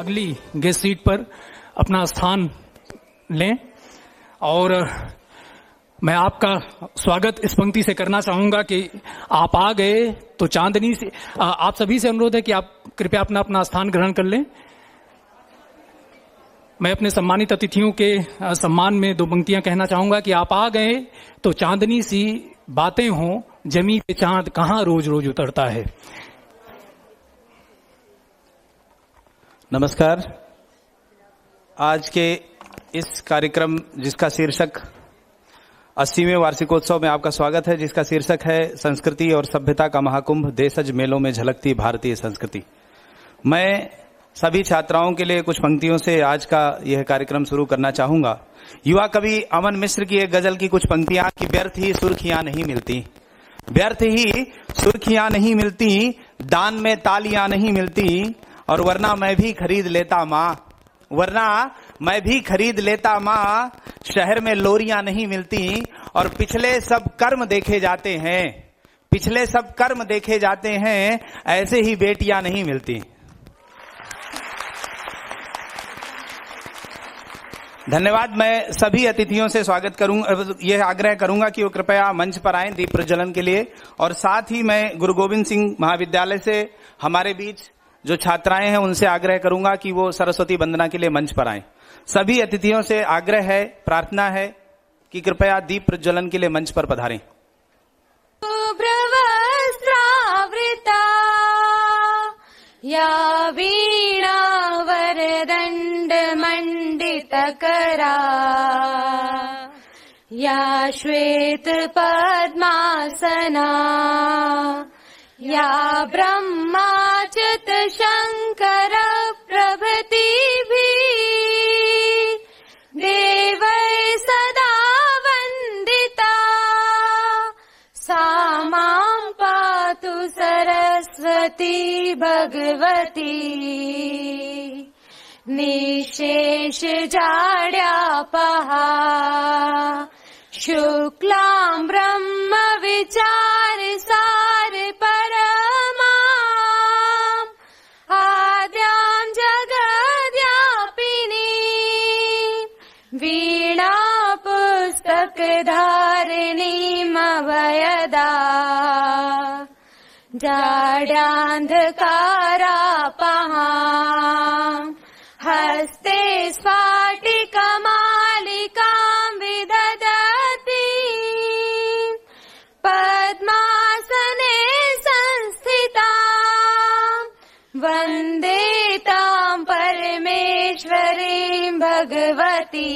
अगली guest seat पर अपना स्थान लें और मैं आपका स्वागत इस पंक्ति से करना चाहूंगा कि आप आ गए तो चांदनी से। आप सभी से अनुरोध है कि आप कृपया अपना अपना स्थान ग्रहण कर लें। मैं अपने सम्मानित अतिथियों के सम्मान में दो पंक्तियां कहना चाहूंगा कि आप आ गए तो चांदनी सी बातें हों, जमी पे चांद कहां रोज रोज उतरता है। नमस्कार। आज के इस कार्यक्रम जिसका शीर्षक 80वें वार्षिकोत्सव में आपका स्वागत है, जिसका शीर्षक है संस्कृति और सभ्यता का महाकुंभ, देशज मेलों में झलकती भारतीय संस्कृति। मैं सभी छात्राओं के लिए कुछ पंक्तियों से आज का यह कार्यक्रम शुरू करना चाहूंगा। युवा कवि अमन मिश्र की एक गजल की कुछ पंक्तियां कि व्यर्थ ही सुर्खियां नहीं मिलती, व्यर्थ ही सुर्खियां नहीं मिलती, दान में तालियां नहीं मिलती, और वरना मैं भी खरीद लेता माँ, वरना मैं भी खरीद लेता माँ, शहर में लोरियां नहीं मिलती, और पिछले सब कर्म देखे जाते हैं, पिछले सब कर्म देखे जाते हैं, ऐसे ही बेटियां नहीं मिलती। धन्यवाद। मैं सभी अतिथियों से स्वागत करूंगा, यह आग्रह करूंगा कि वो कृपया मंच पर आएं दीप प्रज्वलन के लिए। और साथ ही मैं गुरु गोविंद सिंह महाविद्यालय से हमारे बीच जो छात्राएं हैं उनसे आग्रह करूंगा कि वो सरस्वती वंदना के लिए मंच पर आएं। सभी अतिथियों से आग्रह है, प्रार्थना है कि कृपया दीप प्रज्वलन के लिए मंच पर पधारें। या वीणा वरदंड मंडितकरा, या श्वेत पद्मासना, या ब्रह्माच्युत शंकर प्रभृतिभिः देवैः सदा वंदिता, सा मां पातु सरस्वती भगवती, निशेष जाड्यापहा, शुक्लां ब्रह्म विचार सार परमा, आद्यां जगद्व्यापिनी, वीणा पुस्तक धारिणी मवयदा, जाड्यान्धकारापहा, हस्ते स्फाटिकमालिकां विदधती, पद्मासने संस्थितां वन्दे तां परमेश्वरीं भगवती,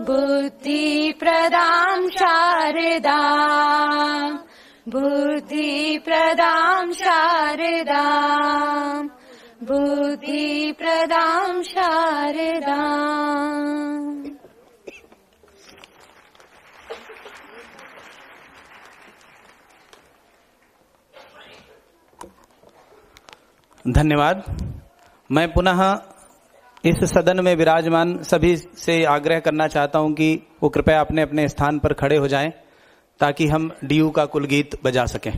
बुद्धिप्रदां शारदां, बुद्धिप्रदां शारदां, बुद्धिप्रदां शारदां। धन्यवाद। मैं पुनः इस सदन में विराजमान सभी से आग्रह करना चाहता हूं कि वो कृपया अपने अपने स्थान पर खड़े हो जाएं ताकि हम डीयू का कुल गीत बजा सकें।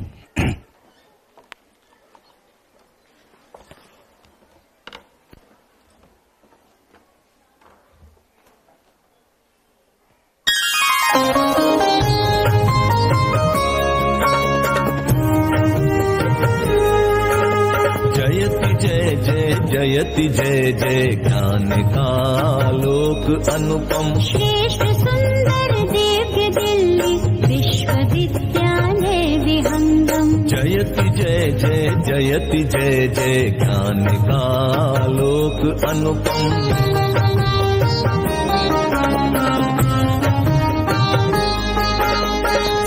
जयति जय जय ज्ञान का लोक अनुपम, श्रेष्ठ सुंदर दिव्य दिल्ली विश्वविद्यालय विहंगम। जयति जय जय जयति जय जय ज्ञान का लोक अनुपम,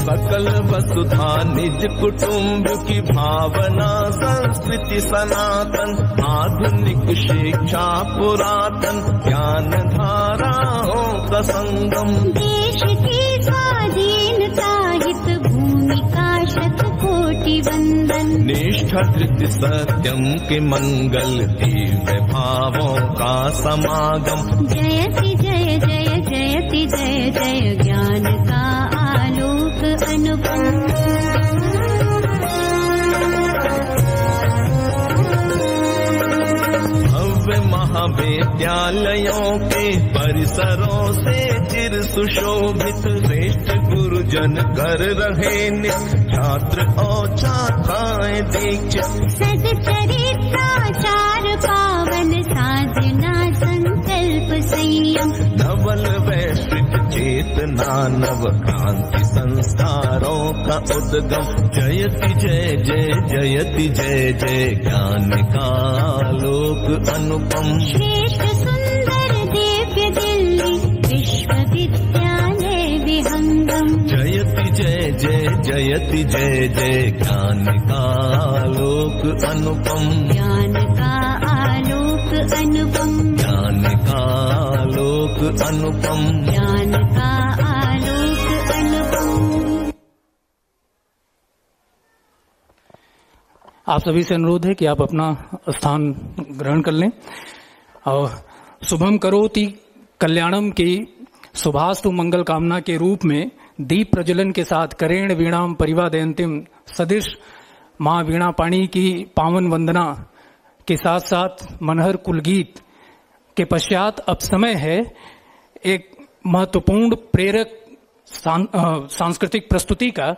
सकल वसुधा निज कुटुंब की भावना, संस्कृति सनातन, आधुनिक शिक्षा पुरातन, ज्ञान धाराओं का संगम। देश की स्वाधीनता हित भूमिका शत कोटि वंदन, निष्ठा धृति सत्यम के मंगल, दिव्य भावों का समागम। जयति जय जय जयति जय जय ज्ञान का आलोक अनुपम। भव्य महाविद्यालयों के परिसरों से चिर सुशोभित श्रेष्ठ गुरुजन कर रहे नित्य छात्र और छात्राएं दीक्षित। सच्चरित्राचार पावन साधना संकल्प संयम नवल वैश्विक चेतना नव क्रांति संस्कारों का उद्गम। जयति जय जय जयति जय जय ज्ञान का आलोक अनुपम। श्रेष्ठ सुंदर दिव्य दिल्ली विश्वविद्यालय विहंगम। जयति जय जय जयति जय जय ज्ञान का आलोक अनुपम। ज्ञान का आलोक अनुपम। ज्ञान का आलोक अनुपम। ज्ञान का आलोक अनुपम। आप सभी से अनुरोध है कि आप अपना स्थान ग्रहण कर लें और शुभम करोति कल्याणम की शुभास्तु मंगल कामना के रूप में दीप प्रज्वलन के साथ करेण वीणाम परिवादयंतिम सदृश मां वीणा पाणी की पावन वंदना के साथ साथ मनहर कुलगीत के पश्चात अब समय है एक महत्वपूर्ण प्रेरक सांस्कृतिक प्रस्तुति का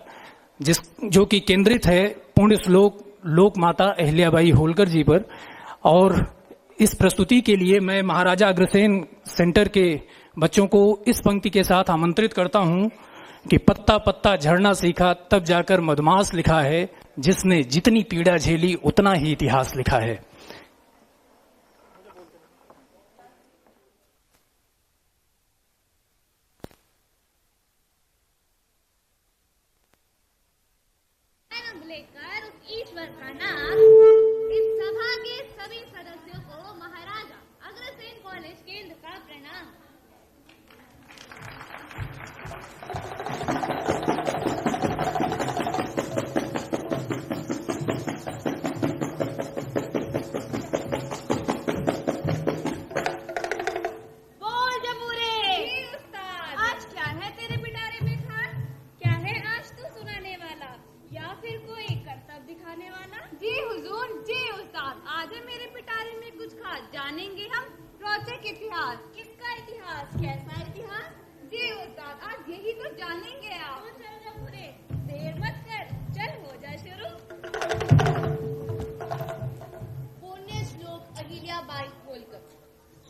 जो कि केंद्रित है पुण्य श्लोक लोक माता अहिल्याबाई होलकर जी पर। और इस प्रस्तुति के लिए मैं महाराजा अग्रसेन सेंटर के बच्चों को इस पंक्ति के साथ आमंत्रित करता हूं कि पत्ता पत्ता झड़ना सीखा तब जाकर मधुमास लिखा है, जिसने जितनी पीड़ा झेली उतना ही इतिहास लिखा है। लेकर उस ईश्वर का नाम इस सभा के सभी सदस्यों को महाराजा अग्रसेन कॉलेज केंद्र का प्रणाम। बोल जबूरे। आज क्या है तेरे पिटारे में खास? क्या है आज तू सुनाने वाला या फिर कोई करतब दिखाने वाला? जी हुजूर, जी उस्ताद, आज है मेरे पिटारे में कुछ खास। जानेंगे हम रोचक इतिहास। किसका इतिहास? कैसा इतिहास? जी उस्ताद, आज यही तो जानेंगे आप। तो चल जबूरे, देर मत कर, चल हो जा शुरू। पुण्य श्लोक अहिल्याबाई होलकर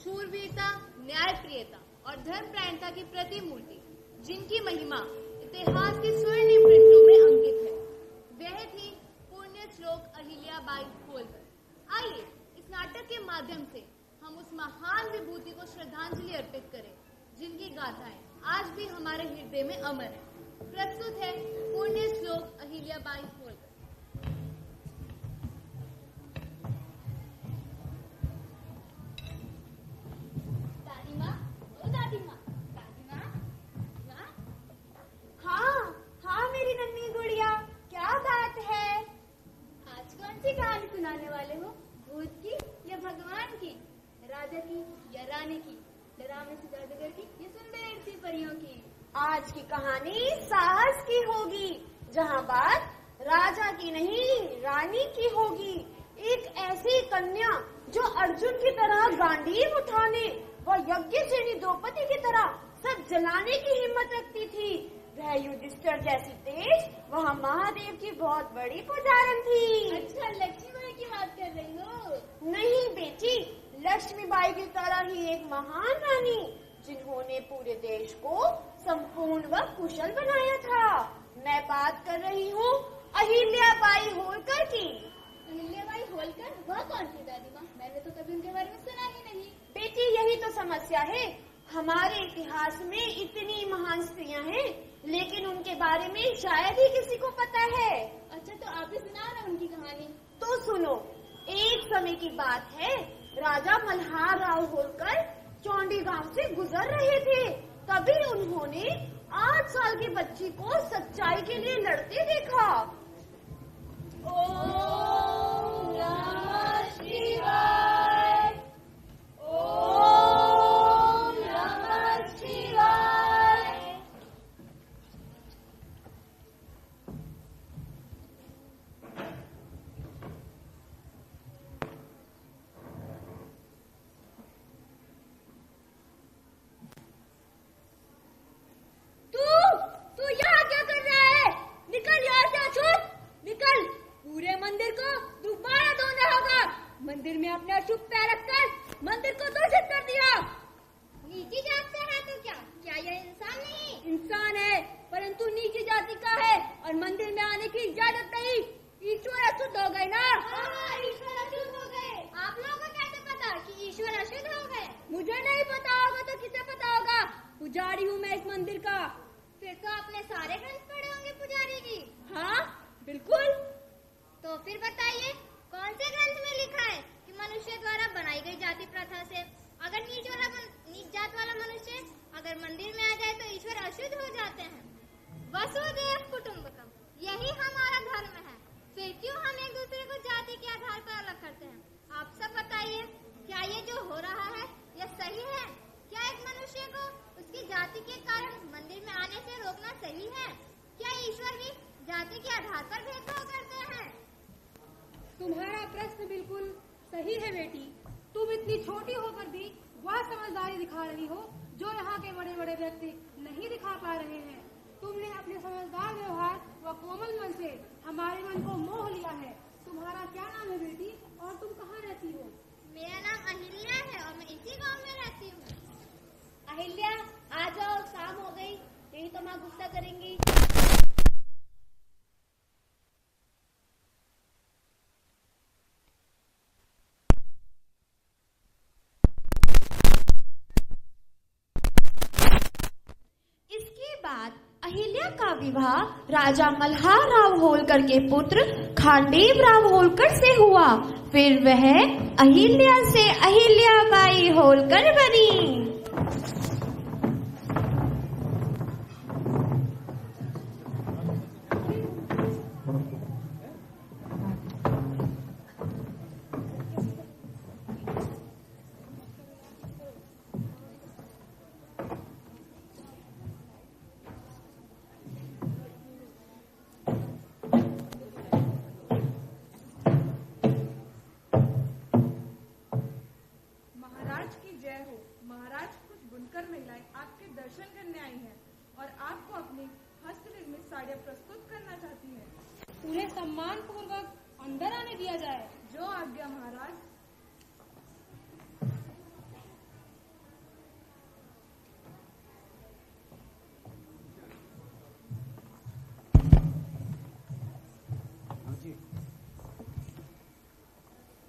शूरवीरता, न्यायप्रियता और धर्मपरायणता की प्रतिमूर्ति, जिनकी महिमा इतिहास के स्वर्णिम पृष्ठों में अंकित है, वह थी पुण्य श्लोक अहिल्याबाई होलकर। आइए इस नाटक के माध्यम से हम उस महान विभूति को श्रद्धांजलि अर्पित करें, जिनकी गाथाएं आज भी हमारे हृदय में अमर है। प्रस्तुत है पुण्य श्लोक अहिल्याबाई होलकर। दादी माँ, ओ दादी माँ, दादी माँ, माँ? हाँ हाँ मेरी नन्ही गुड़िया, क्या बात है? आज कौन सी कहानी सुनाने वाले हो? भूत की या भगवान की? राजा की या रानी की? डरावने से जादूगर की या सुंदर सी परियों की? आज की कहानी साहस की होगी, जहाँ बात राजा की नहीं रानी की होगी। एक ऐसी कन्या जो अर्जुन की तरह गांडीव उठाने व यज्ञसेनी द्रौपदी की तरह सब जलाने की हिम्मत रखती थी। वह युधिष्ठिर जैसी तेज वहाँ महादेव की बहुत बड़ी पुजारन थी। अच्छा, लक्ष्मीबाई की बात कर रही हो? नहीं बेटी, लक्ष्मीबाई की तरह ही एक महान रानी, जिन्होंने पूरे देश को संपूर्ण व कुशल बनाया था। मैं बात कर रही हूँ अहिल्याबाई होलकर की। अहिल्याबाई होलकर? वह कौन थी दादी माँ? मैंने तो कभी उनके बारे में सुना ही नहीं। बेटी, यही तो समस्या है। हमारे इतिहास में इतनी महान स्त्रियां हैं, लेकिन उनके बारे में शायद ही किसी को पता है। अच्छा, तो आप ही सुना ना उनकी कहानी। तो सुनो। एक समय की बात है, राजा मल्हार राव होलकर चौंडी गांव से गुजर रहे थे। तभी उन्होंने 8 साल की बच्ची को सच्चाई के लिए लड़ते देखा। ओम नमः शिवाय, ओम नमः शिवाय। तो किसे पता होगा? पुजारी हूँ मैं इस मंदिर का। फिर तो आपने सारे ग्रंथ पढ़े होंगे पुजारी जी। हाँ बिल्कुल। तो फिर बताइए कौन से ग्रंथ में लिखा है कि मनुष्य द्वारा बनाई गई जाति प्रथा से अगर नीच जात वाला मनुष्य अगर मंदिर में आ जाए तो ईश्वर अशुद्ध हो जाते हैं। वसुधैव कुटुंबकम, यही हमारा धर्म है। फिर क्यों हम एक दूसरे को जाति के आधार पर अलग करते हैं? आप सब बताइए, क्या ये जो हो रहा है यह सही है? क्या एक मनुष्य को उसकी जाति के कारण मंदिर में आने से रोकना सही है? क्या ईश्वर भी जाति के आधार पर भेदभाव करते हैं? तुम्हारा प्रश्न बिल्कुल सही है बेटी। तुम इतनी छोटी होकर भी वह समझदारी दिखा रही हो जो यहाँ के बड़े बड़े व्यक्ति नहीं दिखा पा रहे हैं। तुमने अपने समझदार व्यवहार व कोमल मन से हमारे मन को मोह लिया है। तुम्हारा क्या नाम है बेटी और तुम कहाँ रहती हो? मेरा नाम अहिल्या है और मैं इसी गांव में रहती हूँ। अहिल्या आ जाओ, शाम हो गई, यही तो माँ गुस्सा करेंगी। अहिल्या का विवाह राजा मल्हार राव होलकर के पुत्र खांडेव राव होलकर से हुआ। फिर वह अहिल्या से अहिल्याबाई होलकर बनी। उन्हें सम्मान पूर्वक अंदर आने दिया जाए। जो आज्ञा महाराज।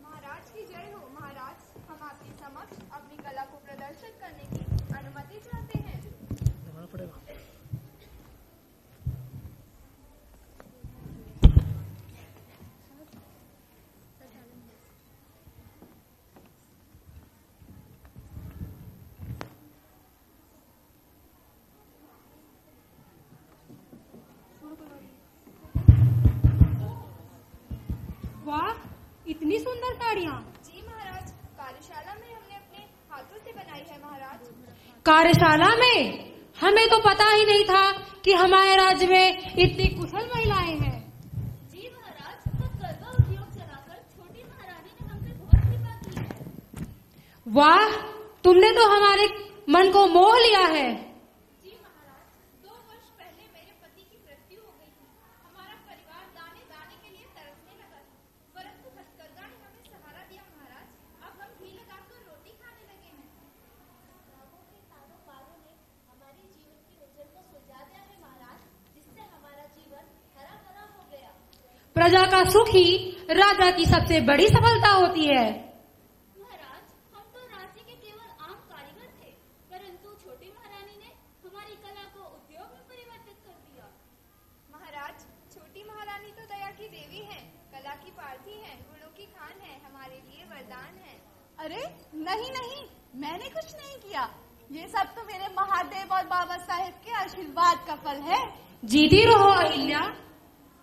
महाराज की जय हो। महाराज, हम आपके समक्ष अपनी कला को प्रदर्शित करने की अनुमति चाहते हैं। वाह, इतनी सुंदर साड़ियाँ। जी महाराज, कार्यशाला में हमने अपने हाथों से बनाई है महाराज। कार्यशाला में? हमें तो पता ही नहीं था कि हमारे राज्य में इतनी कुशल महिलाएं हैं। जी महाराज, तो गरबा उद्योग चलाकर छोटी महारानी ने हमसे बहुत कृपा की है। वाह, तुमने तो हमारे मन को मोह लिया है। जी महाराज, 2 वर्ष पहले मेरे पति की मृत्यु हो गई थी। हमारा परिवार दाने दाने के लिए तरसने लगा था, परंतु हथकरघा ने हमें सहारा दिया महाराज। अब हम घी लगाकर रोटी खाने लगे हैं। रागों के तारों पारों ने हमारे जीवन की उलझन को सुलझा दिया है महाराज, जिससे हमारा जीवन हरा भरा हो गया। प्रजा का सुख ही राजा की सबसे बड़ी सफलता होती है। महाराज, हम तो राज्य के केवल आम कारीगर थे, परंतु छोटी महारानी ने हमारी कला को उद्योग में परिवर्तित कर दिया। महाराज, छोटी महारानी तो दया की देवी है, कला की पार्थी है, गुणों की खान है, हमारे लिए वरदान है। अरे नहीं नहीं, मैंने कुछ नहीं किया। ये सब तो मेरे महादेव और बाबा साहेब के आशीर्वाद का फल है। जीती रहो अहिल्या।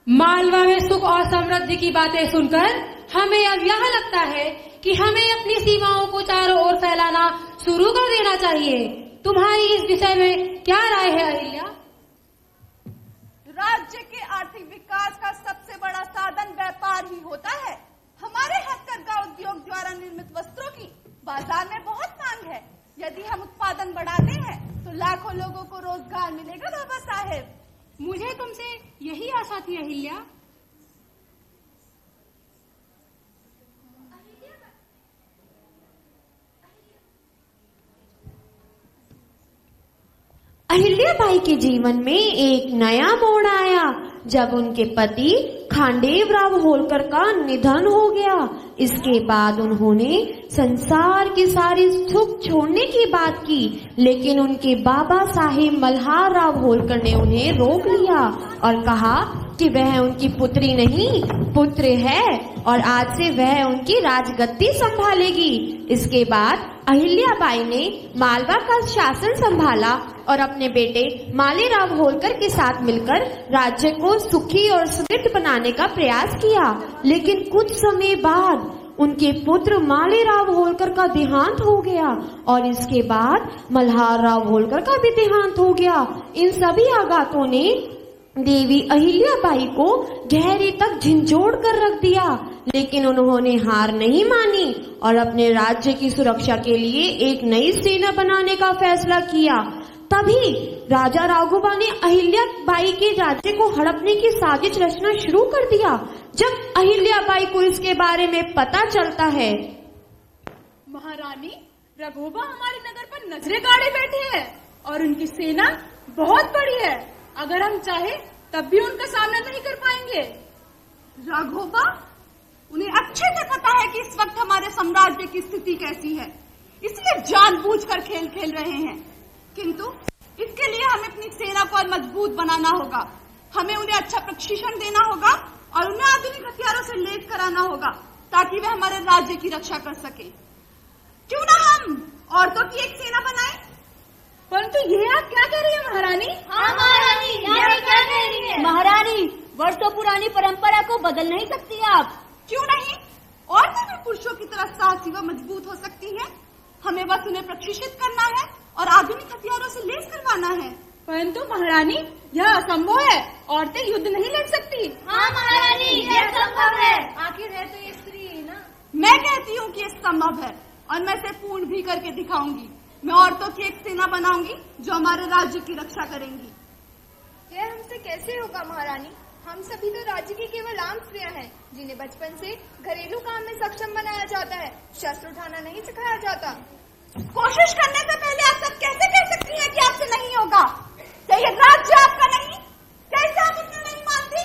मालवा में सुख और समृद्धि की बातें सुनकर हमें अब यह लगता है कि हमें अपनी सीमाओं को चारों ओर फैलाना शुरू कर देना चाहिए। तुम्हारी इस विषय में क्या राय है अहिल्या? राज्य के आर्थिक विकास का सबसे बड़ा साधन व्यापार ही होता है। हमारे हथकरघा उद्योग द्वारा निर्मित वस्त्रों की बाजार में बहुत मांग है। यदि हम उत्पादन बढ़ाते हैं तो लाखों लोगों को रोजगार मिलेगा बाबा साहेब। मुझे तुमसे यही आशा थी अहिल्या। अहिल्याबाई के जीवन में एक नया मोड़ आया जब उनके पति खांडेव राव होलकर का निधन हो गया। इसके बाद उन्होंने संसार की सारी सुख छोड़ने की बात की, लेकिन उनके बाबा साहेब मल्हार राव होलकर ने उन्हें रोक लिया और कहा कि वह उनकी पुत्री नहीं पुत्र है और आज से वह उनकी राजगद्दी संभालेगी। इसके बाद अहिल्याबाई ने मालवा का शासन संभाला और अपने बेटे मालेराव होलकर के साथ मिलकर राज्य को सुखी और समृद्ध बनाने का प्रयास किया। लेकिन कुछ समय बाद उनके पुत्र मालेराव होलकर का देहांत हो गया और इसके बाद मल्हार राव होलकर का भी देहांत हो गया। इन सभी आघातों ने देवी अहिल्याबाई को गहरे तक झंझोड़ कर रख दिया, लेकिन उन्होंने हार नहीं मानी और अपने राज्य की सुरक्षा के लिए एक नई सेना बनाने का फैसला किया। तभी राजा राघोबा ने अहिल्याबाई के राज्य को हड़पने की साजिश रचना शुरू कर दिया। जब अहिल्याबाई को इसके बारे में पता चलता है, महारानी राघोबा हमारे नगर पर नजरें गाड़े बैठे हैं और उनकी सेना बहुत बड़ी है। अगर हम चाहे तब भी उनका सामना नहीं कर पाएंगे। राघोबा, उन्हें अच्छे से पता है कि इस वक्त हमारे साम्राज्य की स्थिति कैसी है, इसलिए जानबूझकर खेल खेल रहे हैं। किंतु इसके लिए हमें अपनी सेना को और मजबूत बनाना होगा। हमें उन्हें अच्छा प्रशिक्षण देना होगा और उन्हें आधुनिक हथियारों से लैस कराना होगा ताकि वे हमारे राज्य की रक्षा कर सके। क्यों ना हम औरतों की एक सेना बनाएं? परंतु ये आप क्या कह रही है महारानी? हाँ महारानी, ये क्या कह रही है? महारानी, वर्षों पुरानी परंपरा को बदल नहीं सकती आप। क्यों नहीं? औरतें भी पुरुषों की तरह साहसी व मजबूत हो सकती हैं। हमें बस उन्हें प्रशिक्षित करना है और आधुनिक हथियारों से लैस करवाना है। परंतु महारानी, यह असंभव है। औरतें युद्ध नहीं लड़ सकती। हाँ महारानी, यह संभव है। आखिर है तो ये स्त्री ही ना। मैं कहती हूँ कि यह संभव है और मैं इसे पूर्ण भी करके दिखाऊंगी। मैं औरतों की एक सेना बनाऊंगी जो हमारे राज्य की रक्षा करेंगी। यह हमसे कैसे होगा महारानी? हम सभी तो राज्य की केवल आम स्त्रियां हैं जिन्हें बचपन से घरेलू काम में सक्षम बनाया जाता है, शस्त्र उठाना नहीं सिखाया जाता। कोशिश करने से पहले आप सब कैसे कह सकती हैं कि आपसे नहीं होगा? क्या ये राज्य आपका नहीं? कैसे आप इतना नहीं मानती?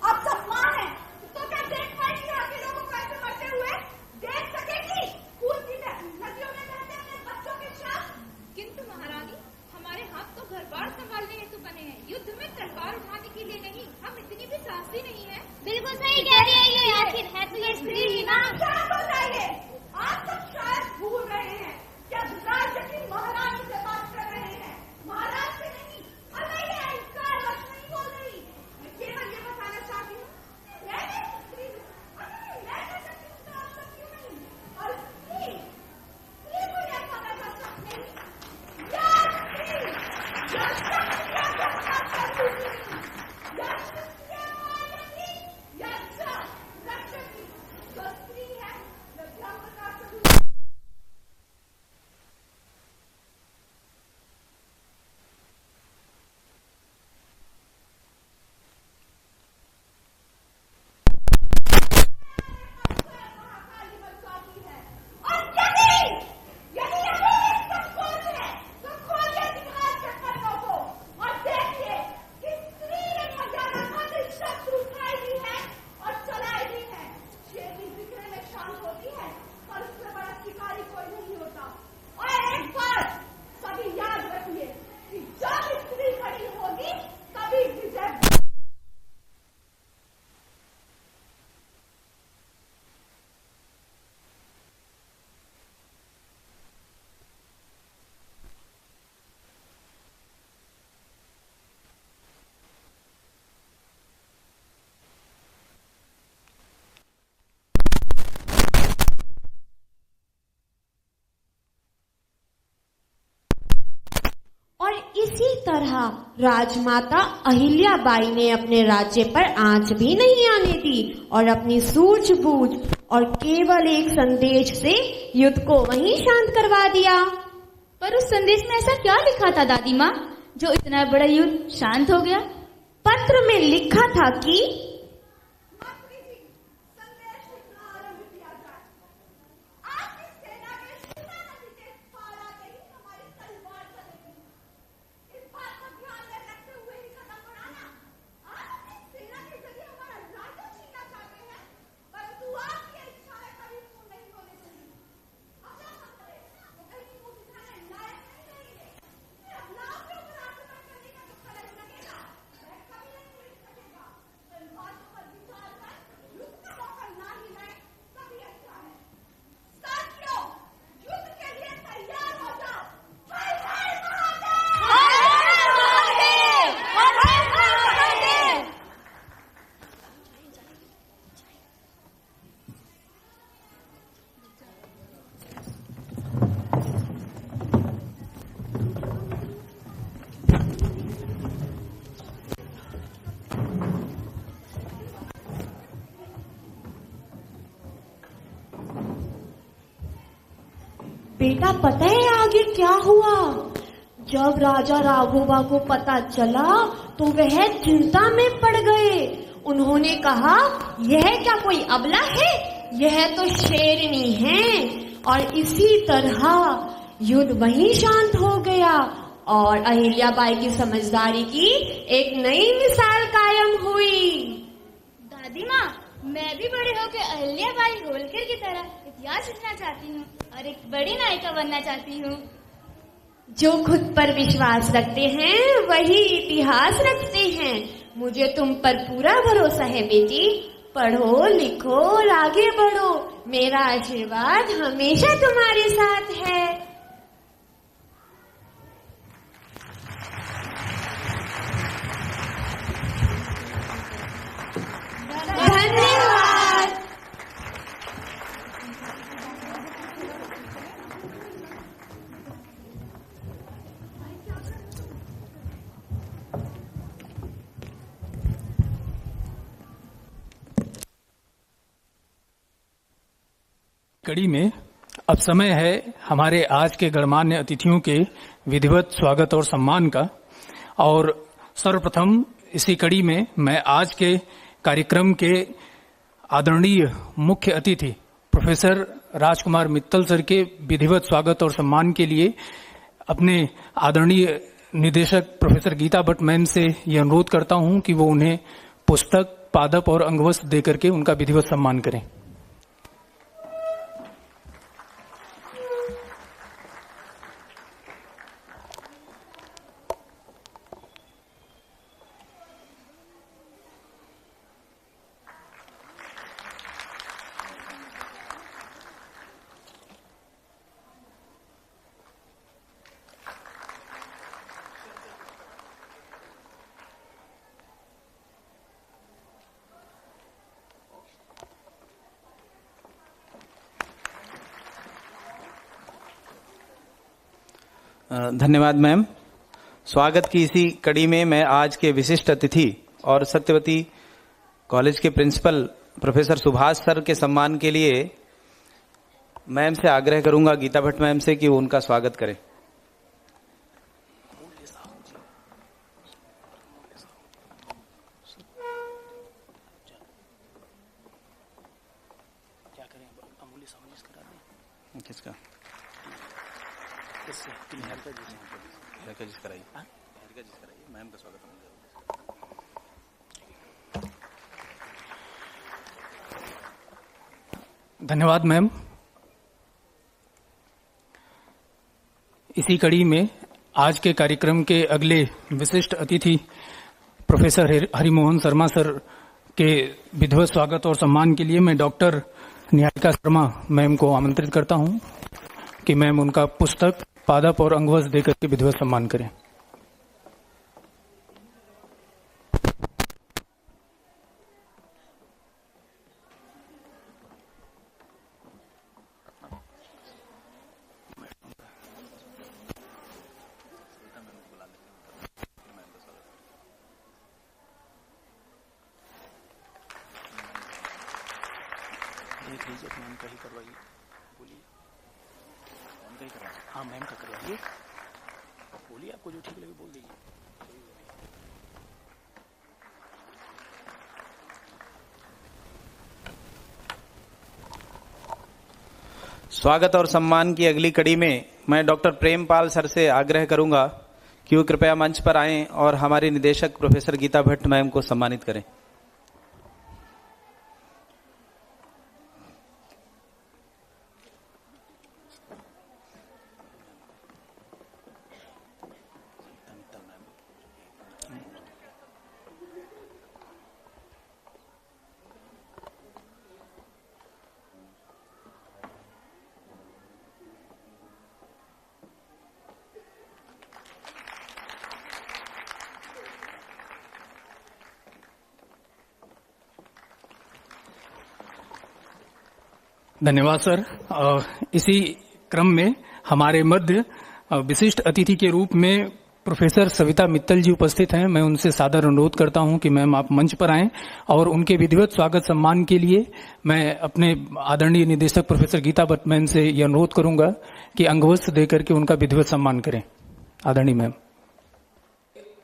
आप सब मां हैं तो क्या देख पाएंगे आपके लोगों को कैसे मरते हुए? देख सकेगी कूदती नदियों में बहते अपने बच्चों के साथ? किंतु महारानी, हमारे हाथ तो घर बार संभालने हेतु बने हैं, युद्ध में तलवार उठाने के लिए नहीं। हम इतनी भी साहसी नहीं है। बिल्कुल सही कह रही है ये। आखिर है तो ये स्त्री ही ना। क्या बताइए? आप सब शायद भूल रहे हैं क्या राज्य की महारानी से बात कर रहे हैं, महाराज से नहीं। और मैं ये अहंकार वश नहीं बोल रही। मैं केवल ये बताना चाहती हूँ, मैं स्त्री हूँ, मैं कह सकती हूँ तो आप सब क्यों नहीं? और स्त्री को यह पता कर सकते नहीं। या स्त्री, या शक्तियाँ रक्षा करती थी, या शक्तियाँ मारती, या रक्षक जो स्त्री है वह ब्रह्म का स्वरूप। इसी तरह राजमाता अहिल्याबाई ने अपने राज्य पर आंच भी नहीं आने दी और अपनी सूझबूझ और केवल एक संदेश से युद्ध को वहीं शांत करवा दिया। पर उस संदेश में ऐसा क्या लिखा था दादी माँ जो इतना बड़ा युद्ध शांत हो गया? पत्र में लिखा था कि सेना के जरिए हमारा राज्य बेटा पता है आगे क्या हुआ? जब राजा राघोबा को पता चला तो वह चिंता में पड़ गए। उन्होंने कहा, यह क्या कोई अबला है? यह तो शेरनी है। और इसी तरह युद्ध वहीं शांत हो गया और अहिल्याबाई की समझदारी की एक नई मिसाल कायम हुई। दादी माँ, मैं भी बड़े होकर अहिल्याबाई होलकर की तरह इतिहास लिखना चाहती हूँ और एक बड़ी नायिका बनना चाहती हूँ। जो खुद पर विश्वास रखते हैं वही इतिहास रचते हैं। मुझे तुम पर पूरा भरोसा है बेटी। पढ़ो लिखो और आगे बढ़ो। मेरा आशीर्वाद हमेशा तुम्हारे साथ है। धन्यवाद। कड़ी में अब समय है हमारे आज के गणमान्य अतिथियों के विधिवत स्वागत और सम्मान का। और सर्वप्रथम इसी कड़ी में मैं आज के कार्यक्रम के आदरणीय मुख्य अतिथि प्रोफेसर राजकुमार मित्तल सर के विधिवत स्वागत और सम्मान के लिए अपने आदरणीय निदेशक प्रोफेसर गीता भट्ट मैम से यह अनुरोध करता हूं कि वो उन्हें पुस्तक, पादप और अंगवस्त्र देकर के उनका विधिवत सम्मान करें। धन्यवाद मैम। स्वागत की इसी कड़ी में मैं आज के विशिष्ट अतिथि और सत्यवती कॉलेज के प्रिंसिपल प्रोफेसर सुभाष सर के सम्मान के लिए मैम से आग्रह करूंगा, गीता भट्ट मैम से, कि वो उनका स्वागत करें। किसका? मैम का स्वागत। धन्यवाद मैम। इसी कड़ी में आज के कार्यक्रम के अगले विशिष्ट अतिथि प्रोफेसर हरिमोहन शर्मा सर के विधिवत स्वागत और सम्मान के लिए मैं डॉक्टर निहारिका शर्मा मैम को आमंत्रित करता हूं कि मैम उनका पुस्तक, पादप और अंगवस्त्र देकर के विधिवत सम्मान करें। मैम का ही करवाइए, बोलिए। मैम का ही करवा, हाँ मैम का करवाइए, बोलिए, आपको जो ठीक लगे बोल दीजिए। स्वागत और सम्मान की अगली कड़ी में मैं डॉक्टर प्रेमपाल सर से आग्रह करूंगा कि वो कृपया मंच पर आएं और हमारी निदेशक प्रोफेसर गीता भट्ट मैम को सम्मानित करें। धन्यवाद सर। इसी क्रम में हमारे मध्य विशिष्ट अतिथि के रूप में प्रोफेसर सविता मित्तल जी उपस्थित हैं। मैं उनसे सादर अनुरोध करता हूं कि मैम आप मंच पर आएं और उनके विधिवत स्वागत सम्मान के लिए मैं अपने आदरणीय निदेशक प्रोफेसर गीता भट्ट मैम से यह अनुरोध करूंगा कि अंगवस्त्र देकर के उनका विधिवत सम्मान करें। आदरणीय मैम।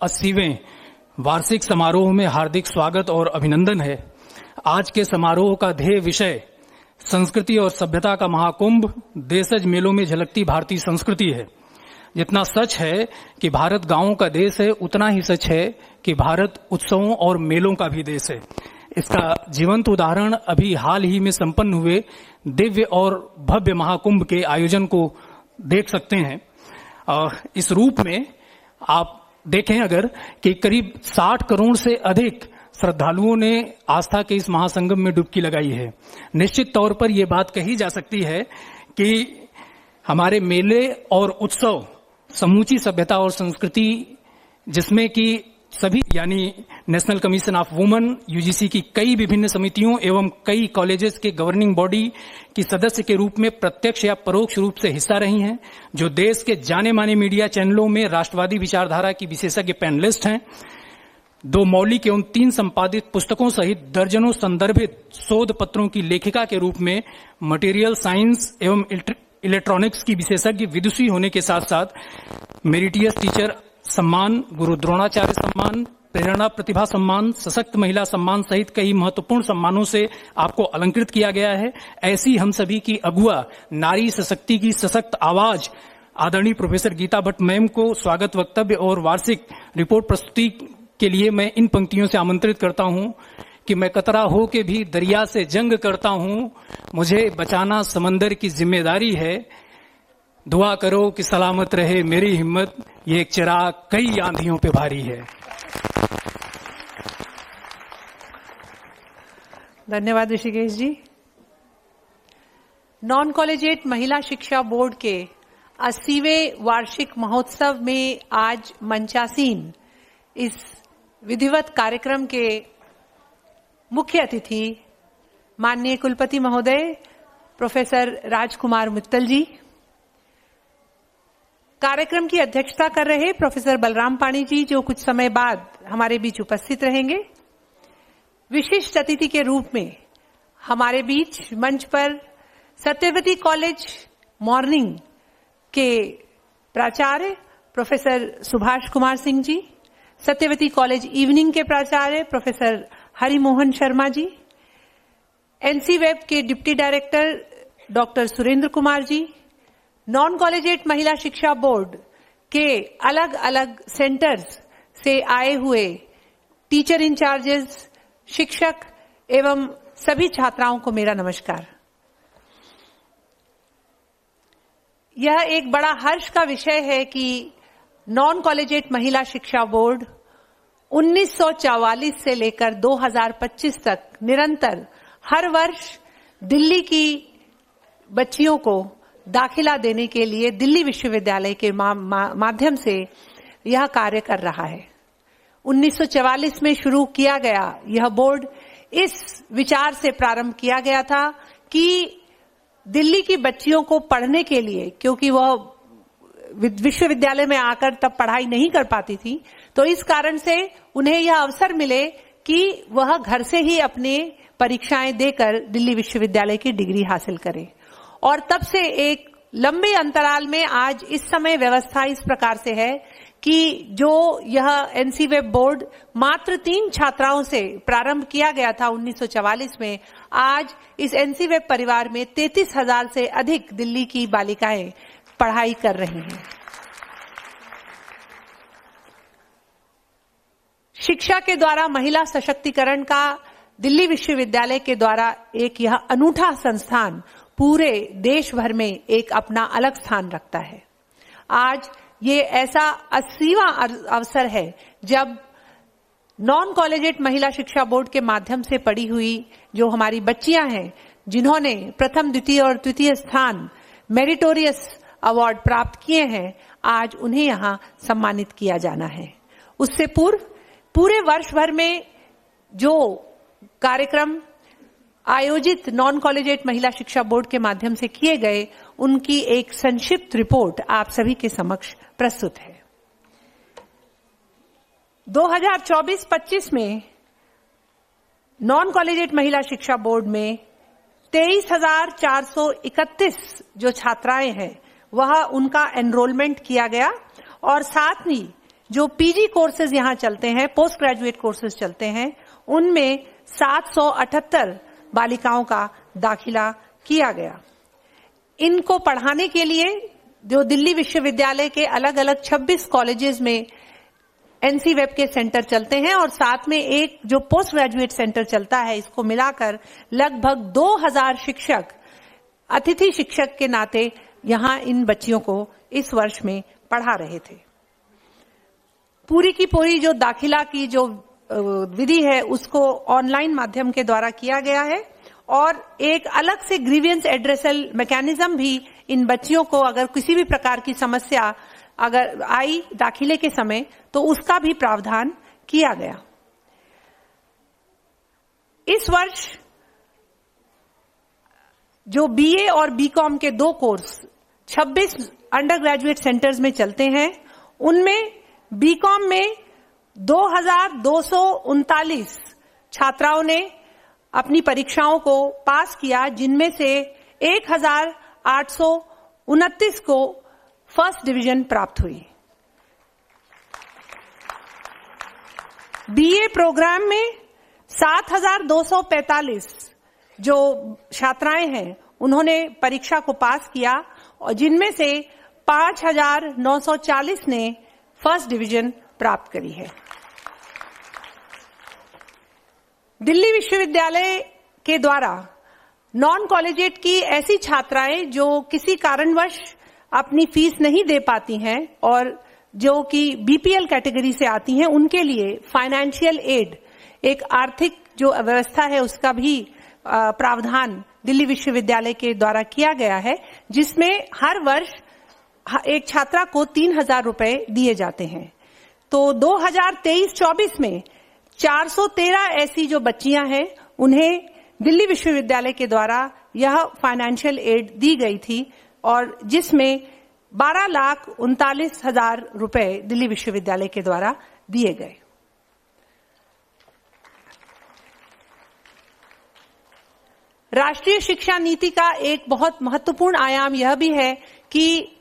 80वें वार्षिक समारोह में हार्दिक स्वागत और अभिनंदन है। आज के समारोह का ध्येय विषय संस्कृति और सभ्यता का महाकुंभ, देशज मेलों में झलकती भारतीय संस्कृति है। जितना सच है कि भारत गांवों का देश है, उतना ही सच है कि भारत उत्सवों और मेलों का भी देश है। इसका जीवंत उदाहरण अभी हाल ही में संपन्न हुए दिव्य और भव्य महाकुंभ के आयोजन को देख सकते हैं। इस रूप में आप देखें अगर कि करीब 60 करोड़ से अधिक श्रद्धालुओं ने आस्था के इस महासंगम में डुबकी लगाई है। निश्चित तौर पर यह बात कही जा सकती है कि हमारे मेले और उत्सव समूची सभ्यता और संस्कृति, जिसमें कि सभी यानी national commission of women, UGC की कई विभिन्न समितियों एवं कई कॉलेजेस के गवर्निंग बॉडी की सदस्य के रूप में प्रत्यक्ष या परोक्ष रूप से हिस्सा रही हैं, जो देश के जाने माने मीडिया चैनलों में राष्ट्रवादी विचारधारा की विशेषज्ञ पैनलिस्ट हैं, 2 मौलिक एवं 3 संपादित पुस्तकों सहित दर्जनों संदर्भित शोध पत्रों की लेखिका के रूप में मटेरियल साइंस एवं इलेक्ट्रॉनिक्स की विशेषज्ञ विदुषी होने के साथ साथ मेरिटियस टीचर सम्मान, गुरु द्रोणाचार्य सम्मान, प्रेरणा प्रतिभा सम्मान, सशक्त महिला सम्मान सहित कई महत्वपूर्ण सम्मानों से आपको अलंकृत किया गया है। ऐसी हम सभी की अगुआ, नारी सशक्ति की सशक्त आवाज आदरणीय प्रोफेसर गीता भट्ट मैम को स्वागत वक्तव्य और वार्षिक रिपोर्ट प्रस्तुति के लिए मैं इन पंक्तियों से आमंत्रित करता हूं कि मैं कतरा हो के भी दरिया से जंग करता हूं, मुझे बचाना समंदर की जिम्मेदारी है, दुआ करो कि सलामत रहे मेरी हिम्मत, ये एक चिराग कई आंधियों पे भारी है। धन्यवाद ऋषिकेश जी। नॉन कॉलेजिएट महिला शिक्षा बोर्ड के 80वें वार्षिक महोत्सव में आज मंचासीन इस विधिवत कार्यक्रम के मुख्य अतिथि माननीय कुलपति महोदय प्रोफेसर राजकुमार मित्तल जी, कार्यक्रम की अध्यक्षता कर रहे प्रोफेसर बलराम पाणी जी, जो कुछ समय बाद हमारे बीच उपस्थित रहेंगे। विशिष्ट अतिथि के रूप में हमारे बीच मंच पर सत्यवती कॉलेज मॉर्निंग के प्राचार्य professor Subhash Kumar Singh ji, Satyawati college evening के प्राचार्य professor Harimohan Sharma ji, NC web के deputy director doctor Surendra Kumar ji, non collegiate महिला शिक्षा बोर्ड के अलग अलग सेंटर्स से आए हुए टीचर इंचार्जेस, शिक्षक एवं सभी छात्राओं को मेरा नमस्कार। यह एक बड़ा हर्ष का विषय है कि नॉन कॉलेजिएट महिला शिक्षा बोर्ड 1944 से लेकर 2025 तक निरंतर हर वर्ष दिल्ली की बच्चियों को दाखिला देने के लिए दिल्ली विश्वविद्यालय के माध्यम से यह कार्य कर रहा है। 1944 में शुरू किया गया यह बोर्ड इस विचार से प्रारंभ किया गया था कि दिल्ली की बच्चियों को पढ़ने के लिए, क्योंकि वह विश्वविद्यालय में आकर तब पढ़ाई नहीं कर पाती थी, तो इस कारण से उन्हें यह अवसर मिले कि वह घर से ही अपने परीक्षाएं देकर दिल्ली विश्वविद्यालय की डिग्री हासिल करें। और तब से एक लंबे अंतराल में आज इस समय व्यवस्था इस प्रकार से है कि जो यह एनसी वेब बोर्ड मात्र 3 छात्राओं से प्रारंभ किया गया था 1944 में, आज इस एनसी वेब परिवार में 33,000 से अधिक दिल्ली की बालिकाएं पढ़ाई कर रही हैं। शिक्षा के द्वारा महिला सशक्तिकरण का दिल्ली विश्वविद्यालय के द्वारा एक यह अनूठा संस्थान पूरे देश भर में एक अपना अलग स्थान रखता है। आज ये ऐसा 80वां अवसर है जब नॉन कॉलेजिएट महिला शिक्षा बोर्ड के माध्यम से पढ़ी हुई जो हमारी बच्चियां हैं, जिन्होंने प्रथम, द्वितीय और तृतीय स्थान मेरिटोरियस अवार्ड प्राप्त किए हैं, आज उन्हें यहां सम्मानित किया जाना है। उससे पूर्व पूरे वर्ष भर में जो कार्यक्रम आयोजित नॉन कॉलेजिएट महिला शिक्षा बोर्ड के माध्यम से किए गए, उनकी एक संक्षिप्त रिपोर्ट आप सभी के समक्ष प्रस्तुत है। 2024-25 में नॉन कॉलेजिएट महिला शिक्षा बोर्ड में 23,431 जो छात्राएं हैं वह उनका एनरोलमेंट किया गया और साथ ही जो पीजी कोर्सेज यहां चलते हैं, पोस्ट ग्रेजुएट कोर्सेज चलते हैं, उनमें 778 बालिकाओं का दाखिला किया गया। इनको पढ़ाने के लिए जो दिल्ली विश्वविद्यालय के अलग अलग 26 कॉलेजेस में एनसी वेब के सेंटर चलते हैं और साथ में एक जो पोस्ट ग्रेजुएट सेंटर चलता है, इसको मिलाकर लगभग 2000 शिक्षक अतिथि शिक्षक के नाते यहां इन बच्चियों को इस वर्ष में पढ़ा रहे थे। पूरी की पूरी जो दाखिला की जो विधि है उसको ऑनलाइन माध्यम के द्वारा किया गया है और एक अलग से ग्रीवियंस एड्रेसल मैकेनिज्म भी इन बच्चियों को अगर किसी भी प्रकार की समस्या अगर आई दाखिले के समय तो उसका भी प्रावधान किया गया। इस वर्ष जो बीए और बीकॉम के 2 कोर्स 26 अंडर ग्रेजुएट सेंटर्स में चलते हैं, उनमें बीकॉम में 2239 छात्राओं ने अपनी परीक्षाओं को पास किया, जिनमें से 1829 को फर्स्ट डिवीजन प्राप्त हुई। बीए प्रोग्राम में 7245 जो छात्राएं हैं उन्होंने परीक्षा को पास किया और जिनमें से 5940 ने फर्स्ट डिवीजन प्राप्त करी है। दिल्ली विश्वविद्यालय के द्वारा नॉन कॉलेजिएट की ऐसी छात्राएं जो किसी कारणवश अपनी फीस नहीं दे पाती हैं और जो कि बीपीएल कैटेगरी से आती हैं, उनके लिए फाइनेंशियल एड, एक आर्थिक जो व्यवस्था है उसका भी प्रावधान दिल्ली विश्वविद्यालय के द्वारा किया गया है, जिसमें हर वर्ष एक छात्रा को 3000 रुपए दिए जाते हैं। तो 2023-24 में 413 ऐसी जो बच्चियां हैं उन्हें दिल्ली विश्वविद्यालय के द्वारा यह फाइनेंशियल एड दी गई थी और जिसमें 12,39,000 रुपए दिल्ली विश्वविद्यालय के द्वारा दिए गए। राष्ट्रीय शिक्षा नीति का एक बहुत महत्वपूर्ण आयाम यह भी है कि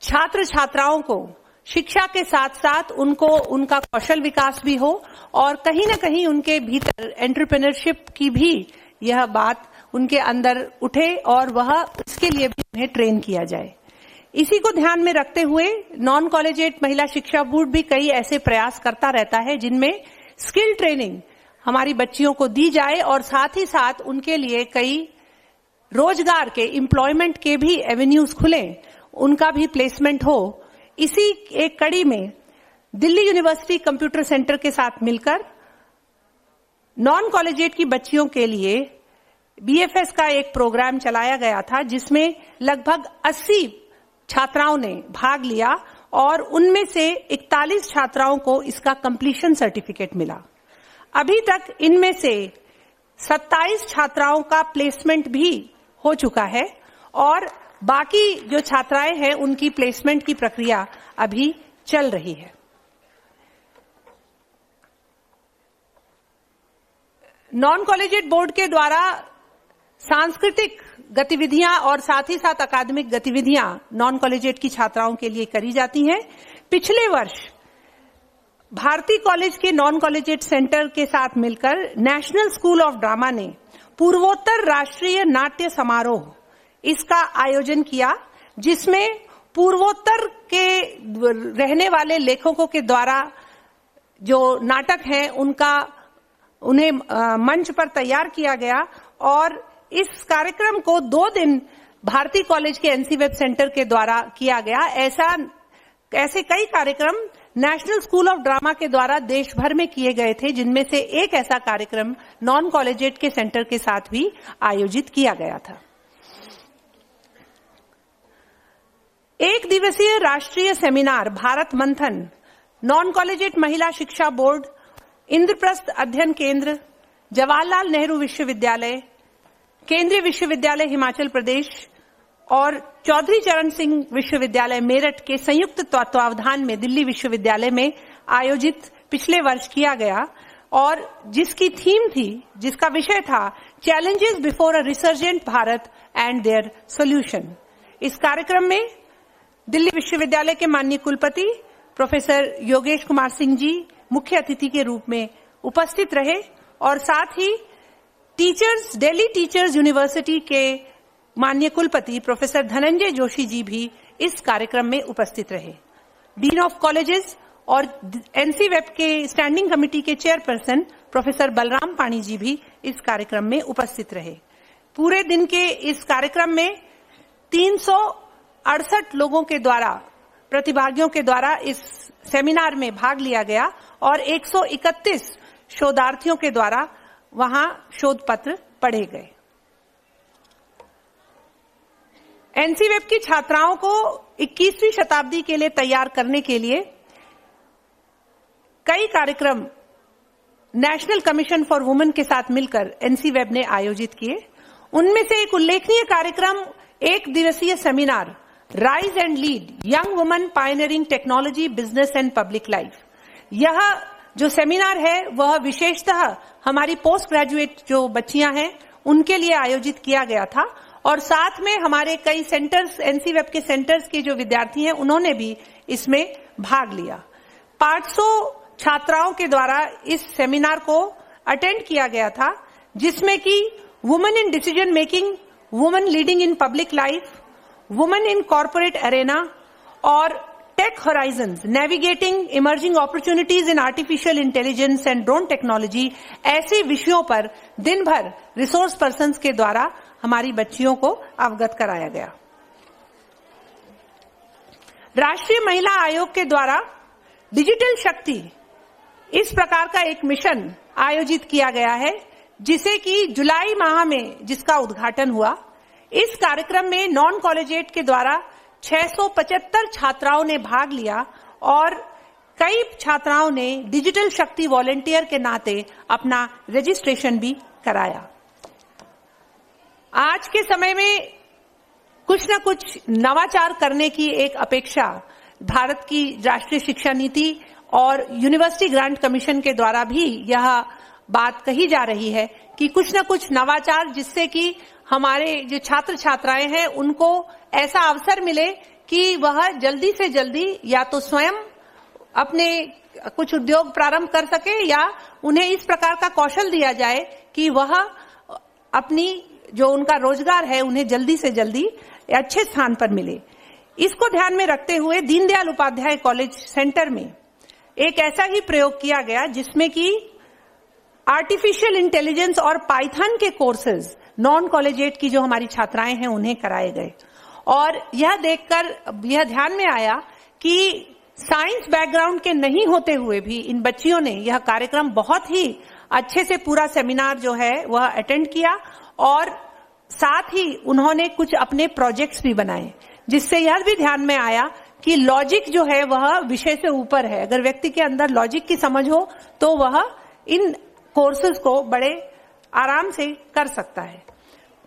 छात्र छात्राओं को शिक्षा के साथ साथ उनको उनका कौशल विकास भी हो और कहीं न कहीं उनके भीतर एंटरप्रेन्योरशिप की भी यह बात उनके अंदर उठे और वह उसके लिए भी उन्हें ट्रेन किया जाए। इसी को ध्यान में रखते हुए नॉन कॉलेजिएट महिला शिक्षा बोर्ड भी कई ऐसे प्रयास करता रहता है जिनमें स्किल ट्रेनिंग हमारी बच्चियों को दी जाए और साथ ही साथ उनके लिए कई रोजगार के एम्प्लॉयमेंट के भी एवेन्यूज खुलें, उनका भी प्लेसमेंट हो। इसी एक कड़ी में दिल्ली यूनिवर्सिटी कंप्यूटर सेंटर के साथ मिलकर नॉन कॉलेजिएट की बच्चियों के लिए बीएफएस का एक प्रोग्राम चलाया गया था, जिसमें लगभग 80 छात्राओं ने भाग लिया और उनमें से 41 छात्राओं को इसका कंप्लीशन सर्टिफिकेट मिला। अभी तक इनमें से 27 छात्राओं का प्लेसमेंट भी हो चुका है और बाकी जो छात्राएं हैं उनकी प्लेसमेंट की प्रक्रिया अभी चल रही है। नॉन कॉलेजिएट बोर्ड के द्वारा सांस्कृतिक गतिविधियां और साथ ही साथ अकादमिक गतिविधियां नॉन कॉलेजिएट की छात्राओं के लिए करी जाती हैं। पिछले वर्ष भारती कॉलेज के नॉन कॉलेजिएट सेंटर के साथ मिलकर नेशनल स्कूल ऑफ ड्रामा ने पूर्वोत्तर राष्ट्रीय नाट्य समारोह इसका आयोजन किया, जिसमें पूर्वोत्तर के रहने वाले लेखकों के द्वारा जो नाटक हैं उन्हें मंच पर तैयार किया गया और इस कार्यक्रम को 2 दिन भारती कॉलेज के एनसी वेब सेंटर के द्वारा किया गया। ऐसे कई कार्यक्रम नेशनल स्कूल ऑफ ड्रामा के द्वारा देश भर में किए गए थे, जिनमें से एक ऐसा कार्यक्रम नॉन कॉलेजिएट के सेंटर के साथ भी आयोजित किया गया था। एक दिवसीय राष्ट्रीय सेमिनार भारत मंथन नॉन कॉलेजिएट महिला शिक्षा बोर्ड, इंद्रप्रस्थ अध्ययन केंद्र, जवाहरलाल नेहरू विश्वविद्यालय, केंद्रीय विश्वविद्यालय हिमाचल प्रदेश और चौधरी चरण सिंह विश्वविद्यालय मेरठ के संयुक्त तत्वावधान में दिल्ली विश्वविद्यालय में आयोजित पिछले वर्ष किया गया और जिसकी थीम थी, जिसका विषय था challenges before a resurgent Bharat and their solution. इस कार्यक्रम में दिल्ली विश्वविद्यालय के माननीय कुलपति प्रोफेसर योगेश कुमार सिंह जी मुख्य अतिथि के रूप में उपस्थित रहे और साथ ही दिल्ली टीचर्स यूनिवर्सिटी के माननीय कुलपति प्रोफेसर धनंजय जोशी जी भी इस कार्यक्रम में उपस्थित रहे। डीन ऑफ कॉलेजेस और एनसीवेब के स्टैंडिंग कमेटी के चेयरपर्सन प्रोफेसर बलराम पाणी जी भी इस कार्यक्रम में उपस्थित रहे। पूरे दिन के इस कार्यक्रम में 368 लोगों के द्वारा, प्रतिभागियों के द्वारा इस सेमिनार में भाग लिया गया और 131 शोधार्थियों के द्वारा वहां शोध पत्र पढ़े गए। एनसीवेब की छात्राओं को 21वीं शताब्दी के लिए तैयार करने के लिए कई कार्यक्रम नेशनल कमीशन फॉर वुमेन के साथ मिलकर एनसीवेब ने आयोजित किए। उनमें से एक उल्लेखनीय कार्यक्रम एक दिवसीय seminar rise and lead young women pioneering technology, business and public life. यह जो सेमिनार है वह विशेषतः हमारी पोस्ट ग्रेजुएट जो बच्चियां हैं उनके लिए आयोजित किया गया था और साथ में हमारे कई सेंटर्स, एनसीवेब के सेंटर्स के जो विद्यार्थी हैं उन्होंने भी इसमें भाग लिया। 500 छात्राओं के द्वारा इस सेमिनार को अटेंड किया गया था, जिसमें कि women in decision making, women leading in public life, women in corporate arena और tech horizons, navigating emerging opportunities in artificial intelligence and drone technology, ऐसे विषयों पर दिन भर रिसोर्स पर्सन्स के द्वारा हमारी बच्चियों को अवगत कराया गया। राष्ट्रीय महिला आयोग के द्वारा डिजिटल शक्ति इस प्रकार का एक मिशन आयोजित किया गया है, जिसे कि जुलाई माह में जिसका उद्घाटन हुआ। इस कार्यक्रम में नॉन कॉलेजिएट के द्वारा 675 छात्राओं ने भाग लिया और कई छात्राओं ने डिजिटल शक्ति वॉलंटियर के नाते अपना रजिस्ट्रेशन भी कराया। आज के समय में कुछ न कुछ नवाचार करने की एक अपेक्षा भारत की राष्ट्रीय शिक्षा नीति और यूनिवर्सिटी ग्रांट कमीशन के द्वारा भी यह बात कही जा रही है कि कुछ न कुछ नवाचार, जिससे कि हमारे जो छात्र छात्राएं हैं उनको ऐसा अवसर मिले कि वह जल्दी से जल्दी या तो स्वयं अपने कुछ उद्योग प्रारंभ कर सके या उन्हें इस प्रकार का कौशल दिया जाए कि वह अपनी जो उनका रोजगार है उन्हें जल्दी से जल्दी अच्छे स्थान पर मिले। इसको ध्यान में रखते हुए दीनदयाल उपाध्याय कॉलेज सेंटर में एक ऐसा ही प्रयोग किया गया जिसमें कि आर्टिफिशियल इंटेलिजेंस और पाइथन के कोर्सेज नॉन कॉलेजिएट की जो हमारी छात्राएं हैं उन्हें कराए गए और यह देखकर यह ध्यान में आया कि साइंस बैकग्राउंड के नहीं होते हुए भी इन बच्चियों ने यह कार्यक्रम बहुत ही अच्छे से पूरा सेमिनार जो है वह अटेंड किया और साथ ही उन्होंने कुछ अपने प्रोजेक्ट्स भी बनाए, जिससे यह भी ध्यान में आया कि लॉजिक जो है वह विषय से ऊपर है। अगर व्यक्ति के अंदर लॉजिक की समझ हो तो वह इन कोर्सेज को बड़े आराम से कर सकता है।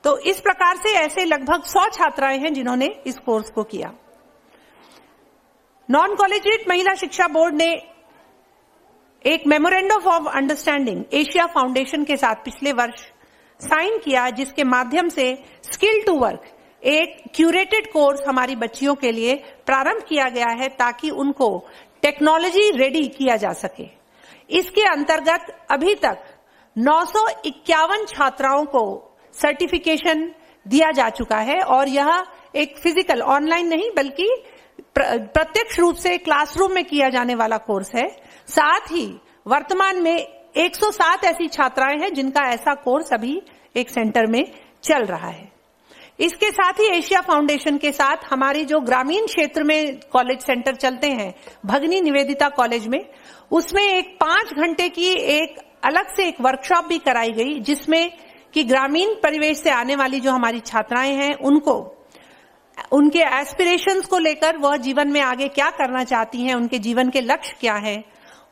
तो इस प्रकार से ऐसे लगभग 100 छात्राएं हैं जिन्होंने इस कोर्स को किया। नॉन कॉलेजिएट महिला शिक्षा बोर्ड ने एक memorandum of understanding Asia foundation के साथ पिछले वर्ष साइन किया, जिसके माध्यम से स्किल टू वर्क एक क्यूरेटेड कोर्स हमारी बच्चियों के लिए प्रारंभ किया गया है ताकि उनको टेक्नोलॉजी रेडी किया जा सके। इसके अंतर्गत अभी तक 951 छात्राओं को सर्टिफिकेशन दिया जा चुका है और यह एक फिजिकल ऑनलाइन नहीं बल्कि प्रत्यक्ष रूप से क्लासरूम में किया जाने वाला कोर्स है। साथ ही वर्तमान में 107 ऐसी छात्राएं हैं जिनका ऐसा कोर्स अभी एक सेंटर में चल रहा है। इसके साथ ही एशिया फाउंडेशन के साथ हमारी जो ग्रामीण क्षेत्र में कॉलेज सेंटर चलते हैं, भगनी निवेदिता कॉलेज में, उसमें एक 5 घंटे की एक अलग से एक वर्कशॉप भी कराई गई, जिसमें कि ग्रामीण परिवेश से आने वाली जो हमारी छात्राएं हैं उनको उनके एस्पिरेशंस को लेकर वह जीवन में आगे क्या करना चाहती हैं, उनके जीवन के लक्ष्य क्या हैं,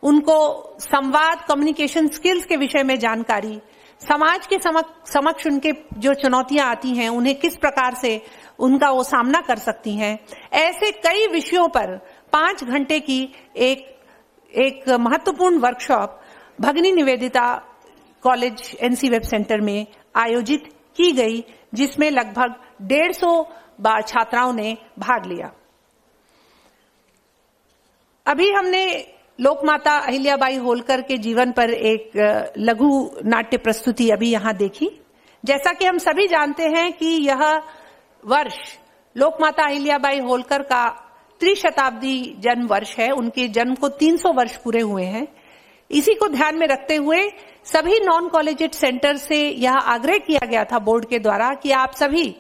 उनको संवाद कम्युनिकेशन स्किल्स के विषय में जानकारी, समाज के समक्ष उनके जो चुनौतियां आती हैं उन्हें किस प्रकार से उनका वो सामना कर सकती हैं, ऐसे कई विषयों पर 5 घंटे की एक एक महत्वपूर्ण वर्कशॉप भगिनी Nivedita college NC web centre में आयोजित की गई, जिसमें लगभग 150 छात्राओं ने भाग लिया। अभी हमने लोकमाता अहिल्याबाई होलकर के जीवन पर एक लघु नाट्य प्रस्तुति अभी यहां देखी। जैसा कि हम सभी जानते हैं कि यह वर्ष लोकमाता अहिल्याबाई होलकर का त्रिशताब्दी जन्म वर्ष है। उनके जन्म को 300 वर्ष पूरे हुए हैं। इसी को ध्यान में रखते हुए सभी नॉन कॉलेजिएट सेंटर से यह आग्रह किया गया था बोर्ड के द्वारा कि आप सभी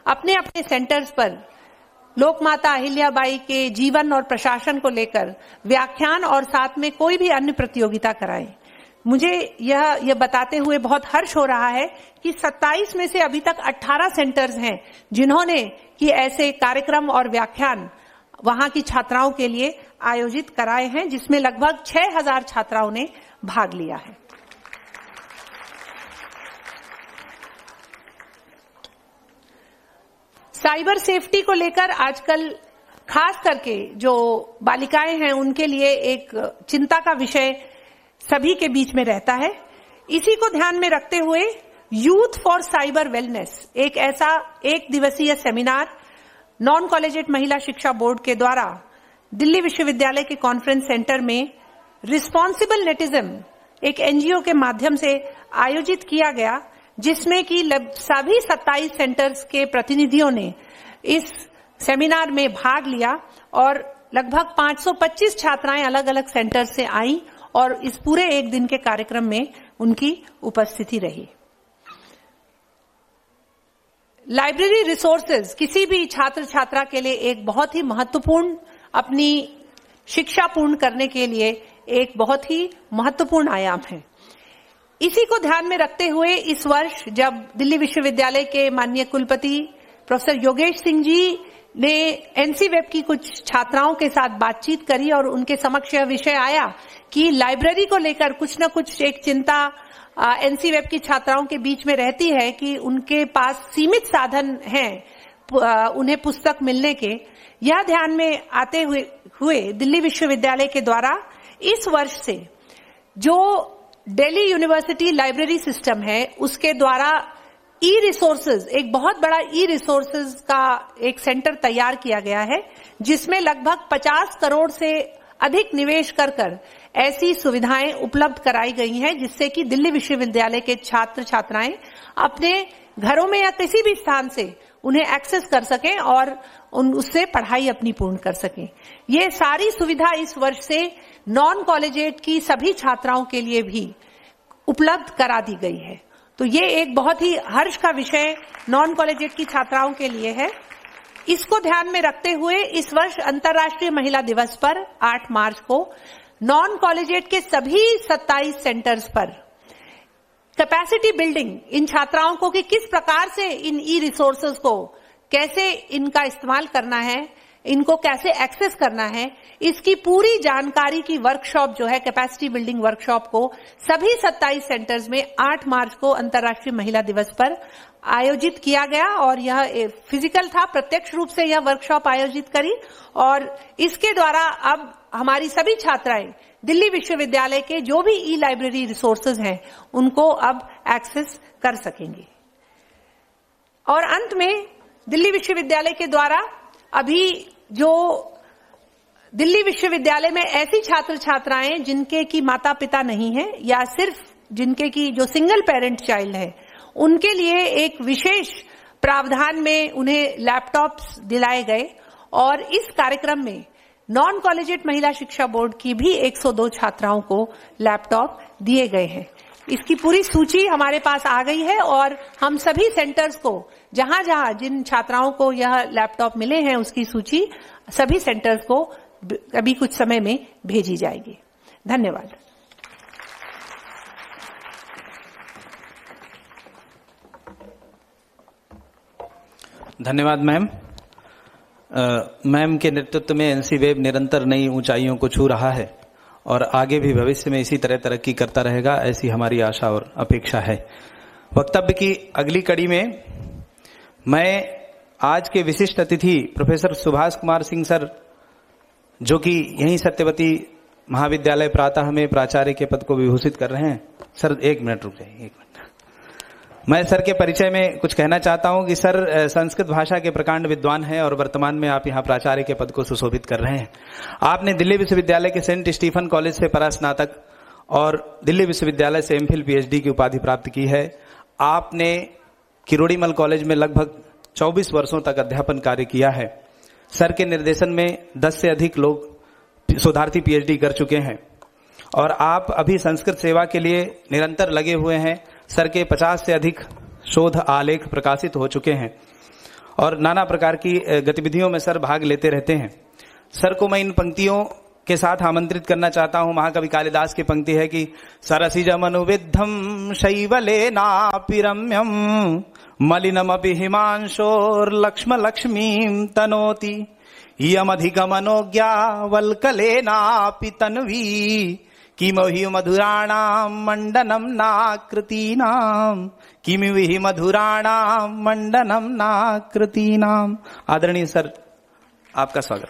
अपने अपने सेंटर्स पर लोकमाता अहिल्याबाई के जीवन और प्रशासन को लेकर व्याख्यान और साथ में कोई भी अन्य प्रतियोगिता कराएं। मुझे यह बताते हुए बहुत हर्ष हो रहा है कि 27 में से अभी तक 18 सेंटर्स हैं जिन्होंने कि ऐसे कार्यक्रम और व्याख्यान वहां की छात्राओं के लिए आयोजित कराए हैं, जिसमें लगभग 6000 छात्राओं ने भाग लिया है। साइबर सेफ्टी को लेकर आजकल खास करके जो बालिकाएं हैं उनके लिए एक चिंता का विषय सभी के बीच में रहता है। इसी को ध्यान में रखते हुए यूथ फॉर साइबर वेलनेस एक ऐसा 1 दिवसीय सेमिनार नॉन कॉलेजिएट महिला शिक्षा बोर्ड के द्वारा दिल्ली विश्वविद्यालय के कॉन्फ्रेंस सेंटर में रिस्पॉन्सिबल नेटिज्म एक एनजीओ के माध्यम से आयोजित किया गया, जिसमें कि सभी 27 सेंटर्स के प्रतिनिधियों ने इस सेमिनार में भाग लिया और लगभग 525 छात्राएं अलग अलग सेंटर से आईं और इस पूरे एक दिन के कार्यक्रम में उनकी उपस्थिति रही। लाइब्रेरी रिसोर्सेज किसी भी छात्र छात्रा के लिए एक बहुत ही महत्वपूर्ण, अपनी शिक्षा पूर्ण करने के लिए एक बहुत ही महत्वपूर्ण आयाम है। इसी को ध्यान में रखते हुए इस वर्ष जब दिल्ली विश्वविद्यालय के माननीय कुलपति प्रोफेसर योगेश सिंह जी ने एनसी वेब की कुछ छात्राओं के साथ बातचीत करी और उनके समक्ष यह विषय आया कि लाइब्रेरी को लेकर कुछ न कुछ एक चिंता एनसी वेब की छात्राओं के बीच में रहती है कि उनके पास सीमित साधन हैं उन्हें पुस्तक मिलने के। यह ध्यान में आते हुए दिल्ली विश्वविद्यालय के द्वारा इस वर्ष से जो दिल्ली यूनिवर्सिटी लाइब्रेरी सिस्टम है उसके द्वारा ई रिसोर्सेज, एक बहुत बड़ा ई रिसोर्सेज का एक सेंटर तैयार किया गया है, जिसमें लगभग 50 करोड़ से अधिक निवेश कर ऐसी सुविधाएं उपलब्ध कराई गई हैं, जिससे कि दिल्ली विश्वविद्यालय के छात्र छात्राएं अपने घरों में या किसी भी स्थान से उन्हें एक्सेस कर सकें और उससे पढ़ाई अपनी पूर्ण कर सकें। ये सारी सुविधा इस वर्ष से नॉन कॉलेजिएट की सभी छात्राओं के लिए भी उपलब्ध करा दी गई है। तो ये एक बहुत ही हर्ष का विषय नॉन कॉलेजिएट की छात्राओं के लिए है। इसको ध्यान में रखते हुए इस वर्ष अंतर्राष्ट्रीय महिला दिवस पर 8 मार्च को नॉन कॉलेजिएट के सभी 27 सेंटर्स पर कैपेसिटी बिल्डिंग इन छात्राओं को कि किस प्रकार से इन ई रिसोर्सेज को कैसे इनका इस्तेमाल करना है, इनको कैसे एक्सेस करना है, इसकी पूरी जानकारी की वर्कशॉप जो है कैपेसिटी बिल्डिंग वर्कशॉप को सभी 27 सेंटर्स में 8 मार्च को अंतर्राष्ट्रीय महिला दिवस पर आयोजित किया गया और यह फिजिकल था, प्रत्यक्ष रूप से यह वर्कशॉप आयोजित करी और इसके द्वारा अब हमारी सभी छात्राएं दिल्ली विश्वविद्यालय के जो भी ई लाइब्रेरी रिसोर्सेज हैं उनको अब एक्सेस कर सकेंगे। और अंत में दिल्ली विश्वविद्यालय के द्वारा अभी जो दिल्ली विश्वविद्यालय में ऐसी छात्र छात्राएं जिनके की माता पिता नहीं है या सिर्फ जिनके की जो सिंगल पेरेंट चाइल्ड है, उनके लिए एक विशेष प्रावधान में उन्हें लैपटॉप्स दिलाए गए और इस कार्यक्रम में नॉन कॉलेजिएट महिला शिक्षा बोर्ड की भी 102 छात्राओं को लैपटॉप दिए गए हैं। इसकी पूरी सूची हमारे पास आ गई है और हम सभी सेंटर्स को जहां जहां जिन छात्राओं को यह लैपटॉप मिले हैं उसकी सूची सभी सेंटर्स को अभी कुछ समय में भेजी जाएगी। धन्यवाद। धन्यवाद मैम। मैम के नेतृत्व में एनसी वेब निरंतर नई ऊंचाइयों को छू रहा है और आगे भी भविष्य में इसी तरह तरक्की करता रहेगा, ऐसी हमारी आशा और अपेक्षा है। वक्तव्य की अगली कड़ी में मैं आज के विशिष्ट अतिथि प्रोफेसर सुभाष कुमार सिंह सर, जो कि यहीं सत्यवती महाविद्यालय प्रातः में प्राचार्य के पद को विभूषित कर रहे हैं। सर 1 मिनट रुक जाइए, 1 मिनट। मैं सर के परिचय में कुछ कहना चाहता हूं कि सर संस्कृत भाषा के प्रकांड विद्वान हैं और वर्तमान में आप यहां प्राचार्य के पद को सुशोभित कर रहे हैं। आपने दिल्ली विश्वविद्यालय के सेंट स्टीफन कॉलेज से परास्नातक और दिल्ली विश्वविद्यालय से एमफिल पीएचडी की उपाधि प्राप्त की है। आपने किरोड़ीमल कॉलेज में लगभग 24 वर्षों तक अध्यापन कार्य किया है। सर के निर्देशन में 10 से अधिक लोग शोधार्थी पीएचडी कर चुके हैं और आप अभी संस्कृत सेवा के लिए निरंतर लगे हुए हैं। सर के 50 से अधिक शोध आलेख प्रकाशित हो चुके हैं और नाना प्रकार की गतिविधियों में सर भाग लेते रहते हैं। सर को मैं इन पंक्तियों के साथ आमंत्रित करना चाहता हूं। महाकवि कालिदास की पंक्ति है कि सरसिजमनुविद्धम शैवलेनापि रम्यम मलिनमपि हिमांशोर्लक्ष्म लक्ष्मीं तनोति यमधिगमनोज्ञावल्कलेनापि तन्वी किमहि मधुराणां मंडनम नाकृतीनां किमिहि मधुराणां मंडनम नाकृतीनां। आदरणीय सर, आपका स्वागत।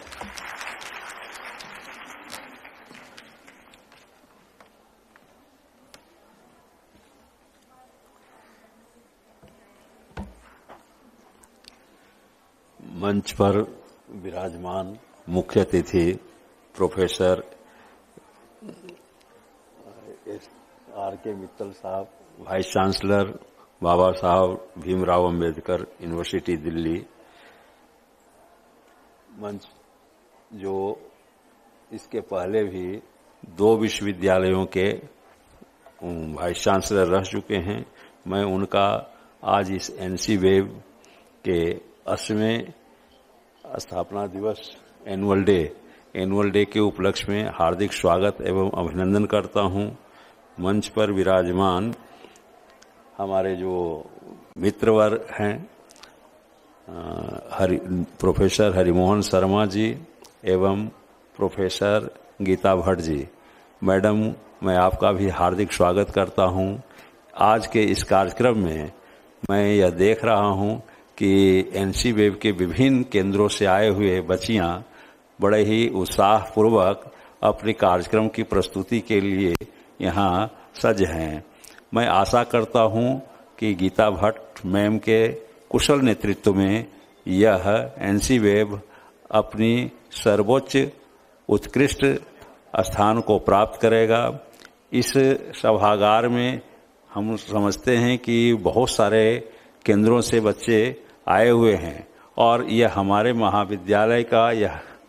मंच पर विराजमान मुख्य अतिथि प्रोफेसर आर.के. मित्तल साहब, वाइस चांसलर बाबा साहब भीमराव अंबेडकर यूनिवर्सिटी दिल्ली, मंच जो इसके पहले भी 2 विश्वविद्यालयों के वाइस चांसलर रह चुके हैं, मैं उनका आज इस एनसी वेब के 80वें स्थापना दिवस एनुअल डे के उपलक्ष्य में हार्दिक स्वागत एवं अभिनंदन करता हूं। मंच पर विराजमान हमारे जो मित्रवर हैं प्रोफेसर हरिमोहन शर्मा जी एवं प्रोफेसर गीता भट्ट जी, मैडम मैं आपका भी हार्दिक स्वागत करता हूं। आज के इस कार्यक्रम में मैं यह देख रहा हूं कि एनसी वेब के विभिन्न केंद्रों से आए हुए बच्चियां बड़े ही उत्साहपूर्वक अपने कार्यक्रम की प्रस्तुति के लिए यहाँ सज हैं। मैं आशा करता हूं कि गीता भट्ट मैम के कुशल नेतृत्व में यह एनसी वेब अपनी सर्वोच्च उत्कृष्ट स्थान को प्राप्त करेगा। इस सभागार में हम समझते हैं कि बहुत सारे केंद्रों से बच्चे आए हुए हैं और यह हमारे महाविद्यालय का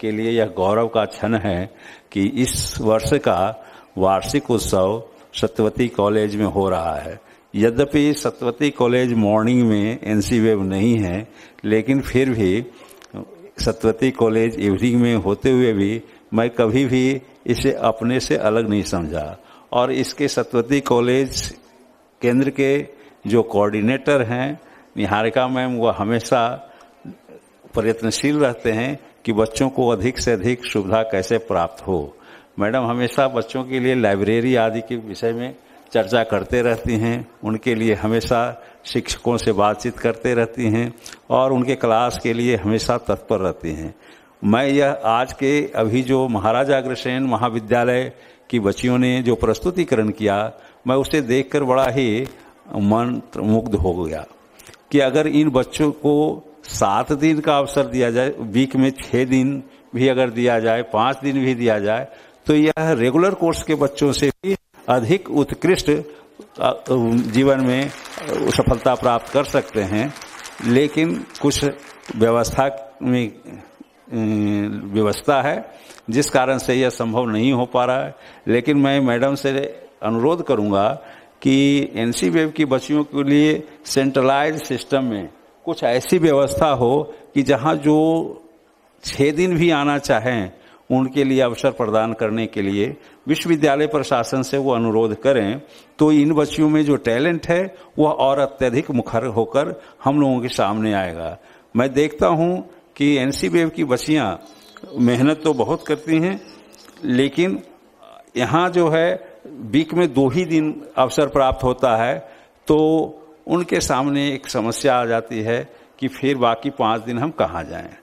के लिए यह गौरव का क्षण है कि इस वर्ष का वार्षिक उत्सव सत्यवती कॉलेज में हो रहा है। यद्यपि सत्यवती कॉलेज मॉर्निंग में एनसी वेब नहीं है, लेकिन फिर भी सत्यवती कॉलेज इवनिंग में होते हुए भी मैं कभी भी इसे अपने से अलग नहीं समझा और इसके सत्यवती कॉलेज केंद्र के जो कोऑर्डिनेटर हैं निहारिका मैम, वो हमेशा प्रयत्नशील रहते हैं कि बच्चों को अधिक से अधिक सुविधा कैसे प्राप्त हो। मैडम हमेशा बच्चों के लिए लाइब्रेरी आदि के विषय में चर्चा करते रहती हैं, उनके लिए हमेशा शिक्षकों से बातचीत करते रहती हैं और उनके क्लास के लिए हमेशा तत्पर रहती हैं। मैं यह आज के अभी जो महाराजा अग्रसेन महाविद्यालय की बच्चियों ने जो प्रस्तुतिकरण किया, मैं उसे देखकर बड़ा ही मन मुग्ध हो गया कि अगर इन बच्चों को 7 दिन का अवसर दिया जाए, वीक में 6 दिन भी अगर दिया जाए, 5 दिन भी दिया जाए, तो यह रेगुलर कोर्स के बच्चों से भी अधिक उत्कृष्ट जीवन में सफलता प्राप्त कर सकते हैं। लेकिन कुछ व्यवस्था है जिस कारण से यह संभव नहीं हो पा रहा है। लेकिन मैं मैडम से अनुरोध करूंगा कि एनसी वेब की बच्चियों के लिए सेंट्रलाइज्ड सिस्टम में कुछ ऐसी व्यवस्था हो कि जहां जो 6 दिन भी आना चाहें उनके लिए अवसर प्रदान करने के लिए विश्वविद्यालय प्रशासन से वो अनुरोध करें, तो इन बच्चियों में जो टैलेंट है वह और अत्यधिक मुखर होकर हम लोगों के सामने आएगा। मैं देखता हूं कि एनसी वेब की बच्चियां मेहनत तो बहुत करती हैं, लेकिन यहाँ जो है वीक में 2 ही दिन अवसर प्राप्त होता है, तो उनके सामने एक समस्या आ जाती है कि फिर बाकी 5 दिन हम कहाँ जाएं।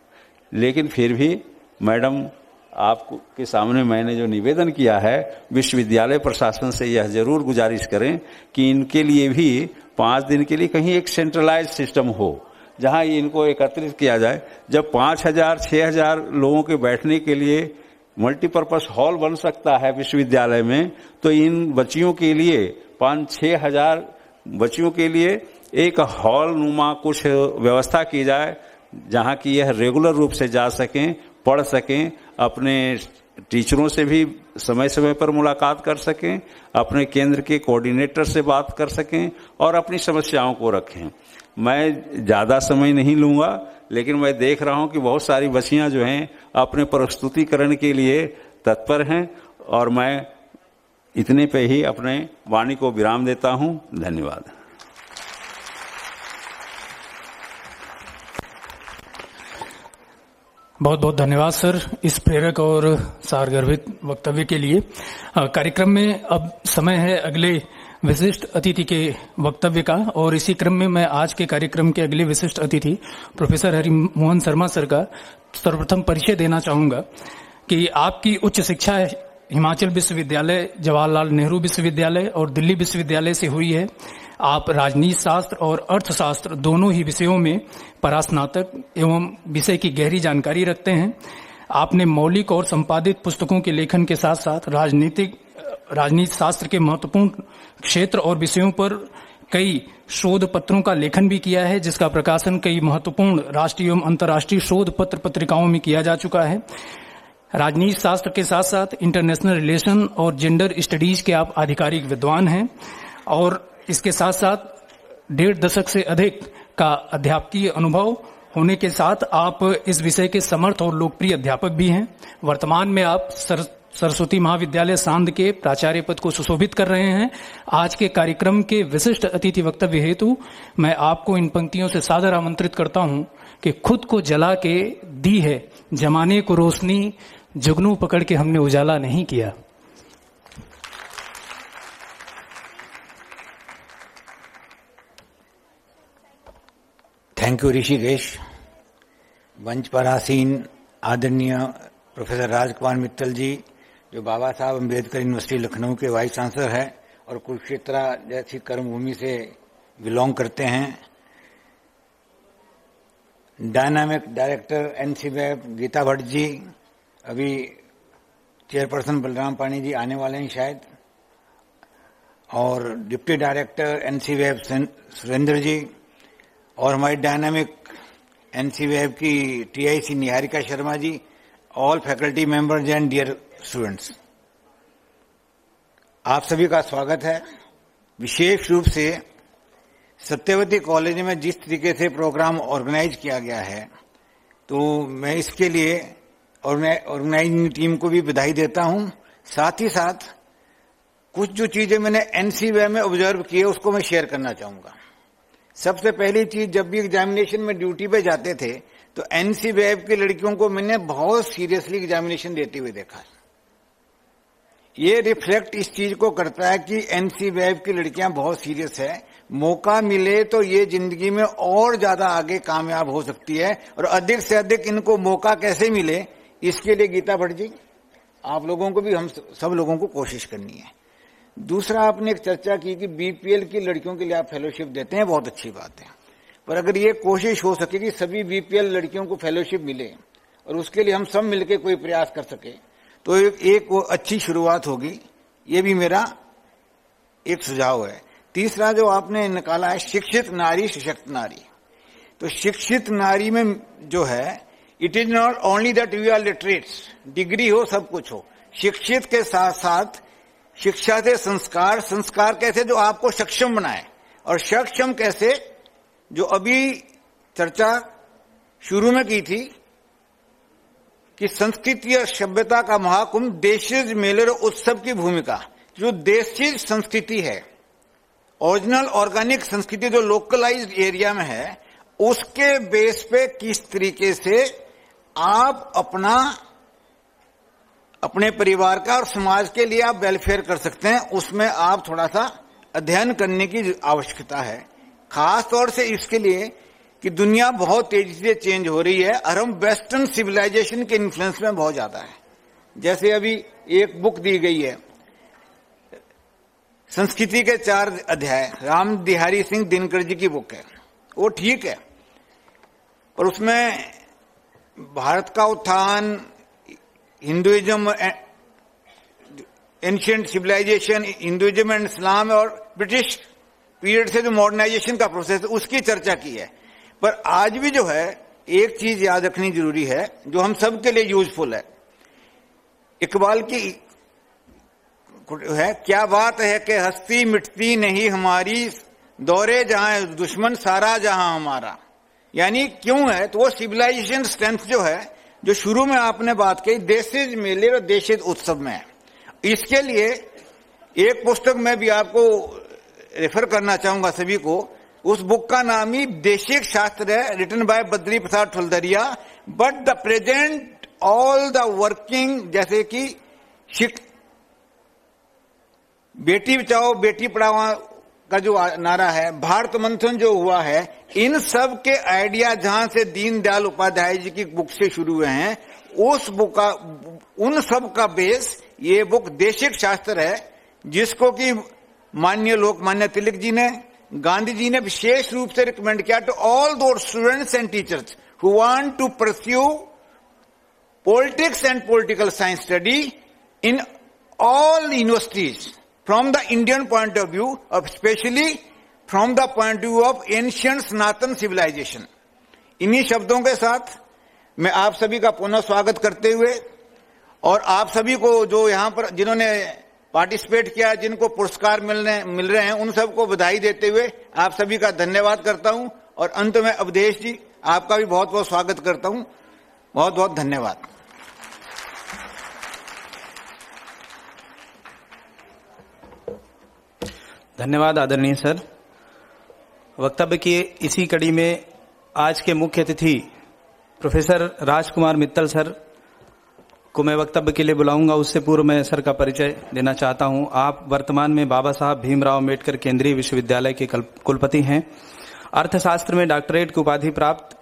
लेकिन फिर भी मैडम आपके सामने मैंने जो निवेदन किया है, विश्वविद्यालय प्रशासन से यह जरूर गुजारिश करें कि इनके लिए भी 5 दिन के लिए कहीं एक सेंट्रलाइज सिस्टम हो, जहां इनको एकत्रित किया जाए। जब 5,000 6,000 लोगों के बैठने के लिए मल्टीपर्पज हॉल बन सकता है विश्वविद्यालय में, तो इन बच्चियों के लिए 5-6 हजार बच्चियों के लिए एक हॉल नुमा कुछ व्यवस्था की जाए, जहां की यह रेगुलर रूप से जा सकें, पढ़ सकें, अपने टीचरों से भी समय समय पर मुलाकात कर सकें, अपने केंद्र के कोऑर्डिनेटर से बात कर सकें और अपनी समस्याओं को रखें। मैं ज्यादा समय नहीं लूंगा, लेकिन मैं देख रहा हूं कि बहुत सारी बच्चियां जो हैं अपने प्रस्तुतिकरण के लिए तत्पर हैं, और मैं इतने पे ही अपने वाणी को विराम देता हूं। धन्यवाद। बहुत बहुत धन्यवाद सर इस प्रेरक और सारगर्भित वक्तव्य के लिए। कार्यक्रम में अब समय है अगले विशिष्ट अतिथि के वक्तव्य का, और इसी क्रम में मैं आज के कार्यक्रम के अगले विशिष्ट अतिथि प्रोफेसर हरिमोहन शर्मा सर का सर्वप्रथम परिचय देना चाहूंगा कि आपकी उच्च शिक्षा हिमाचल विश्वविद्यालय, जवाहरलाल नेहरू विश्वविद्यालय और दिल्ली विश्वविद्यालय से हुई है। आप राजनीति शास्त्र और अर्थशास्त्र दोनों ही विषयों में परास्नातक एवं विषय की गहरी जानकारी रखते हैं। आपने मौलिक और संपादित पुस्तकों के लेखन के साथ साथ राजनीति शास्त्र के महत्वपूर्ण क्षेत्र और विषयों पर कई शोध पत्रों का लेखन भी किया है, जिसका प्रकाशन कई महत्वपूर्ण राष्ट्रीय एवं अंतर्राष्ट्रीय शोध पत्र पत्रिकाओं में किया जा चुका है। राजनीति शास्त्र के साथ साथ इंटरनेशनल रिलेशन और जेंडर स्टडीज के आप आधिकारिक विद्वान हैं, और इसके साथ साथ 1.5 दशक से अधिक का अध्यापकीय अनुभव होने के साथ आप इस विषय के समर्थ और लोकप्रिय अध्यापक भी हैं। वर्तमान में आप सरस्वती महाविद्यालय सांध के प्राचार्य पद को सुशोभित कर रहे हैं। आज के कार्यक्रम के विशिष्ट अतिथि वक्तव्य हेतु मैं आपको इन पंक्तियों से सादर आमंत्रित करता हूं कि खुद को जला के दी है जमाने को रोशनी, जुगनू पकड़ के हमने उजाला नहीं किया। Thank you Rishikesh. मंच पर आसीन आदरणीय प्रोफेसर राजकुमार मित्तल जी, जो बाबा साहब अम्बेडकर यूनिवर्सिटी लखनऊ के वाइस चांसलर हैं और कुरुक्षेत्र जैसी कर्मभूमि से बिलोंग करते हैं। डायनामिक डायरेक्टर एनसीबीएफ गीता भट्ट जी, अभी चेयरपर्सन बलराम पानी जी आने वाले हैं शायद, और deputy director NCBF Surendra ji, और हमारी डायनामिक एनसीबीएफ की TIC Niharika Sharma ji, all faculty members and dear students, आप सभी का स्वागत है। विशेष रूप से सत्यवती कॉलेज में जिस तरीके से प्रोग्राम ऑर्गेनाइज किया गया है, तो मैं इसके लिए ऑर्गेनाइजिंग टीम को भी बधाई देता हूं। साथ ही साथ कुछ जो चीजें मैंने एनसीबीएफ में ऑब्जर्व की है उसको मैं शेयर करना चाहूंगा। सबसे पहली चीज, जब भी एग्जामिनेशन में ड्यूटी पे जाते थे तो एनसीबीएफ की लड़कियों को मैंने बहुत सीरियसली एग्जामिनेशन देते हुए देखा है। ये रिफ्लेक्ट इस चीज को करता है कि एनसीबीएफ की लड़कियां बहुत सीरियस है। मौका मिले तो ये जिंदगी में और ज्यादा आगे कामयाब हो सकती है, और अधिक से अधिक इनको मौका कैसे मिले, इसके लिए गीता भट्ट जी, आप लोगों को भी, हम सब लोगों को कोशिश करनी है। दूसरा, आपने एक चर्चा की कि बीपीएल की लड़कियों के लिए आप फेलोशिप देते हैं, बहुत अच्छी बात है, पर अगर ये कोशिश हो सके कि सभी बीपीएल लड़कियों को फेलोशिप मिले और उसके लिए हम सब मिलकर कोई प्रयास कर सके, तो एक वो अच्छी शुरुआत होगी। ये भी मेरा एक सुझाव है। तीसरा जो आपने निकाला है, शिक्षित नारी सशक्त नारी, तो शिक्षित नारी में जो है, it is not only that we are literates, degree हो सब कुछ हो, शिक्षित के साथ साथ शिक्षा से संस्कार, संस्कार कैसे जो आपको सक्षम बनाए, और सक्षम कैसे जो अभी चर्चा शुरू में की थी कि संस्कृति और सभ्यता का महाकुंभ, देशीज मेले और उत्सव की भूमिका। जो देशीज संस्कृति है, ओरिजिनल ऑर्गेनिक संस्कृति जो लोकलाइज्ड एरिया में है, उसके बेस पे किस तरीके से आप अपने परिवार का और समाज के लिए आप वेलफेयर कर सकते हैं, उसमें आप थोड़ा सा अध्ययन करने की आवश्यकता है। खास तौर से इसके लिए कि दुनिया बहुत तेजी से चेंज हो रही है और हम वेस्टर्न सिविलाइजेशन के इन्फ्लुएंस में बहुत ज्यादा है। जैसे अभी एक बुक दी गई है संस्कृति के 4 अध्याय, राम बिहारी सिंह दिनकर जी की बुक है, वो ठीक है, पर उसमें भारत का उत्थान, Hinduism, ancient civilization, Hinduism and Islam और ब्रिटिश पीरियड से जो मॉडर्नाइजेशन का प्रोसेस है उसकी चर्चा की है। पर आज भी जो है एक चीज याद रखनी जरूरी है जो हम सब के लिए यूजफुल है। इकबाल की है, क्या बात है कि हस्ती मिटती नहीं हमारी, दौरे जहां दुश्मन सारा जहां हमारा। यानी क्यों है तो वो सिविलाइजेशन स्ट्रेंथ जो है, जो शुरू में आपने बात की देशिज मेले और देशिज उत्सव में है, इसके लिए एक पुस्तक मैं भी आपको रेफर करना चाहूंगा सभी को। उस बुक का नाम ही देशिक शास्त्र है, written by Badri Prasad Thuldaria. But the present all the working, जैसे कि बेटी बचाओ बेटी पढ़ाओ का जो नारा है, भारत मंथन जो हुआ है, इन सब के आइडिया जहां से दीनदयाल उपाध्याय जी की बुक से शुरू हुए हैं, उस बुक का, उन सब का बेस ये बुक देशिक शास्त्र है, जिसको कि माननीय लोकमान्य तिलक जी ने, गांधी जी ने विशेष रूप से रिकमेंड किया to all those students and teachers who want to pursue politics and political science study in all universities from the Indian point of view, और specially from the point of view of ancient Sanatan civilisation. इन्हीं शब्दों के साथ मैं आप सभी का पुनः स्वागत करते हुए, और आप सभी को जो यहां पर जिन्होंने पार्टिसिपेट किया, जिनको पुरस्कार मिल रहे हैं, उन सबको बधाई देते हुए आप सभी का धन्यवाद करता हूं। और अंत में अवधेश जी आपका भी बहुत बहुत स्वागत करता हूं। बहुत बहुत धन्यवाद। धन्यवाद आदरणीय सर। वक्तव्य की इसी कड़ी में आज के मुख्य अतिथि प्रोफेसर राजकुमार मित्तल सर को मैं वक्तव्य के लिए बुलाऊंगा। उससे पूर्व मैं सर का परिचय देना चाहता हूं। आप वर्तमान में बाबा साहब भीमराव अम्बेडकर केंद्रीय विश्वविद्यालय के कुलपति हैं। अर्थशास्त्र में डॉक्टरेट की उपाधि प्राप्त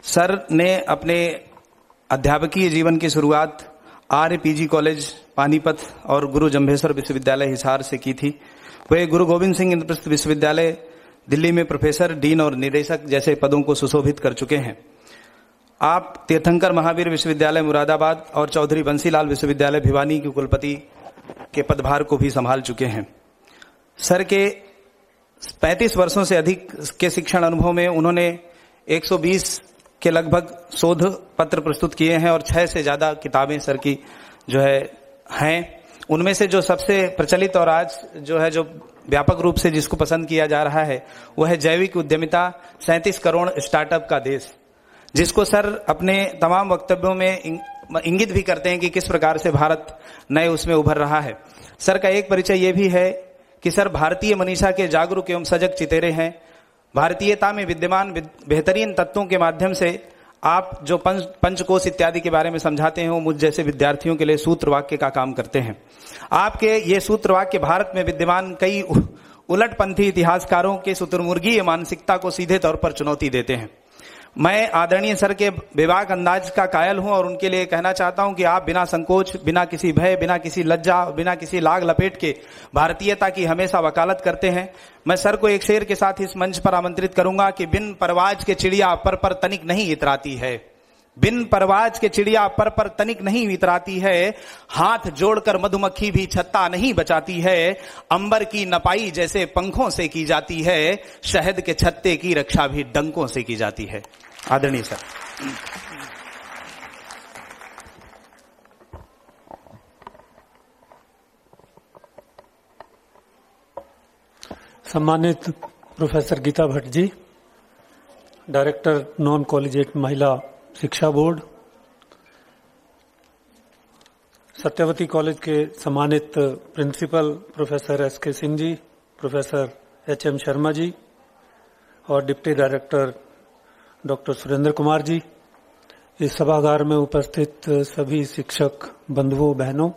सर ने अपने अध्यापकीय जीवन की शुरुआत आरपीजी कॉलेज पानीपत और गुरु जम्भेश्वर विश्वविद्यालय हिसार से की थी। वे गुरु गोविंद सिंह इंद्रप्रस्थ विश्वविद्यालय दिल्ली में प्रोफेसर, डीन और निदेशक जैसे पदों को सुशोभित कर चुके हैं। आप तीर्थंकर महावीर विश्वविद्यालय मुरादाबाद और चौधरी बंसीलाल विश्वविद्यालय भिवानी के कुलपति के पदभार को भी संभाल चुके हैं। सर के 35 वर्षों से अधिक के शिक्षण अनुभव में उन्होंने 120 के लगभग शोध पत्र प्रस्तुत किए हैं और 6 से ज्यादा किताबें सर की जो हैं। उनमें से जो सबसे प्रचलित और आज जो व्यापक रूप से जिसको पसंद किया जा रहा है वह है जैविक उद्यमिता, 37 करोड़ स्टार्टअप का देश, जिसको सर अपने तमाम वक्तव्यों में इंगित भी करते हैं कि किस प्रकार से भारत नए उसमें उभर रहा है। सर का एक परिचय ये भी है कि सर भारतीय मनीषा के जागरूक एवं सजग चितेरे हैं। भारतीयता में विद्यमान बेहतरीन तत्वों के माध्यम से आप जो पंचकोश इत्यादि के बारे में समझाते हैं वो मुझ जैसे विद्यार्थियों के लिए सूत्र वाक्य का काम करते हैं। आपके ये सूत्र वाक्य भारत में विद्यमान कई उलटपंथी इतिहासकारों के शुतुरमुर्गीय मानसिकता को सीधे तौर पर चुनौती देते हैं। मैं आदरणीय सर के बेबाक अंदाज का कायल हूं और उनके लिए कहना चाहता हूं कि आप बिना संकोच, बिना किसी भय, बिना किसी लज्जा, बिना किसी लाग लपेट के भारतीयता की हमेशा वकालत करते हैं। मैं सर को एक शेर के साथ इस मंच पर आमंत्रित करूंगा कि बिन परवाज के चिड़िया पर तनिक नहीं इतराती है, बिन परवाज के चिड़िया पर तनिक नहीं इतराती है, हाथ जोड़कर मधुमक्खी भी छत्ता नहीं बचाती है, अंबर की नपाई जैसे पंखों से की जाती है, शहद के छत्ते की रक्षा भी डंकों से की जाती है। आदरणीय सर। सम्मानित professor Geeta Bhatt ji, director non collegiate महिला शिक्षा बोर्ड, सत्यवती कॉलेज के सम्मानित principal professor S K. Singh ji, professor H M. Sharma ji और deputy director doctor Surendra Kumar ji, इस सभागार में उपस्थित सभी शिक्षक बंधुओं बहनों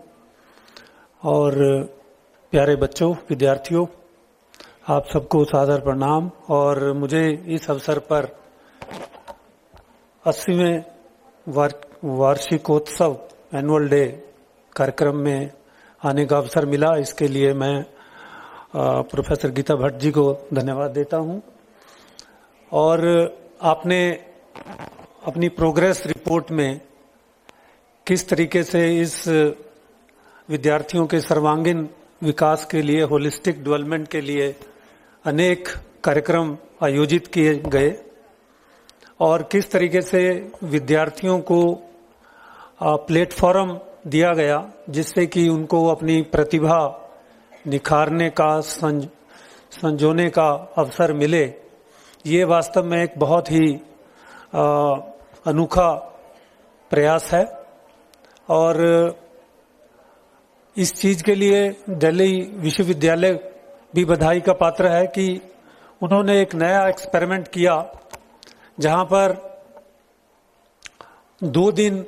और प्यारे बच्चों, विद्यार्थियों, आप सबको सादर प्रणाम। और मुझे इस अवसर पर 80वें वार्षिकोत्सव एनुअल डे कार्यक्रम में आने का अवसर मिला, इसके लिए मैं प्रोफेसर गीता भट्ट जी को धन्यवाद देता हूं। और आपने अपनी प्रोग्रेस रिपोर्ट में किस तरीके से इस विद्यार्थियों के सर्वांगीण विकास के लिए, होलिस्टिक डेवलपमेंट के लिए अनेक कार्यक्रम आयोजित किए गए और किस तरीके से विद्यार्थियों को प्लेटफॉर्म दिया गया जिससे कि उनको अपनी प्रतिभा निखारने का, संजोने का अवसर मिले, ये वास्तव में एक बहुत ही अनोखा प्रयास है। और इस चीज के लिए दिल्ली विश्वविद्यालय भी बधाई का पात्र है कि उन्होंने एक नया एक्सपेरिमेंट किया जहां पर 2 दिन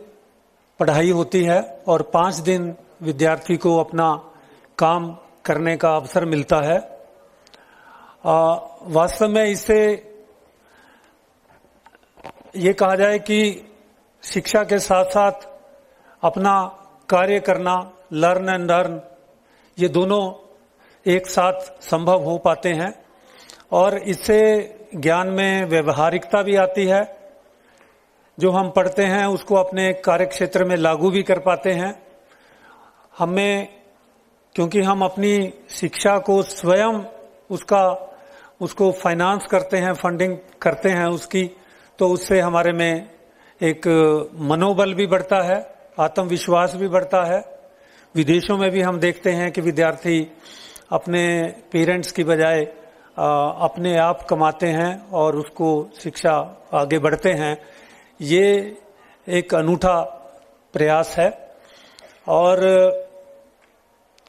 पढ़ाई होती है और 5 दिन विद्यार्थी को अपना काम करने का अवसर मिलता है। वास्तव में इससे ये कहा जाए कि शिक्षा के साथ साथ अपना कार्य करना, लर्न एंड अर्न, ये दोनों एक साथ संभव हो पाते हैं और इससे ज्ञान में व्यवहारिकता भी आती है। जो हम पढ़ते हैं उसको अपने कार्य क्षेत्र में लागू भी कर पाते हैं। हमें, क्योंकि हम अपनी शिक्षा को स्वयं उसको फाइनेंस करते हैं, फंडिंग करते हैं उसकी, तो उससे हमारे में एक मनोबल भी बढ़ता है, आत्मविश्वास भी बढ़ता है। विदेशों में भी हम देखते हैं कि विद्यार्थी अपने पेरेंट्स की बजाय अपने आप कमाते हैं और उसको शिक्षा आगे बढ़ते हैं। ये एक अनूठा प्रयास है। और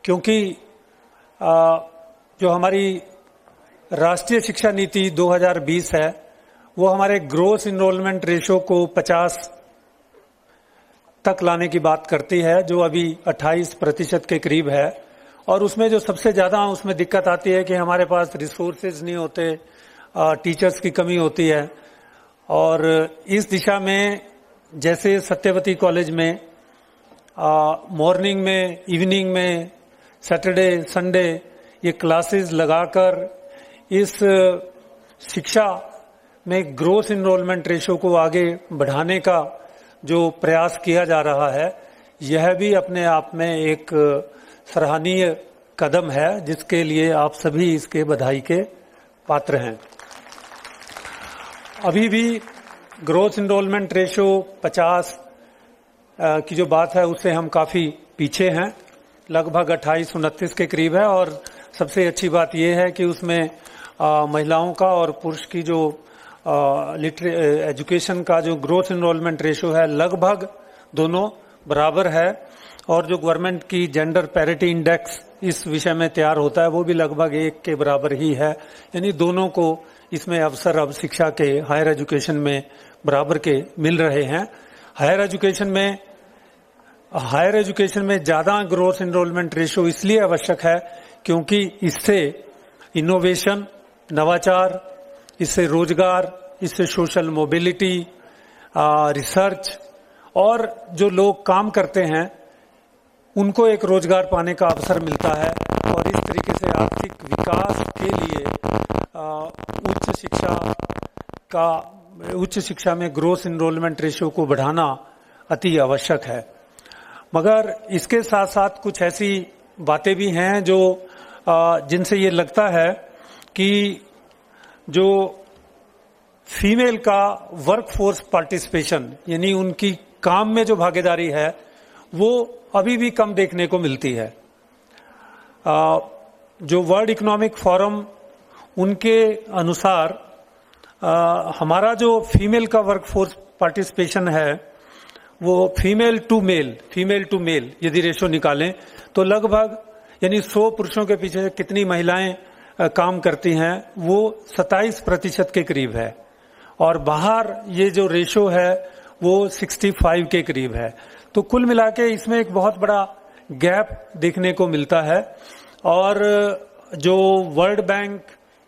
क्योंकि जो हमारी राष्ट्रीय शिक्षा नीति 2020 है वो हमारे ग्रोस इनरोलमेंट रेशो को 50 तक लाने की बात करती है, जो अभी 28% के करीब है। और उसमें जो सबसे ज्यादा उसमें दिक्कत आती है कि हमारे पास रिसोर्सेज नहीं होते, टीचर्स की कमी होती है। और इस दिशा में जैसे सत्यवती कॉलेज में मॉर्निंग में, इवनिंग में, सैटरडे संडे ये क्लासेस लगाकर इस शिक्षा में ग्रोस इनरोलमेंट रेशो को आगे बढ़ाने का जो प्रयास किया जा रहा है, यह भी अपने आप में एक सराहनीय कदम है जिसके लिए आप सभी इसके बधाई के पात्र हैं। अभी भी ग्रोस इनरोलमेंट रेशो 50 की जो बात है उससे हम काफी पीछे हैं, लगभग 28-29 के करीब है। और सबसे अच्छी बात यह है कि उसमें महिलाओं का और पुरुष की जो एजुकेशन का जो ग्रोथ इनरोलमेंट रेशो है लगभग दोनों बराबर है। और जो गवर्नमेंट की जेंडर पैरिटी इंडेक्स इस विषय में तैयार होता है वो भी लगभग 1 के बराबर ही है। यानी दोनों को इसमें अवसर अब शिक्षा के हायर एजुकेशन में बराबर के मिल रहे हैं। हायर एजुकेशन में ज्यादा ग्रोथ इनरोलमेंट रेशो इसलिए आवश्यक है क्योंकि इससे इनोवेशन, नवाचार, इससे रोजगार, इससे सोशल मोबिलिटी, रिसर्च और जो लोग काम करते हैं उनको एक रोजगार पाने का अवसर मिलता है। और इस तरीके से आर्थिक विकास के लिए उच्च शिक्षा में ग्रोथ इनरोलमेंट रेशियो को बढ़ाना अति आवश्यक है। मगर इसके साथ साथ कुछ ऐसी बातें भी हैं जो जिनसे ये लगता है कि जो फीमेल का वर्कफोर्स पार्टिसिपेशन यानी उनकी काम में जो भागीदारी है वो अभी भी कम देखने को मिलती है। जो वर्ल्ड इकोनॉमिक फोरम उनके अनुसार हमारा जो फीमेल का वर्कफोर्स पार्टिसिपेशन है वो फीमेल टू मेल यदि रेशो निकालें तो लगभग यानी 100 पुरुषों के पीछे कितनी महिलाएं काम करती हैं वो 27% के करीब है। और बाहर ये जो रेशो है वो 65 के करीब है। तो कुल मिला के इसमें एक बहुत बड़ा गैप देखने को मिलता है। और जो वर्ल्ड बैंक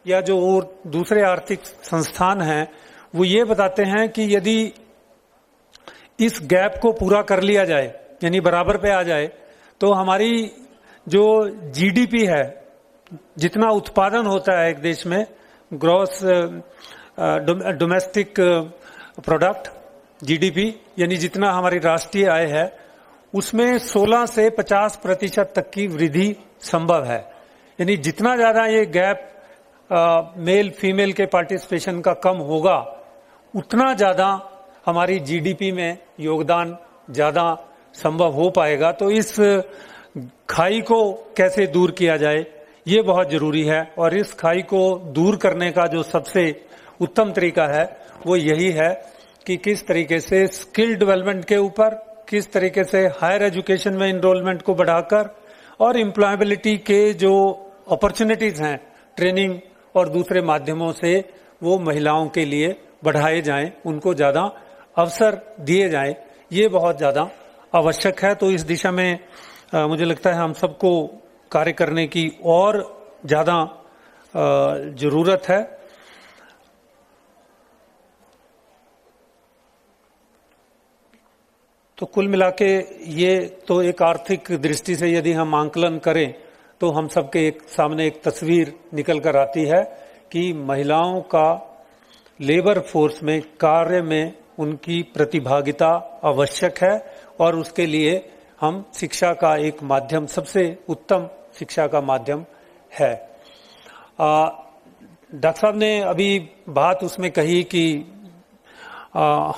या जो और दूसरे आर्थिक संस्थान हैं वो ये बताते हैं कि यदि इस गैप को पूरा कर लिया जाए यानी बराबर पे आ जाए तो हमारी जो जीडीपी है, जितना उत्पादन होता है एक देश में, ग्रॉस डोमेस्टिक प्रोडक्ट जीडीपी, यानी जितना हमारी राष्ट्रीय आय है, उसमें 16 से 50% तक की वृद्धि संभव है। यानी जितना ज्यादा ये गैप मेल फीमेल के पार्टिसिपेशन का कम होगा, उतना ज्यादा हमारी जीडीपी में योगदान ज्यादा संभव हो पाएगा। तो इस खाई को कैसे दूर किया जाए, ये बहुत जरूरी है। और इस खाई को दूर करने का जो सबसे उत्तम तरीका है वो यही है कि किस तरीके से स्किल डेवलपमेंट के ऊपर, किस तरीके से हायर एजुकेशन में इनरोलमेंट को बढ़ाकर और एम्प्लॉयबिलिटी के जो अपॉर्चुनिटीज हैं ट्रेनिंग और दूसरे माध्यमों से वो महिलाओं के लिए बढ़ाए जाएं, उनको ज्यादा अवसर दिए जाएं, ये बहुत ज्यादा आवश्यक है। तो इस दिशा में मुझे लगता है हम सबको कार्य करने की और ज्यादा जरूरत है। तो कुल मिलाके ये तो एक आर्थिक दृष्टि से यदि हम आंकलन करें तो हम सबके सामने एक तस्वीर निकल कर आती है कि महिलाओं का लेबर फोर्स में, कार्य में उनकी प्रतिभागिता आवश्यक है और उसके लिए हम शिक्षा का एक माध्यम, सबसे उत्तम शिक्षा का माध्यम है। डॉक्टर साहब ने अभी बात उसमें कही कि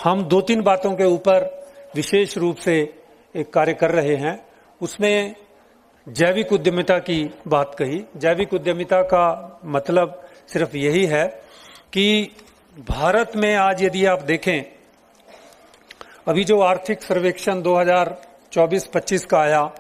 हम 2-3 बातों के ऊपर विशेष रूप से एक कार्य कर रहे हैं। उसमें जैविक उद्यमिता की बात कही। जैविक उद्यमिता का मतलब सिर्फ यही है कि भारत में आज यदि आप देखें, अभी जो आर्थिक सर्वेक्षण 2024-25 का आया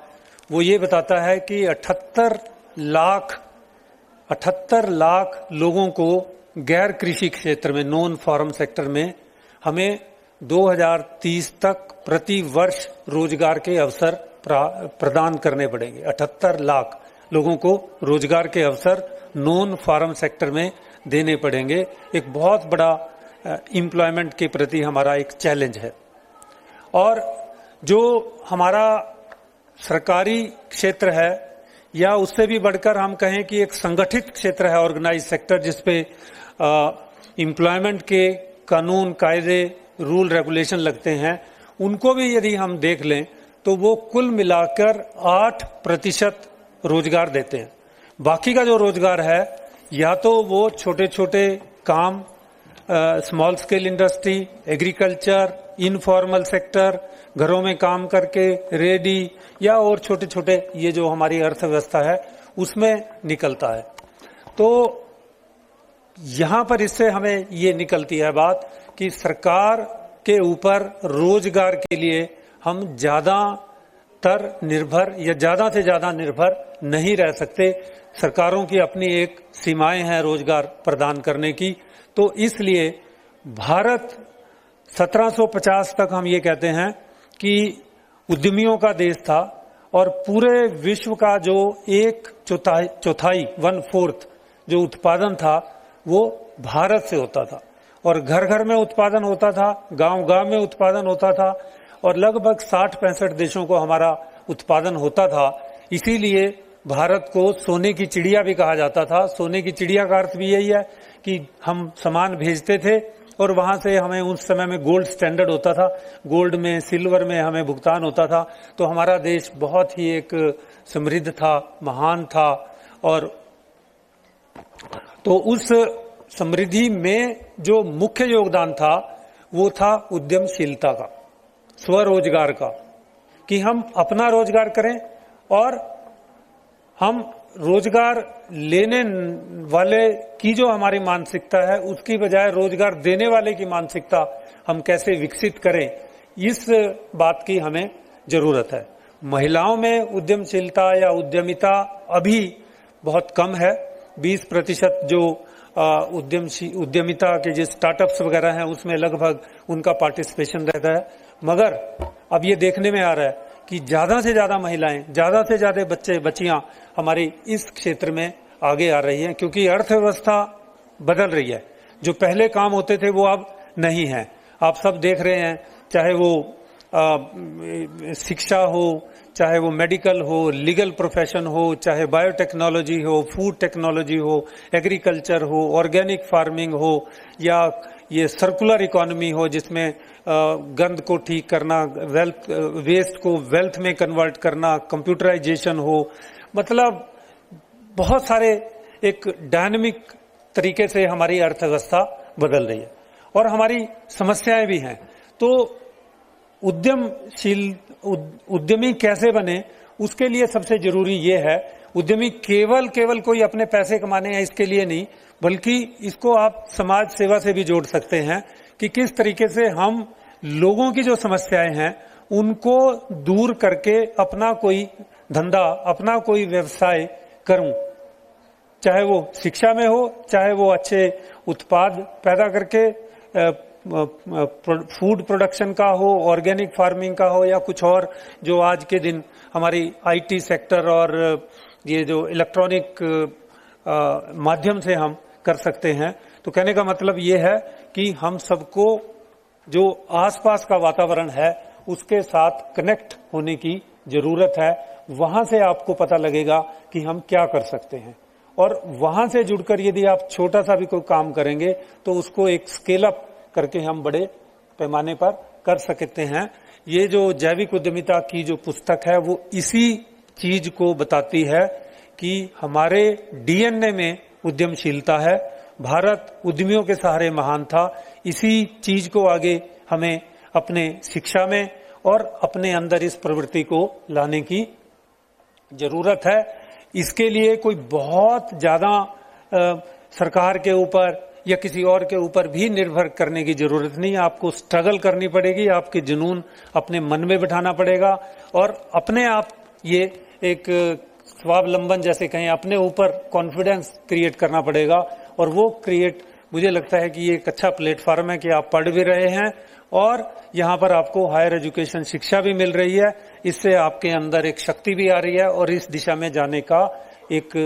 वो ये बताता है कि 78 लाख लोगों को गैर कृषि क्षेत्र में, नॉन फार्म सेक्टर में हमें 2030 तक प्रति वर्ष रोजगार के अवसर प्रदान करने पड़ेंगे। 78 लाख लोगों को रोजगार के अवसर नॉन फार्म सेक्टर में देने पड़ेंगे। एक बहुत बड़ा एम्प्लॉयमेंट के प्रति हमारा एक चैलेंज है। और जो हमारा सरकारी क्षेत्र है या उससे भी बढ़कर हम कहें कि एक संगठित क्षेत्र है, ऑर्गेनाइज सेक्टर, जिसपे एम्प्लॉयमेंट के कानून, कायदे, रूल रेगुलेशन लगते हैं, उनको भी यदि हम देख लें तो वो कुल मिलाकर 8% रोजगार देते हैं। बाकी का जो रोजगार है या तो वो छोटे छोटे काम, small scale industry, agriculture, informal sector, घरों में काम करके रेडी, या और छोटे छोटे ये जो हमारी अर्थव्यवस्था है उसमें निकलता है। तो यहां पर इससे हमें ये निकलती है बात कि सरकार के ऊपर रोजगार के लिए हम ज्यादातर निर्भर या ज्यादा से ज्यादा निर्भर नहीं रह सकते। सरकारों की अपनी एक सीमाएं हैं रोजगार प्रदान करने की। तो इसलिए भारत 1750 तक हम ये कहते हैं कि उद्यमियों का देश था और पूरे विश्व का जो 1/4 1/4 जो उत्पादन था वो भारत से होता था। और घर घर में उत्पादन होता था, गांव गांव में उत्पादन होता था और लगभग 60-65 देशों को हमारा उत्पादन होता था। इसीलिए भारत को सोने की चिड़िया भी कहा जाता था। सोने की चिड़िया का अर्थ भी यही है कि हम सामान भेजते थे और वहां से हमें उस समय में गोल्ड स्टैंडर्ड होता था, गोल्ड में, सिल्वर में हमें भुगतान होता था। तो हमारा देश बहुत ही एक समृद्ध था, महान था। और तो उस समृद्धि में जो मुख्य योगदान था वो था उद्यमशीलता का, स्वरोजगार का, कि हम अपना रोजगार करें और हम रोजगार लेने वाले की जो हमारी मानसिकता है उसकी बजाय रोजगार देने वाले की मानसिकता हम कैसे विकसित करें, इस बात की हमें जरूरत है। महिलाओं में उद्यमशीलता या उद्यमिता अभी बहुत कम है। 20% जो उद्यमिता के जो स्टार्टअप्स वगैरह हैं उसमें लगभग उनका पार्टिसिपेशन रहता है। मगर अब ये देखने में आ रहा है कि ज्यादा से ज्यादा महिलाएं, ज्यादा से ज्यादा बच्चे बच्चियां हमारी इस क्षेत्र में आगे आ रही हैं, क्योंकि अर्थव्यवस्था बदल रही है। जो पहले काम होते थे वो अब नहीं है। आप सब देख रहे हैं, चाहे वो शिक्षा हो, चाहे वो मेडिकल हो, लीगल प्रोफेशन हो, चाहे बायोटेक्नोलॉजी हो, फूड टेक्नोलॉजी हो, एग्रीकल्चर हो, ऑर्गेनिक फार्मिंग हो, या ये सर्कुलर इकोनॉमी हो जिसमें गंद को ठीक करना, वेस्ट को वेल्थ में कन्वर्ट करना, कंप्यूटराइजेशन हो, मतलब बहुत सारे एक डायनामिक तरीके से हमारी अर्थव्यवस्था बदल रही है और हमारी समस्याएं भी हैं। तो उद्यमी कैसे बने, उसके लिए सबसे जरूरी ये है, उद्यमी केवल कोई अपने पैसे कमाने हैं इसके लिए नहीं, बल्कि इसको आप समाज सेवा से भी जोड़ सकते हैं कि किस तरीके से हम लोगों की जो समस्याएं हैं उनको दूर करके अपना कोई धंधा, अपना कोई व्यवसाय करूं, चाहे वो शिक्षा में हो, चाहे वो अच्छे उत्पाद पैदा करके फूड प्रोडक्शन का हो, ऑर्गेनिक फार्मिंग का हो, या कुछ और जो आज के दिन हमारी आईटी सेक्टर और ये जो इलेक्ट्रॉनिक माध्यम से हम कर सकते हैं। तो कहने का मतलब ये है कि हम सबको जो आसपास का वातावरण है उसके साथ कनेक्ट होने की जरूरत है। वहां से आपको पता लगेगा कि हम क्या कर सकते हैं, और वहां से जुड़कर यदि आप छोटा सा भी कोई काम करेंगे तो उसको एक स्केल अप करके हम बड़े पैमाने पर कर सकते हैं। ये जो जैविक उद्यमिता की जो पुस्तक है वो इसी चीज को बताती है कि हमारे डीएनए में उद्यमशीलता है। भारत उद्यमियों के सहारे महान था। इसी चीज को आगे हमें अपने शिक्षा में और अपने अंदर इस प्रवृत्ति को लाने की जरूरत है। इसके लिए कोई बहुत ज्यादा सरकार के ऊपर या किसी और के ऊपर भी निर्भर करने की जरूरत नहीं। आपको स्ट्रगल करनी पड़ेगी, आपके जुनून अपने मन में बिठाना पड़ेगा और अपने आप ये एक स्वावलंबन जैसे कहें, अपने ऊपर कॉन्फिडेंस क्रिएट करना पड़ेगा। और वो क्रिएट, मुझे लगता है कि ये एक अच्छा प्लेटफॉर्म है कि आप पढ़ भी रहे हैं और यहाँ पर आपको हायर एजुकेशन शिक्षा भी मिल रही है। इससे आपके अंदर एक शक्ति भी आ रही है और इस दिशा में जाने का एक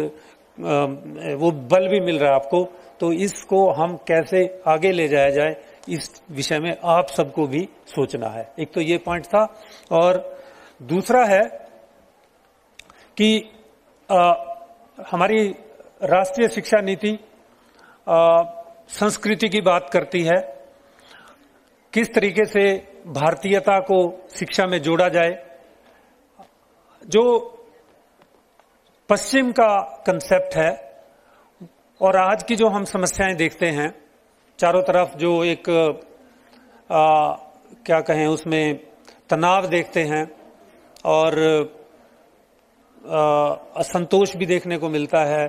वो बल भी मिल रहा है आपको। तो इसको हम कैसे आगे ले जाया जाए, इस विषय में आप सबको भी सोचना है। एक तो ये पॉइंट था, और दूसरा है कि हमारी राष्ट्रीय शिक्षा नीति संस्कृति की बात करती है, किस तरीके से भारतीयता को शिक्षा में जोड़ा जाए। जो पश्चिम का कंसेप्ट है और आज की जो हम समस्याएं देखते हैं चारों तरफ, जो एक क्या कहें उसमें तनाव देखते हैं और असंतोष भी देखने को मिलता है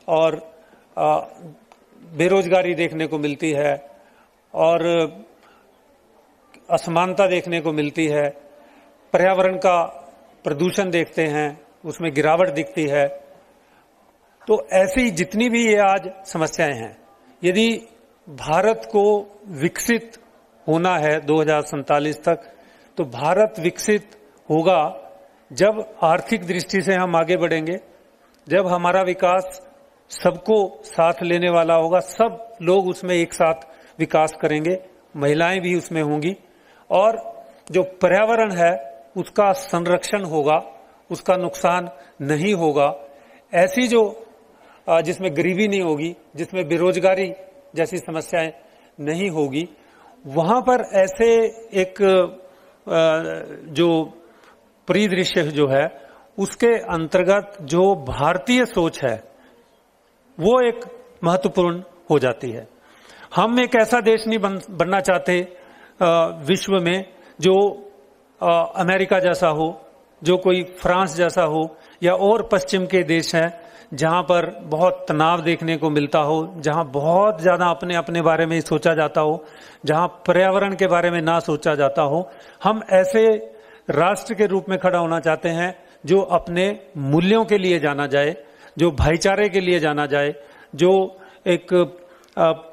और बेरोजगारी देखने को मिलती है और असमानता देखने को मिलती है, पर्यावरण का प्रदूषण देखते हैं, उसमें गिरावट दिखती है। तो ऐसी जितनी भी ये आज समस्याएं हैं, यदि भारत को विकसित होना है 2047 तक, तो भारत विकसित होगा जब आर्थिक दृष्टि से हम आगे बढ़ेंगे, जब हमारा विकास सबको साथ लेने वाला होगा, सब लोग उसमें एक साथ विकास करेंगे, महिलाएं भी उसमें होंगी, और जो पर्यावरण है उसका संरक्षण होगा, उसका नुकसान नहीं होगा। ऐसी जो जिसमें गरीबी नहीं होगी, जिसमें बेरोजगारी जैसी समस्याएं नहीं होगी, वहां पर ऐसे एक जो परिदृश्य जो है उसके अंतर्गत जो भारतीय सोच है वो एक महत्वपूर्ण हो जाती है। हम एक ऐसा देश नहीं बनना चाहते विश्व में जो अमेरिका जैसा हो, जो कोई फ्रांस जैसा हो या और पश्चिम के देश हैं जहां पर बहुत तनाव देखने को मिलता हो, जहां बहुत ज्यादा अपने अपने बारे में सोचा जाता हो, जहां पर्यावरण के बारे में ना सोचा जाता हो। हम ऐसे राष्ट्र के रूप में खड़ा होना चाहते हैं जो अपने मूल्यों के लिए जाना जाए, जो भाईचारे के लिए जाना जाए, जो एक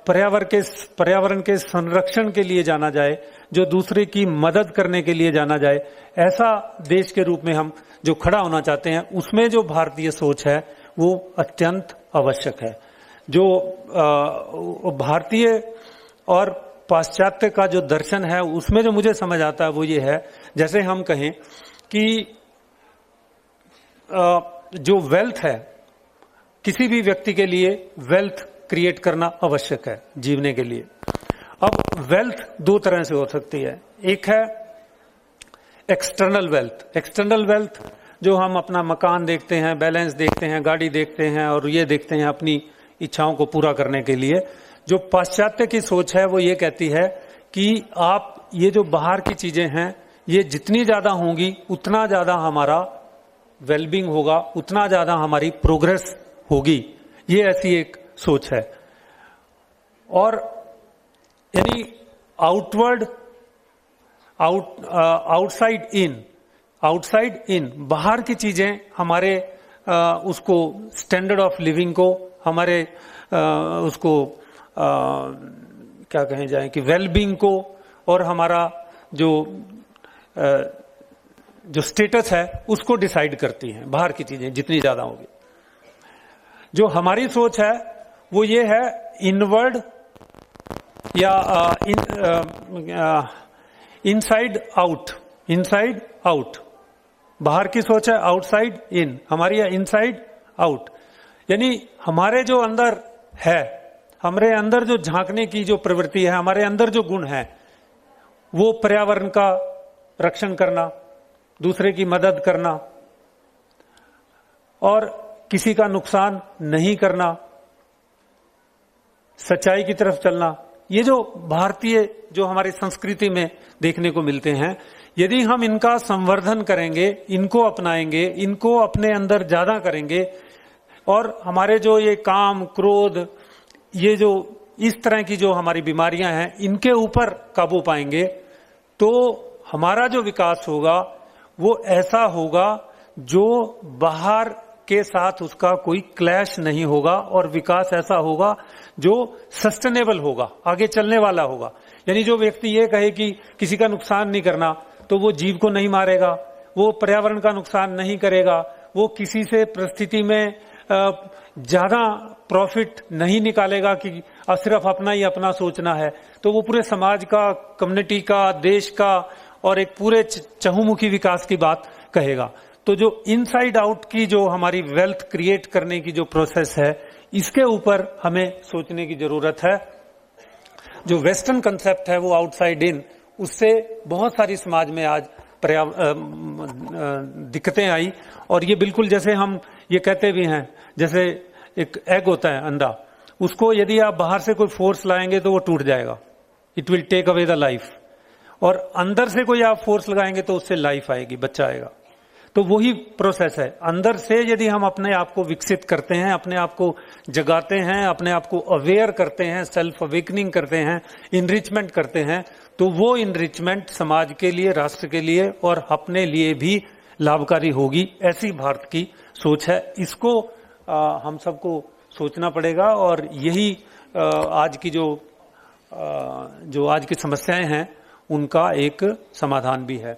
पर्यावरण के संरक्षण के लिए जाना जाए, जो दूसरे की मदद करने के लिए जाना जाए। ऐसा देश के रूप में हम जो खड़ा होना चाहते हैं, उसमें जो भारतीय सोच है वो अत्यंत आवश्यक है। जो भारतीय और पाश्चात्य का जो दर्शन है उसमें जो मुझे समझ आता है वो ये है, जैसे हम कहें कि जो वेल्थ है, किसी भी व्यक्ति के लिए वेल्थ क्रिएट करना आवश्यक है जीवने के लिए। अब वेल्थ दो तरह से हो सकती है। एक है एक्सटर्नल वेल्थ। एक्सटर्नल वेल्थ जो हम अपना मकान देखते हैं, बैलेंस देखते हैं, गाड़ी देखते हैं और ये देखते हैं अपनी इच्छाओं को पूरा करने के लिए। जो पाश्चात्य की सोच है वो ये कहती है कि आप ये जो बाहर की चीजें हैं ये जितनी ज्यादा होंगी उतना ज्यादा हमारा वेलबींग होगा, उतना ज्यादा हमारी प्रोग्रेस होगी। ये ऐसी एक सोच है। और यानी आउटसाइड इन बाहर की चीजें हमारे उसको स्टैंडर्ड ऑफ लिविंग को, हमारे उसको क्या कहें जाए कि वेलबींग को और हमारा जो स्टेटस है उसको डिसाइड करती हैं बाहर की चीजें जितनी ज्यादा होगी। जो हमारी सोच है वो ये है इनवर्ड या इनसाइड आउट। बाहर की सोच है आउटसाइड इन, हमारी है इनसाइड आउट। यानी हमारे जो अंदर है, हमारे अंदर जो झांकने की जो प्रवृत्ति है, हमारे अंदर जो गुण है, वो पर्यावरण का रक्षण करना, दूसरे की मदद करना और किसी का नुकसान नहीं करना, सच्चाई की तरफ चलना, ये जो भारतीय जो हमारी संस्कृति में देखने को मिलते हैं, यदि हम इनका संवर्धन करेंगे, इनको अपनाएंगे, इनको अपने अंदर ज्यादा करेंगे और हमारे जो ये काम, क्रोध, ये जो इस तरह की जो हमारी बीमारियां हैं, इनके ऊपर काबू पाएंगे तो हमारा जो विकास होगा वो ऐसा होगा जो बाहर के साथ उसका कोई क्लैश नहीं होगा और विकास ऐसा होगा जो सस्टेनेबल होगा, आगे चलने वाला होगा। यानी जो व्यक्ति ये कहे कि किसी का नुकसान नहीं करना, तो वो जीव को नहीं मारेगा, वो पर्यावरण का नुकसान नहीं करेगा, वो किसी से परिस्थिति में ज्यादा प्रॉफिट नहीं निकालेगा कि सिर्फ अपना ही अपना सोचना है, तो वो पूरे समाज का, कम्युनिटी का, देश का और एक पूरे चहुमुखी विकास की बात कहेगा। तो जो इनसाइड आउट की जो हमारी वेल्थ क्रिएट करने की जो प्रोसेस है, इसके ऊपर हमें सोचने की जरूरत है। जो वेस्टर्न कंसेप्ट है वो आउटसाइड इन, उससे बहुत सारी समाज में आज दिक्कतें आई। और ये बिल्कुल जैसे हम ये कहते भी हैं, जैसे एक एग होता है, अंडा, उसको यदि आप बाहर से कोई फोर्स लाएंगे तो वो टूट जाएगा, it will take away the life. और अंदर से कोई आप फोर्स लगाएंगे तो उससे लाइफ आएगी, बच्चा आएगा। तो वही प्रोसेस है। अंदर से यदि हम अपने आप को विकसित करते हैं, अपने आप को जगाते हैं, अपने आप को अवेयर करते हैं, सेल्फ अवेकनिंग करते हैं, इनरिचमेंट करते हैं, तो वो इनरिचमेंट समाज के लिए, राष्ट्र के लिए और अपने लिए भी लाभकारी होगी। ऐसी भारत की सोच है। इसको हम सबको सोचना पड़ेगा और यही आज की जो आज की समस्याएं हैं उनका एक समाधान भी है।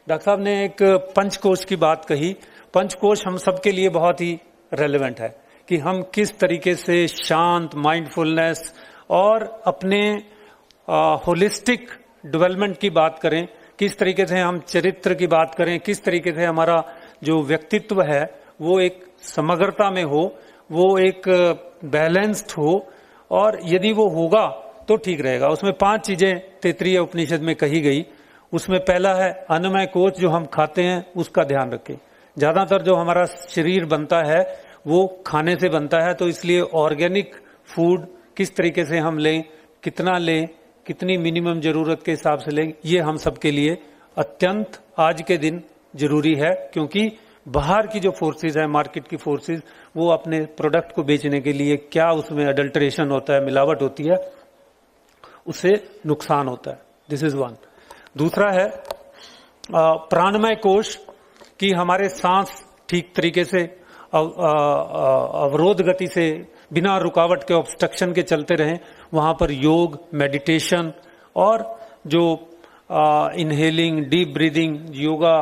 डॉक्टर साहब ने एक पंचकोश की बात कही। पंचकोश हम सबके लिए बहुत ही रेलेवेंट है कि हम किस तरीके से शांत, माइंडफुलनेस और अपने होलिस्टिक डेवलपमेंट की बात करें, किस तरीके से हम चरित्र की बात करें, किस तरीके से हमारा जो व्यक्तित्व है वो एक समग्रता में हो, वो एक बैलेंस्ड हो, और यदि वो होगा तो ठीक रहेगा। उसमें 5 चीजें तैत्तिरीय उपनिषद में कही गई। उसमें पहला है अन्नमय कोश, जो हम खाते हैं उसका ध्यान रखें। ज्यादातर जो हमारा शरीर बनता है वो खाने से बनता है, तो इसलिए ऑर्गेनिक फूड किस तरीके से हम लें, कितना लें, कितनी मिनिमम जरूरत के हिसाब से लें, ये हम सबके लिए अत्यंत आज के दिन जरूरी है। क्योंकि बाहर की जो फोर्सेस है, मार्केट की फोर्सेस, वो अपने प्रोडक्ट को बेचने के लिए क्या उसमें अडल्ट्रेशन होता है, मिलावट होती है, उससे नुकसान होता है। This is one. दूसरा है प्राणमय कोश, कि हमारे सांस ठीक तरीके से अवरोध गति से बिना रुकावट के, ऑब्स्ट्रक्शन के चलते रहें। वहां पर योग, मेडिटेशन और जो इनहेलिंग, डीप ब्रीदिंग, योगा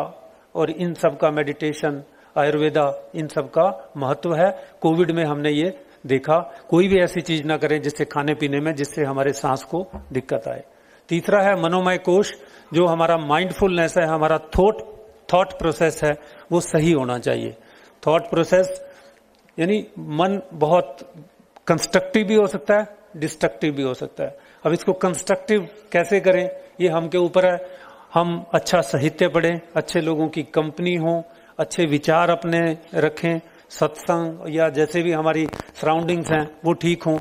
और इन सब का, मेडिटेशन, आयुर्वेदा, इन सब का महत्व है। कोविड में हमने ये देखा। कोई भी ऐसी चीज ना करें जिससे खाने पीने में जिससे हमारे सांस को दिक्कत आए। तीसरा है मनोमय कोश, जो हमारा माइंडफुलनेस है, हमारा थॉट प्रोसेस है, वो सही होना चाहिए। थॉट प्रोसेस यानी मन बहुत कंस्ट्रक्टिव भी हो सकता है, डिस्ट्रक्टिव भी हो सकता है। अब इसको कंस्ट्रक्टिव कैसे करें ये हमके ऊपर है। हम अच्छा साहित्य पढ़ें, अच्छे लोगों की कंपनी हो, अच्छे विचार अपने रखें, सत्संग या जैसे भी हमारी सराउंडिंग्स हैं वो ठीक हों।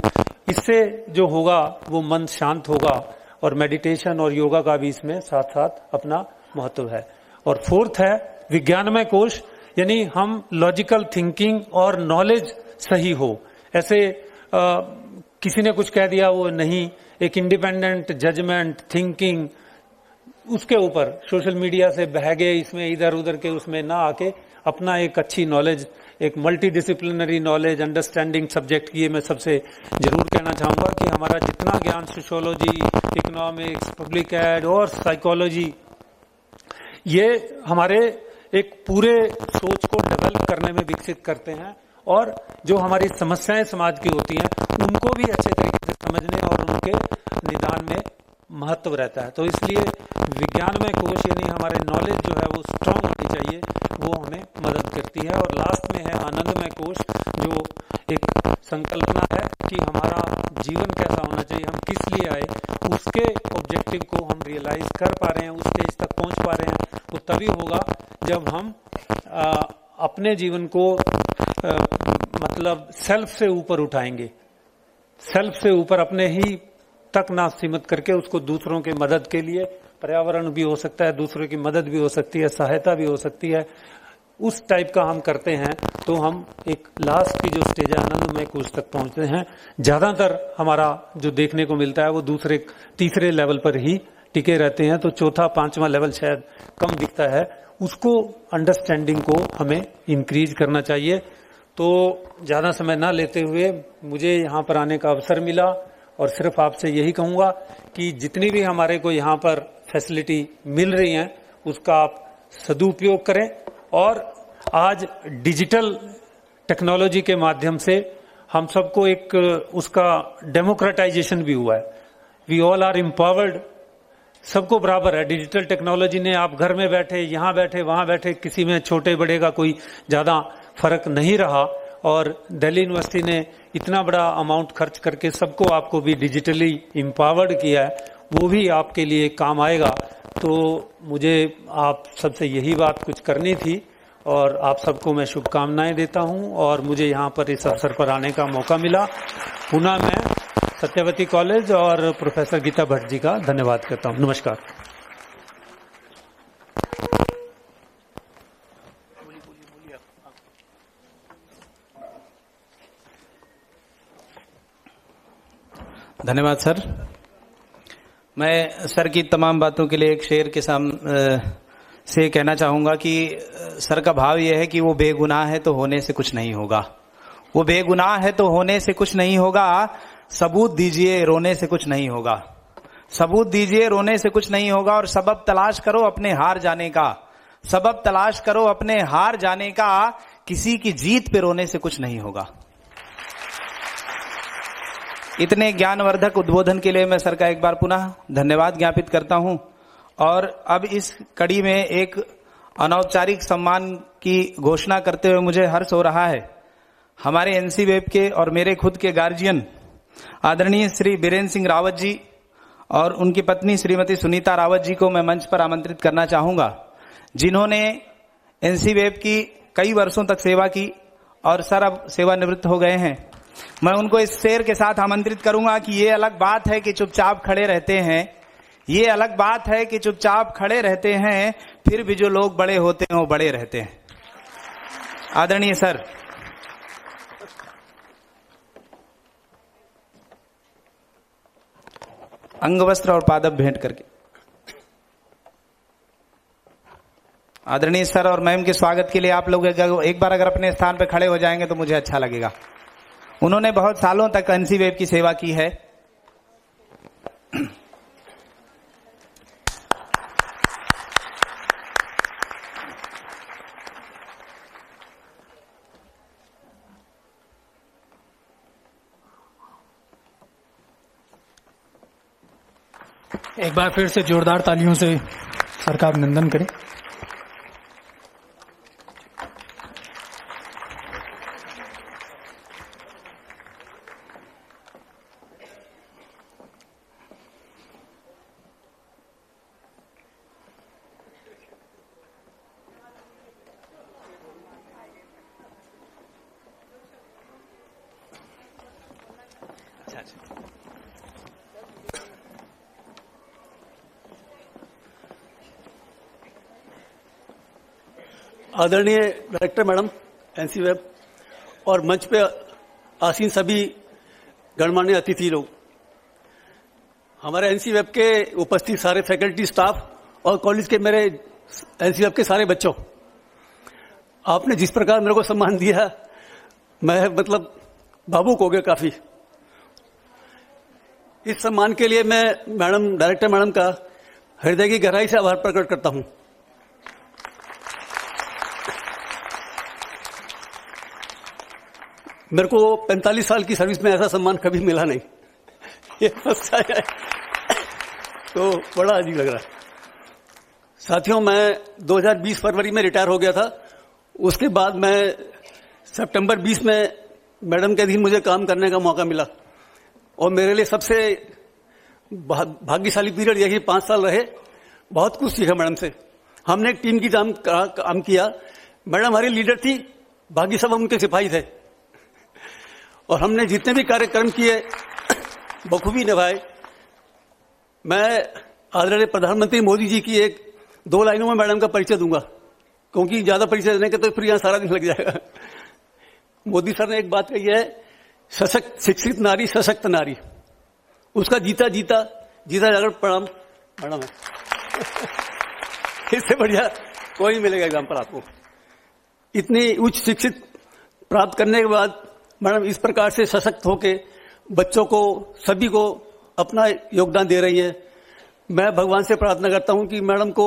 इससे जो होगा वो मन शांत होगा और मेडिटेशन और योगा का भी इसमें साथ साथ अपना महत्व है। और फोर्थ है विज्ञानमय कोश, यानी हम लॉजिकल थिंकिंग और नॉलेज सही हो। ऐसे किसी ने कुछ कह दिया वो नहीं, एक इंडिपेंडेंट जजमेंट थिंकिंग, उसके ऊपर सोशल मीडिया से बह गए इसमें इधर उधर के उसमें ना आके अपना एक अच्छी नॉलेज, एक multi disciplinary knowledge, understanding subject की मैं सबसे जरूर कहना चाहूंगा कि हमारा जितना ज्ञान सोशियोलॉजी, इकोनॉमिक्स, पब्लिक एड और साइकोलॉजी, ये हमारे एक पूरे सोच को डेवलप करने में विकसित करते हैं और जो हमारी समस्याएं समाज की होती हैं उनको भी अच्छे तरीके से समझने और उनके निदान में महत्व रहता है। तो इसलिए विज्ञानमय कोश यानी हमारे नॉलेज जो है वो स्ट्रांग होनी चाहिए, वो हमें मदद करती है। और लास्ट में है आनंदमय कोश, जो एक संकल्पना है कि हमारा जीवन कैसा होना चाहिए, हम किस लिए आए, उसके ऑब्जेक्टिव को हम रियलाइज कर पा रहे हैं, उस स्टेज तक पहुंच पा रहे हैं। वो तभी होगा जब हम अपने जीवन को मतलब सेल्फ से ऊपर उठाएंगे, सेल्फ से ऊपर अपने ही तक ना सीमित करके उसको दूसरों के मदद के लिए, पर्यावरण भी हो सकता है, दूसरों की मदद भी हो सकती है, सहायता भी हो सकती है, उस टाइप का हम करते हैं तो हम एक लास्ट की जो स्टेज है आनंदमय कोश तक पहुंचते हैं। ज्यादातर हमारा जो देखने को मिलता है वो दूसरे तीसरे लेवल पर ही टिके रहते हैं, तो चौथा पांचवा लेवल शायद कम दिखता है। उसको अंडरस्टैंडिंग को हमें इंक्रीज करना चाहिए। तो ज्यादा समय ना लेते हुए मुझे यहाँ पर आने का अवसर मिला और सिर्फ आपसे यही कहूंगा कि जितनी भी हमारे को यहाँ पर फैसिलिटी मिल रही हैं उसका आप सदुपयोग करें। और आज डिजिटल टेक्नोलॉजी के माध्यम से हम सबको एक उसका डेमोक्रेटाइजेशन भी हुआ है। वी ऑल आर एम्पावर्ड, सबको बराबर है। डिजिटल टेक्नोलॉजी ने आप घर में बैठे, यहाँ बैठे, वहां बैठे, किसी में छोटे बड़े का कोई ज्यादा फर्क नहीं रहा। और दिल्ली यूनिवर्सिटी ने इतना बड़ा अमाउंट खर्च करके सबको आपको भी डिजिटली एम्पावर्ड किया है, वो भी आपके लिए काम आएगा। तो मुझे आप सबसे यही बात कुछ करनी थी और आप सबको मैं शुभकामनाएं देता हूं। और मुझे यहाँ पर इस अवसर पर आने का मौका मिला, पुनः मैं सत्यवती कॉलेज और प्रोफेसर गीता भट्ट जी का धन्यवाद करता हूं। नमस्कार। धन्यवाद सर। मैं सर की तमाम बातों के लिए एक शेर के से कहना चाहूंगा कि सर का भाव यह है कि वो बेगुनाह है तो होने से कुछ नहीं होगा, वो बेगुनाह है तो होने से कुछ नहीं होगा, सबूत दीजिए रोने से कुछ नहीं होगा, सबूत दीजिए रोने से कुछ नहीं होगा। और सबब तलाश करो अपने हार जाने का, सबब तलाश करो अपने हार जाने का, किसी की जीत पे रोने से कुछ नहीं होगा। इतने ज्ञानवर्धक उद्बोधन के लिए मैं सर का एक बार पुनः धन्यवाद ज्ञापित करता हूं। और अब इस कड़ी में एक अनौपचारिक सम्मान की घोषणा करते हुए मुझे हर्ष हो रहा है। हमारे एनसी वेब के और मेरे खुद के गार्जियन आदरणीय श्री बीरेन्द्र सिंह रावत जी और उनकी पत्नी श्रीमती सुनीता रावत जी को मैं मंच पर आमंत्रित करना चाहूंगा, जिन्होंने एनसी वेब की कई वर्षों तक सेवा की और सर अब सेवानिवृत्त हो गए हैं। मैं उनको इस शेर के साथ आमंत्रित करूंगा कि ये अलग बात है कि चुपचाप खड़े रहते हैं, ये अलग बात है कि चुपचाप खड़े रहते हैं, फिर भी जो लोग बड़े होते हैं वो बड़े रहते हैं। आदरणीय सर। अंगवस्त्र और पादप भेंट करके आदरणीय सर और मैम के स्वागत के लिए आप लोग एक बार अगर अपने स्थान पर खड़े हो जाएंगे तो मुझे अच्छा लगेगा। उन्होंने बहुत सालों तक एनसी वेब की सेवा की है। एक बार फिर से जोरदार तालियों से सर का अभिनंदन करें। आदरणीय डायरेक्टर मैडम एनसी वेब और मंच पे आसीन सभी गणमान्य अतिथि लोग, हमारे एनसी वेब के उपस्थित सारे फैकल्टी स्टाफ और कॉलेज के मेरे एनसी वेब के सारे बच्चों, आपने जिस प्रकार मेरे को सम्मान दिया मैं मतलब भावुक हो गया काफी। इस सम्मान के लिए मैं मैडम डायरेक्टर मैडम का हृदय की गहराई से आभार प्रकट करता हूं। मेरे को 45 साल की सर्विस में ऐसा सम्मान कभी मिला नहीं, ये है तो बड़ा अजीब लग रहा है। साथियों, मैं 2020 फरवरी में रिटायर हो गया था। उसके बाद मैं सितंबर 20 में मैडम के अधीन मुझे काम करने का मौका मिला और मेरे लिए सबसे भाग्यशाली पीरियड यही 5 साल रहे। बहुत कुछ सीखा मैडम से। हमने एक टीम की काम किया। मैडम हमारी लीडर थी, बाकी सब उनके सिपाही थे और हमने जितने भी कार्यक्रम किए बखूबी निभाए। मैं आदरणीय प्रधानमंत्री मोदी जी की 1-2 लाइनों में मैडम का परिचय दूंगा, क्योंकि ज्यादा परिचय देने के तो फिर यहां सारा दिन लग जाएगा। मोदी सर ने एक बात कही है, सशक्त शिक्षित नारी सशक्त नारी, उसका जीता जागरण प्रणाम मैडम है। इससे बढ़िया कोई मिलेगा एग्जाम्पल आपको। इतनी उच्च शिक्षित प्राप्त करने के बाद मैडम इस प्रकार से सशक्त होके बच्चों को सभी को अपना योगदान दे रही हैं। मैं भगवान से प्रार्थना करता हूं कि मैडम को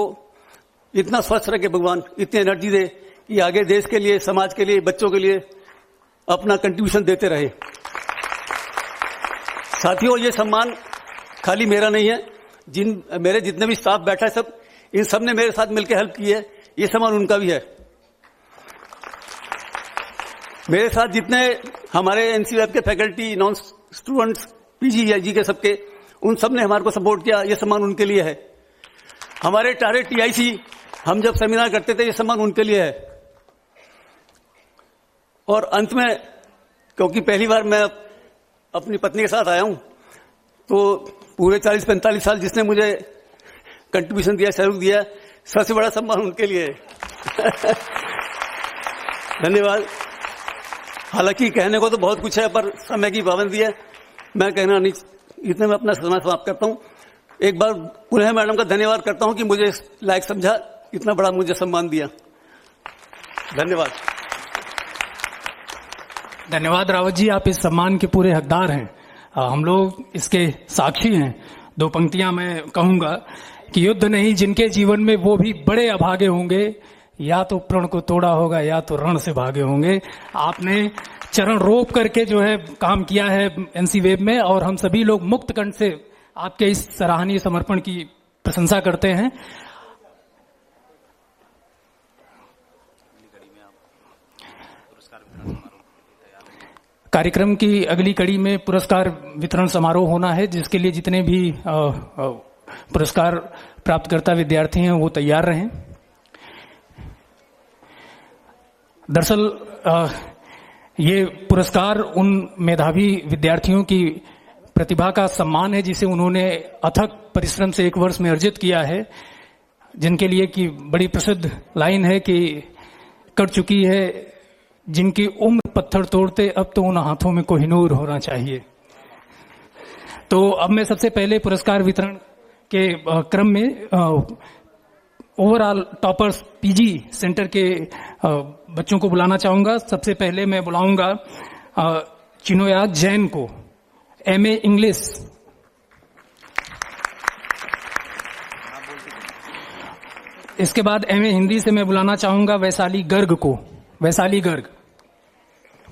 इतना स्वस्थ रखे भगवान, इतनी एनर्जी दे कि आगे देश के लिए, समाज के लिए, बच्चों के लिए अपना कंट्रीब्यूशन देते रहे। साथियों, ये सम्मान खाली मेरा नहीं है। मेरे जितने भी स्टाफ बैठा है सब, इन सब ने मेरे साथ मिलकर हेल्प की है। ये सम्मान उनका भी है। मेरे साथ जितने हमारे एनसी वेब के फैकल्टी, नॉन स्टूडेंट्स, पीजी के सबके, उन सब ने हमारे को सपोर्ट किया। ये सम्मान उनके लिए है। हमारे टारे टीआईसी, हम जब सेमिनार करते थे, ये सम्मान उनके लिए है। और अंत में, क्योंकि पहली बार मैं अपनी पत्नी के साथ आया हूं, तो पूरे 40-45 साल जिसने मुझे कंट्रीब्यूशन दिया, सहयोग दिया, सबसे बड़ा सम्मान उनके लिए है। धन्यवाद। हालांकि कहने को तो बहुत कुछ है, पर समय की पाबंदी है, मैं कहना नहीं, इतने में अपना समय समाप्त करता हूं। एक बार पुनः मैडम का धन्यवाद करता हूं कि मुझे इस लायक समझा, इतना बड़ा मुझे सम्मान दिया। धन्यवाद। धन्यवाद रावत जी, आप इस सम्मान के पूरे हकदार हैं। हम लोग इसके साक्षी हैं। 2 पंक्तियां मैं कहूंगा कि युद्ध नहीं जिनके जीवन में, वो भी बड़े अभागे होंगे, या तो प्रण को तोड़ा होगा या तो रण से भागे होंगे। आपने चरण रोप करके जो है काम किया है एनसी वेब में, और हम सभी लोग मुक्त कंठ से आपके इस सराहनीय समर्पण की प्रशंसा करते हैं। कार्यक्रम की अगली कड़ी में पुरस्कार वितरण समारोह होना है, जिसके लिए जितने भी पुरस्कार प्राप्तकर्ता विद्यार्थी हैं वो तैयार रहें। दरअसल ये पुरस्कार उन मेधावी विद्यार्थियों की प्रतिभा का सम्मान है जिसे उन्होंने अथक परिश्रम से 1 वर्ष में अर्जित किया है, जिनके लिए की बड़ी प्रसिद्ध लाइन है कि कर चुकी है जिनकी उम्र पत्थर तोड़ते, अब तो उन हाथों में कोहिनूर होना चाहिए। तो अब मैं सबसे पहले पुरस्कार वितरण के क्रम में ओवरऑल टॉपर्स पीजी सेंटर के बच्चों को बुलाना चाहूंगा। सबसे पहले मैं बुलाऊंगा चिनोया जैन को, एमए इंग्लिश। इसके बाद एमए हिंदी से मैं बुलाना चाहूंगा वैशाली गर्ग को। वैशाली गर्ग,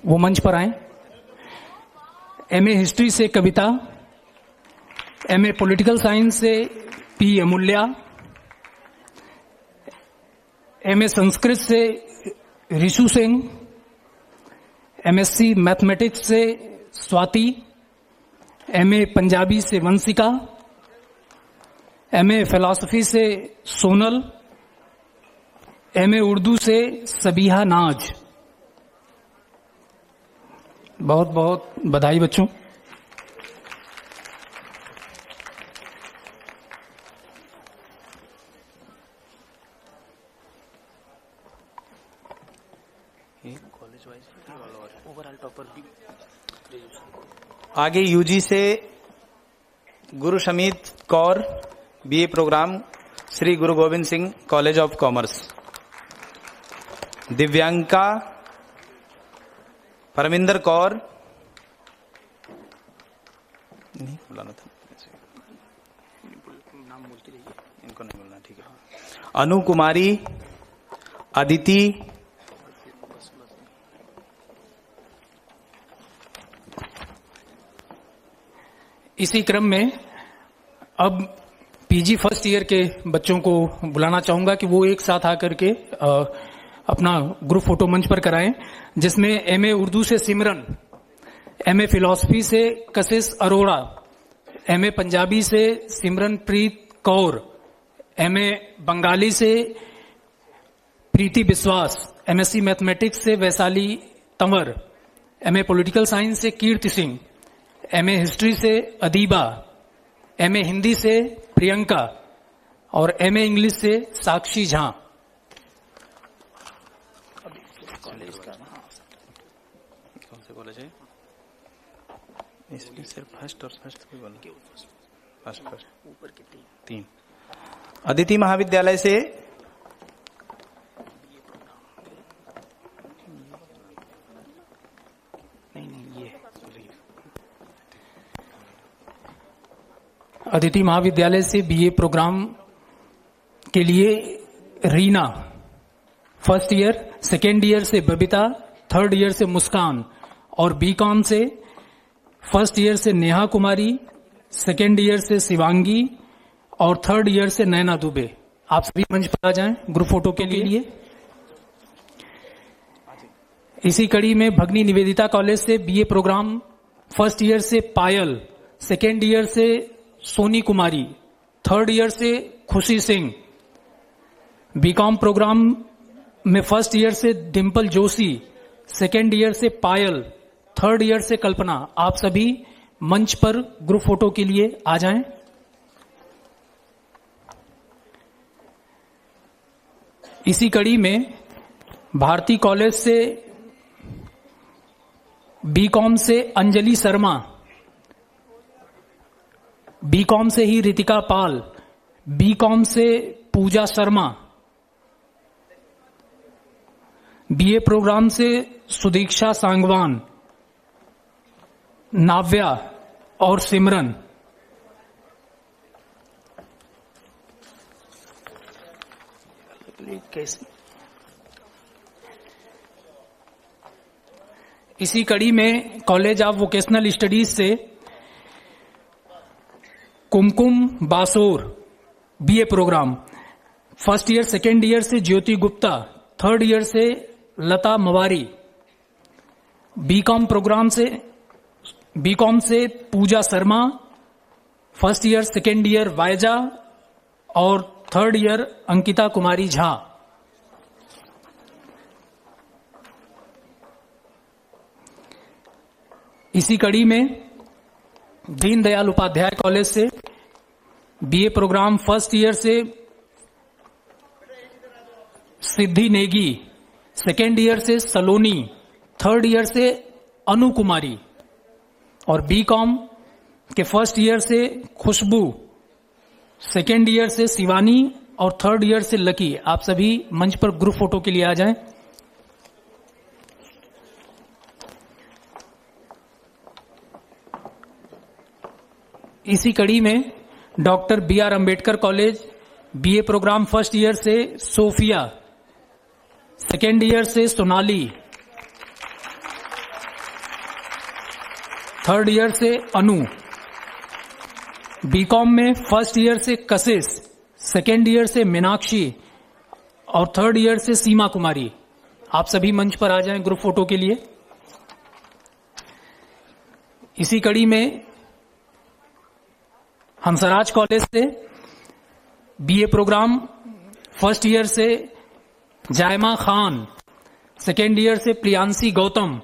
वो मंच पर आए। एमए हिस्ट्री से कविता, एमए पॉलिटिकल साइंस से पी अमूल्या, एमए संस्कृत से ऋषु सिंह, एमएससी मैथमेटिक्स से स्वाति, एमए पंजाबी से वंशिका, एमए फिलॉसफी से सोनल, एमए उर्दू से सबीहा नाज। बहुत बहुत बधाई बच्चों। आगे यूजी से गुरु शमीत Kaur, BA programme, Shri Guru Gobind Singh college of commerce. Divyanka Parminder Kaur, नहीं बुलाना था, नाम बोलती रहिए, इनको नहीं बोलना, ठीक है। अनु कुमारी, अदिति, इसी क्रम में अब पीजी फर्स्ट ईयर के बच्चों को बुलाना चाहूंगा कि वो एक साथ आकर के अपना ग्रुप फोटो मंच पर कराएं, जिसमें एमए उर्दू से सिमरन, एमए फिलॉसफी से कशिश अरोड़ा, एमए पंजाबी से सिमरनप्रीत कौर, एमए बंगाली से प्रीति विश्वास, एमएससी मैथमेटिक्स से Vaishali Tanwar, MA political science से कीर्ति सिंह, एमए हिस्ट्री से अदीबा, एमए हिंदी से प्रियंका और एमए इंग्लिश से साक्षी झा। कौन से कॉलेज है इसमें? सिर्फ फर्स्ट और फर्स्ट कोई बोला? फर्स्ट ऊपर के तीन। अदिति महाविद्यालय से अदिति महाविद्यालय से बीए प्रोग्राम के लिए Reena, first year, second year से बबीता, थर्ड ईयर से मुस्कान और बीकॉम से फर्स्ट ईयर से नेहा कुमारी, सेकेंड ईयर से शिवांगी और थर्ड ईयर से नैना दुबे। आप सभी मंच पर आ जाएं ग्रुप फोटो के लिए। इसी कड़ी में भगनी निवेदिता कॉलेज से बीए प्रोग्राम, फर्स्ट ईयर से पायल, सेकेंड ईयर से सोनी कुमारी, थर्ड ईयर से खुशी सिंह, बीकॉम प्रोग्राम में फर्स्ट ईयर से डिम्पल जोशी, सेकेंड ईयर से पायल, थर्ड ईयर से कल्पना। आप सभी मंच पर ग्रुप फोटो के लिए आ जाएं। इसी कड़ी में भारती कॉलेज से बीकॉम से अंजलि शर्मा, बीकॉम से ही रितिका पाल, बीकॉम से पूजा शर्मा, बीए प्रोग्राम से सुदीक्षा सांगवान, नाव्या और सिमरन। इसी कड़ी में कॉलेज ऑफ वोकेशनल स्टडीज से Kumkum Basor, BA programme, first year second year से ज्योति गुप्ता, थर्ड ईयर से लता मवारी, बीकॉम प्रोग्राम से बीकॉम से Pooja Sharma, first year second year वायजा और थर्ड ईयर अंकिता कुमारी झा। इसी कड़ी में दीनदयाल उपाध्याय कॉलेज से बीए प्रोग्राम, फर्स्ट ईयर से सिद्धि नेगी, सेकेंड ईयर से सलोनी, थर्ड ईयर से अनु कुमारी और बीकॉम के फर्स्ट ईयर से खुशबू, सेकेंड ईयर से शिवानी और थर्ड ईयर से लकी। आप सभी मंच पर ग्रुप फोटो के लिए आ जाएं। इसी कड़ी में doctor B R Ambedkar college, BA programme, first year से सोफिया, सेकेंड ईयर से सोनाली, थर्ड ईयर से अनु बीकॉम में फर्स्ट ईयर से कशिश, सेकेंड ईयर से मीनाक्षी और थर्ड ईयर से सीमा कुमारी। आप सभी मंच पर आ जाएं ग्रुप फोटो के लिए। इसी कड़ी में हंसराज कॉलेज से बीए प्रोग्राम फर्स्ट ईयर से जायमा खान, सेकेंड ईयर से प्रियांशी गौतम,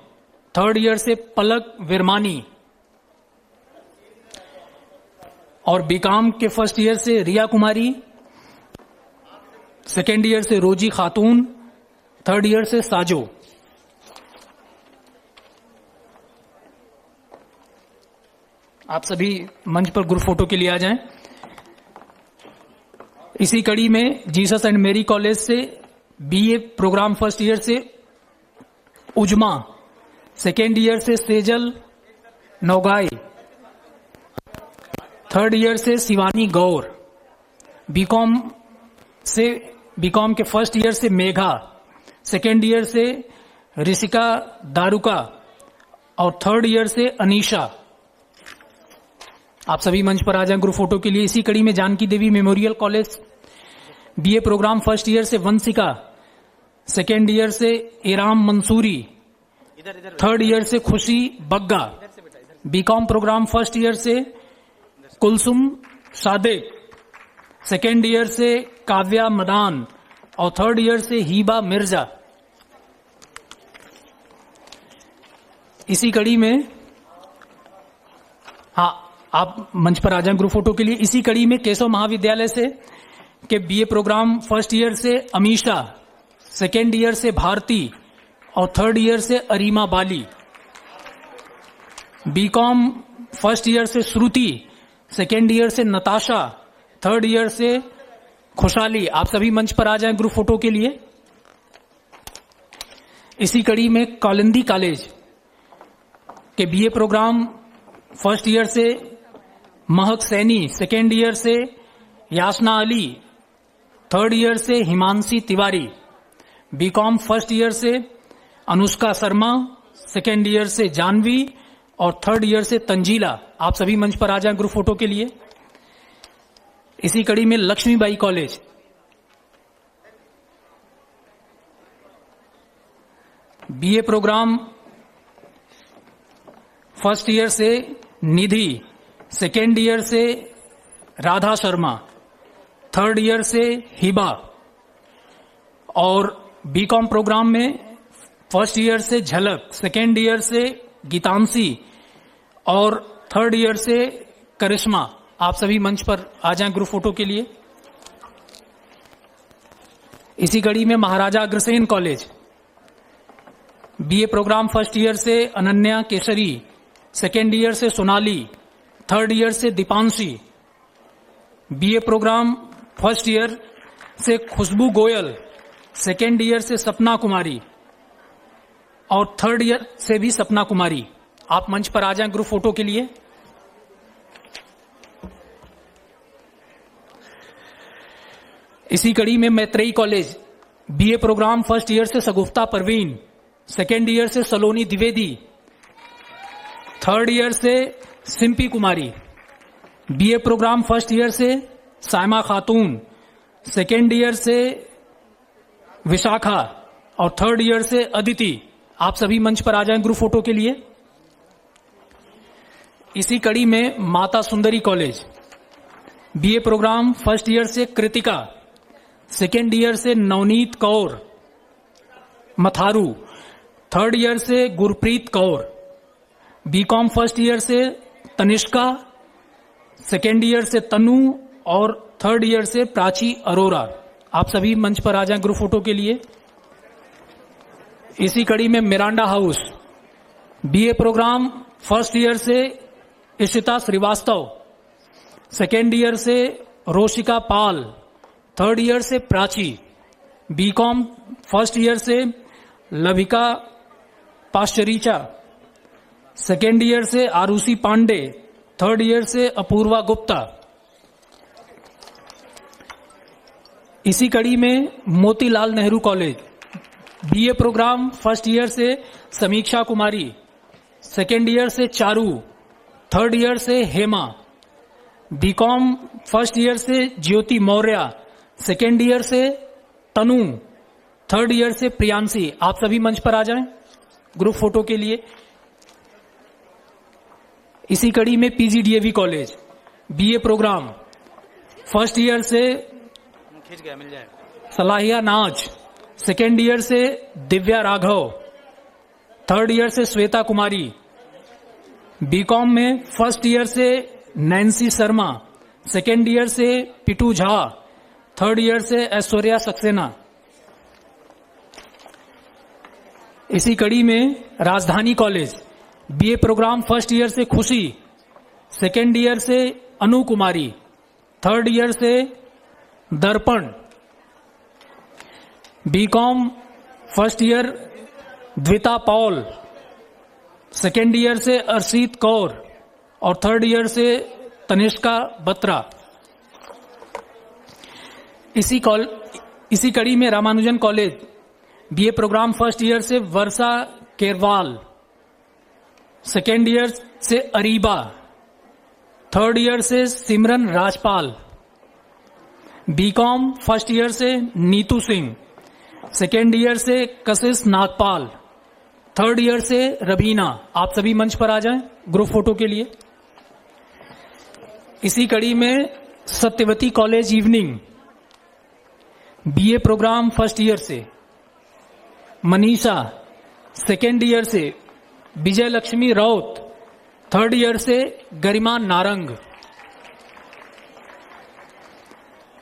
थर्ड ईयर से पलक विरमानी और बीकॉम के फर्स्ट ईयर से रिया कुमारी, सेकेंड ईयर से रोजी खातून, थर्ड ईयर से साजो। आप सभी मंच पर ग्रुप फोटो के लिए आ जाएं। इसी कड़ी में जीसस एंड मेरी कॉलेज से बीए प्रोग्राम फर्स्ट ईयर से उजमा, सेकेंड ईयर से सेजल नौगाई, थर्ड ईयर से शिवानी गौर, बीकॉम के फर्स्ट ईयर से मेघा, सेकेंड ईयर से ऋषिका दारुका और थर्ड ईयर से अनीशा। आप सभी मंच पर आ जाएं ग्रुप फोटो के लिए। इसी कड़ी में Janki Devi memorial college BA programme first year से वंशिका, सेकेंड ईयर से इराम मंसूरी, थर्ड ईयर से Khushi Bagga, BCom program first year से कुलसुम सादिक, सेकेंड ईयर से काव्या मदान और थर्ड ईयर से हीबा मिर्जा। इसी कड़ी में आप मंच पर आ जाएं ग्रुप फोटो के लिए। इसी कड़ी में केशव महाविद्यालय से के बीए प्रोग्राम फर्स्ट ईयर से अमीशा, सेकेंड ईयर से भारती और थर्ड ईयर से अरीमा बाली, बीकॉम फर्स्ट ईयर से श्रुति, सेकेंड ईयर से नताशा, थर्ड ईयर से खुशहाली। आप सभी मंच पर आ जाएं ग्रुप फोटो के लिए। इसी कड़ी में कालिंदी कॉलेज के बीए प्रोग्राम फर्स्ट ईयर से महक सैनी, सेकेंड ईयर से यासना अली, थर्ड ईयर से Himanshi Tiwari, BCom first year से अनुष्का शर्मा, सेकेंड ईयर से जानवी और थर्ड ईयर से तंजीला। आप सभी मंच पर आ जाएं ग्रुप फोटो के लिए। इसी कड़ी में Lakshmibai college BA programme first year से निधि, सेकेंड ईयर से राधा शर्मा, थर्ड ईयर से हिबा और बीकॉम प्रोग्राम में फर्स्ट ईयर से झलक, सेकेंड ईयर से गीतांशी और थर्ड ईयर से करिश्मा। आप सभी मंच पर आ जाएं ग्रुप फोटो के लिए। इसी कड़ी में Maharaja Agrasen college BA programme first year से अनन्या केसरी, सेकेंड ईयर से सोनाली, थर्ड ईयर से Deepanshi, BA programme first year से खुशबू गोयल, सेकेंड ईयर से सपना कुमारी और थर्ड ईयर से भी सपना कुमारी। आप मंच पर आ जाएं ग्रुप फोटो के लिए। इसी कड़ी में Maitreyi college BA programme first year से सगुफ्ता परवीन, सेकेंड ईयर से सलोनी द्विवेदी, थर्ड ईयर से सिंपी कुमारी, बीए प्रोग्राम फर्स्ट ईयर से सायमा खातून, सेकेंड ईयर से विशाखा और थर्ड ईयर से अदिति। आप सभी मंच पर आ जाएं ग्रुप फोटो के लिए। इसी कड़ी में Mata Sundari college BA programme first year से कृतिका, सेकेंड ईयर से नवनीत कौर मथारू, थर्ड ईयर से Gurpreet Kaur, BCom first year से तनिष्का, सेकेंड ईयर से तनु और थर्ड ईयर से प्राची अरोरा। आप सभी मंच पर आ जाएं ग्रुप फोटो के लिए। इसी कड़ी में Miranda House BA programme first year से इशिता श्रीवास्तव, सेकेंड ईयर से रोशिका पाल, थर्ड ईयर से प्राची, बीकॉम फर्स्ट ईयर से लभिका पाश्चरीचा, सेकेंड ईयर से आरुषि पांडे, थर्ड ईयर से अपूर्वा गुप्ता। इसी कड़ी में Motilal Nehru college BA programme first year से समीक्षा कुमारी, सेकेंड ईयर से चारू, थर्ड ईयर से हेमा, बीकॉम फर्स्ट ईयर से ज्योति मौर्य, सेकेंड ईयर से तनु, थर्ड ईयर से प्रियांशी। आप सभी मंच पर आ जाएं ग्रुप फोटो के लिए। इसी कड़ी में PGDAV college BA programme first year से खींच गया, मिल जाएगा। सलाहिया नाज, सेकेंड ईयर से दिव्या राघव, थर्ड ईयर से श्वेता कुमारी। बीकॉम में फर्स्ट ईयर से नैन्सी शर्मा, सेकेंड ईयर से पिटू झा, थर्ड ईयर से ऐश्वर्या सक्सेना। इसी कड़ी में Rajdhani college BA programme first year से खुशी, सेकेंड ईयर से अनु कुमारी, थर्ड ईयर से Darpan. BCom first year Dvita Paul, second year से अर्शित कौर और थर्ड ईयर से तनिष्का बत्रा। इसी कड़ी में Ramanujan college BA programme first year से वर्षा केरवाल, सेकेंड ईयर से अरीबा, थर्ड ईयर से सिमरन राजपाल। बीकॉम फर्स्ट ईयर से नीतू सिंह, सेकेंड ईयर से कशिश नागपाल, थर्ड ईयर से रबीना। आप सभी मंच पर आ जाएं ग्रुप फोटो के लिए। इसी कड़ी में Satyawati college evening BA programme first year से मनीषा, सेकेंड ईयर से विजय लक्ष्मी राउत, थर्ड ईयर से Garima Narang.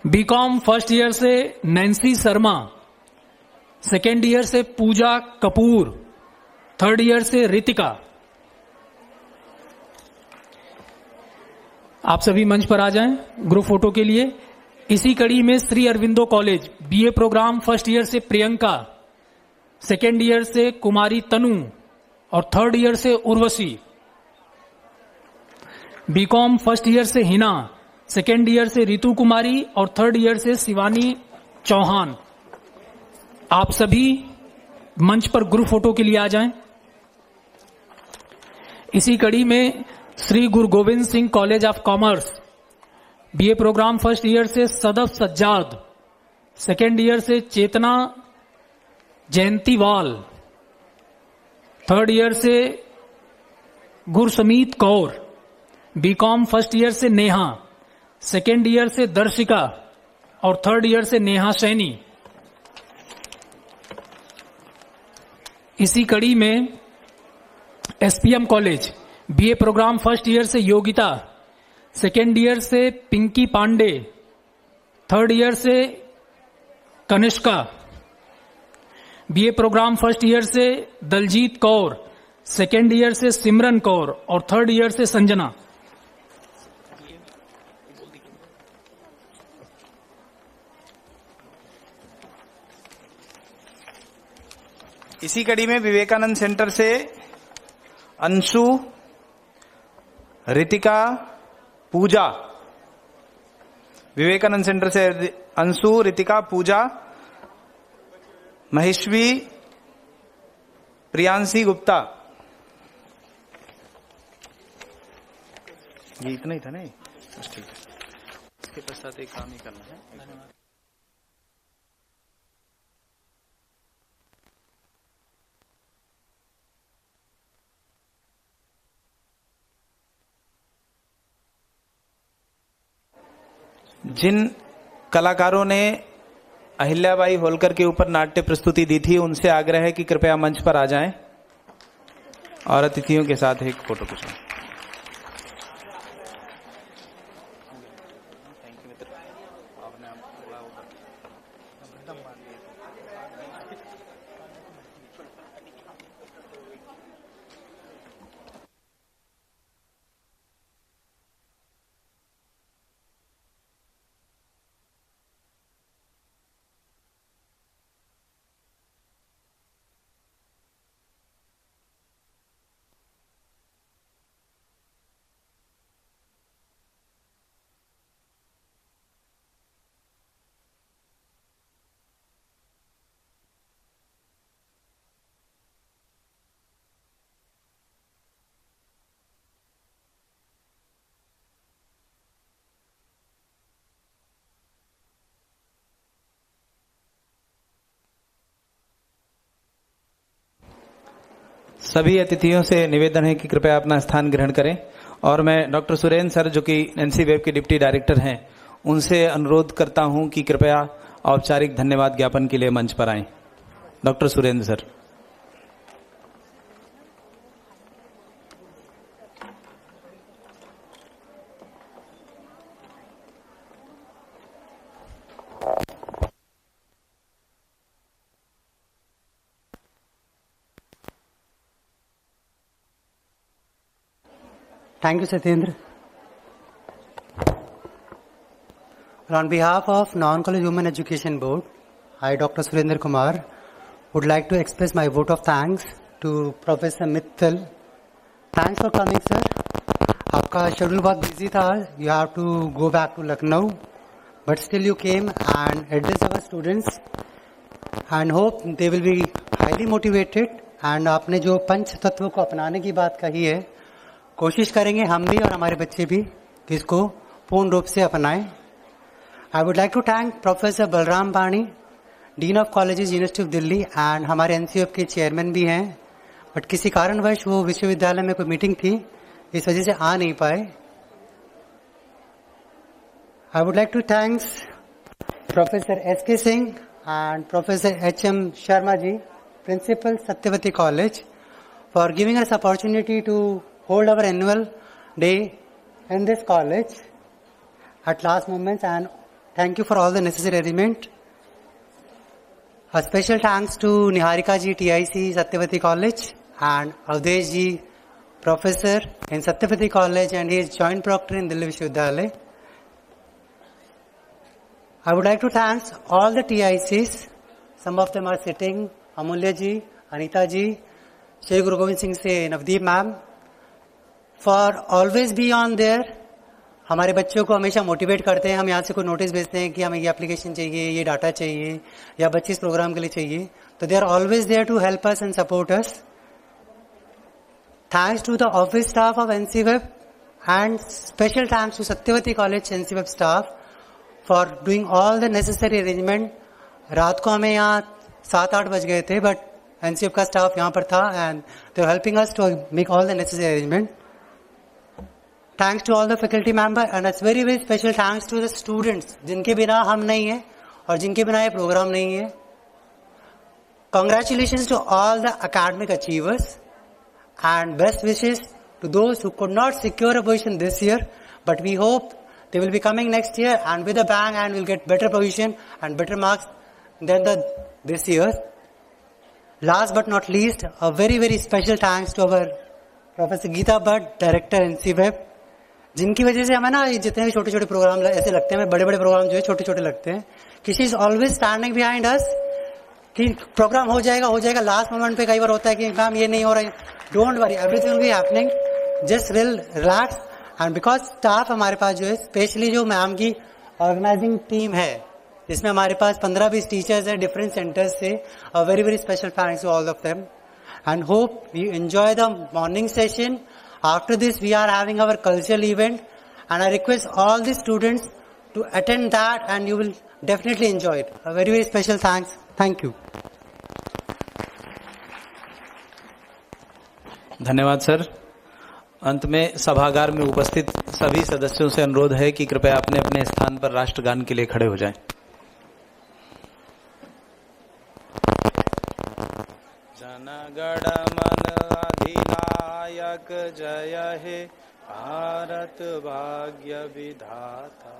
BCom first year से नैन्सी शर्मा, सेकेंड ईयर से पूजा कपूर, थर्ड ईयर से रितिका। आप सभी मंच पर आ जाएं ग्रुप फोटो के लिए। इसी कड़ी में Shri Aurobindo college BA programme first year से प्रियंका, सेकेंड ईयर से कुमारी तनु और थर्ड ईयर से उर्वशी। बीकॉम फर्स्ट ईयर से हिना, सेकेंड ईयर से रितु कुमारी और थर्ड ईयर से शिवानी चौहान। आप सभी मंच पर ग्रुप फोटो के लिए आ जाएं। इसी कड़ी में Shri Guru Gobind Singh college of commerce BA programme first year से सदफ सज्जाद, सेकेंड ईयर से चेतना जयंतीवाल, थर्ड ईयर से गुरसमीत कौर। बीकॉम फर्स्ट ईयर से नेहा, सेकेंड ईयर से दर्शिका और थर्ड ईयर से नेहा सैनी। इसी कड़ी में SPM college BA programme first year से योगिता, सेकेंड ईयर से पिंकी पांडे, थर्ड ईयर से Kanishka. BA programme first year से दलजीत कौर, सेकेंड ईयर से सिमरन कौर और थर्ड ईयर से संजना। इसी कड़ी में विवेकानंद सेंटर से अंशु, रितिका, पूजा। विवेकानंद सेंटर से अंशु, रितिका, पूजा, महेश्वी, प्रियांशी गुप्ता। ये इतना ही था नहीं, बस ठीक है। इसके पश्चात एक काम ही करना है। जिन कलाकारों ने अहिल्याबाई होलकर के ऊपर नाट्य प्रस्तुति दी थी, उनसे आग्रह है कि कृपया मंच पर आ जाएं और अतिथियों के साथ एक फोटो खिंचवाएं। सभी अतिथियों से निवेदन है कि कृपया अपना स्थान ग्रहण करें और मैं डॉक्टर सुरेंद्र सर जो कि एनसी वेब के डिप्टी डायरेक्टर हैं उनसे अनुरोध करता हूं कि कृपया औपचारिक धन्यवाद ज्ञापन के लिए मंच पर आएं। Doctor Surendra sir. Thank you, Satyendra. On behalf of Non-College Women Education Board, I, Dr. Surendra Kumar, would like to express my vote of thanks to Professor Mittal. Thanks for coming, sir. आपका schedule बहुत busy था. You have to go back to Lucknow, but still you came and addressed our students and hope they will be highly motivated. And आपने जो पंच तत्वों को अपनाने की बात कही है, कोशिश करेंगे हम भी और हमारे बच्चे भी कि इसको पूर्ण रूप से अपनाएं. I would like to thank professor Balram Pani, dean of colleges university of Delhi and हमारे एनसीएफ के चेयरमैन भी हैं, बट किसी कारणवश वो विश्वविद्यालय में कोई मीटिंग थी, इस वजह से आ नहीं पाए. I would like to thanks professor SK Singh and professor HM Sharma ji, principal Satyawati college, for giving us opportunity to hold our annual day in this college at last moments, and thank you for all the necessary arrangement. A special thanks to Niharika ji, TIC Satyavati College, and Avdesh ji, professor in Satyavati College, and he is joint proctor in Delhi Vishwavidyalaya. I would like to thank all the TICs. Some of them are sitting: Amulya ji, Anita ji, Shri Guru Gobind Singh se Navdeep ma'am, for always be on their. हमारे बच्चों को हमेशा motivate करते हैं. हम यहाँ से कोई नोटिस भेजते हैं कि हमें ये एप्लीकेशन चाहिए, ये डाटा चाहिए, या बच्चे इस प्रोग्राम के लिए चाहिए, तो they are always there to help us and support us. Thanks to the office staff of NCWEB and special thanks to Satyawati college NCWEB staff for doing all the necessary arrangement. रात को हमें यहाँ 7-8 बज गए थे, बट एनसीवेब का staff यहाँ पर था and they are helping us to make all the necessary arrangement. Thanks to all the faculty member and it's very very special thanks to the students जिनके बिना हम नहीं है और जिनके बिना ये प्रोग्राम नहीं है. Congratulations to all the academic achievers and best wishes to those who could not secure a position this year, but we hope they will be coming next year and with a bang and will get better position and better marks than this year. Last but not least, a very very special thanks to our Professor Geeta Bhatt, Director NCWeb, जिनकी वजह से हमें ना ये जितने भी छोटे छोटे प्रोग्राम ऐसे लगते हैं, बड़े बड़े प्रोग्राम जो है छोटे छोटे लगते हैं, कि she is always standing behind us कि प्रोग्राम हो जाएगा, लास्ट मोमेंट पे कई बार होता है कि काम ये नहीं हो रहा है. Don't worry, everything will be happening, just relax. And because staff हमारे पास जो है, स्पेशली जो मैम की ऑर्गेनाइजिंग टीम है, जिसमें हमारे पास 15-20 टीचर्स है डिफरेंट सेंटर्स से, a very very special thanks to all of them and hope you enjoy the morning session. After this, we are having our cultural event, and I request all the students to attend that, and you will definitely enjoy it. A very, very special thanks. Thank you. धन्यवाद sir. अंत में सभागार में उपस्थित सभी सदस्यों से अनुरोध है कि कृपया अपने अपने स्थान पर राष्ट्रगान के लिए खड़े हो जाएं. जनगण मन अधिनायक जय हे भारत भाग्य विधाता,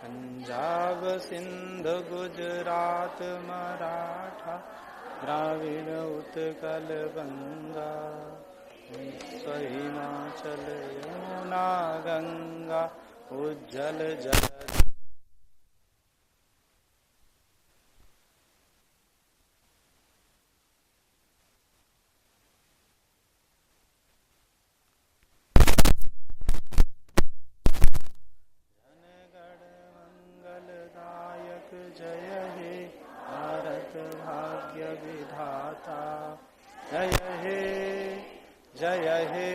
पंजाब सिंध गुजरात मराठा द्राविड़ उत्कल गंगा, हिमाचल यमुना गंगा उज्जल जल. जय हे जय हे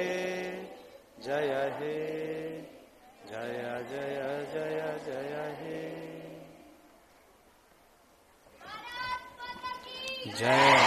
जय हे जय जय जय जय हे जय.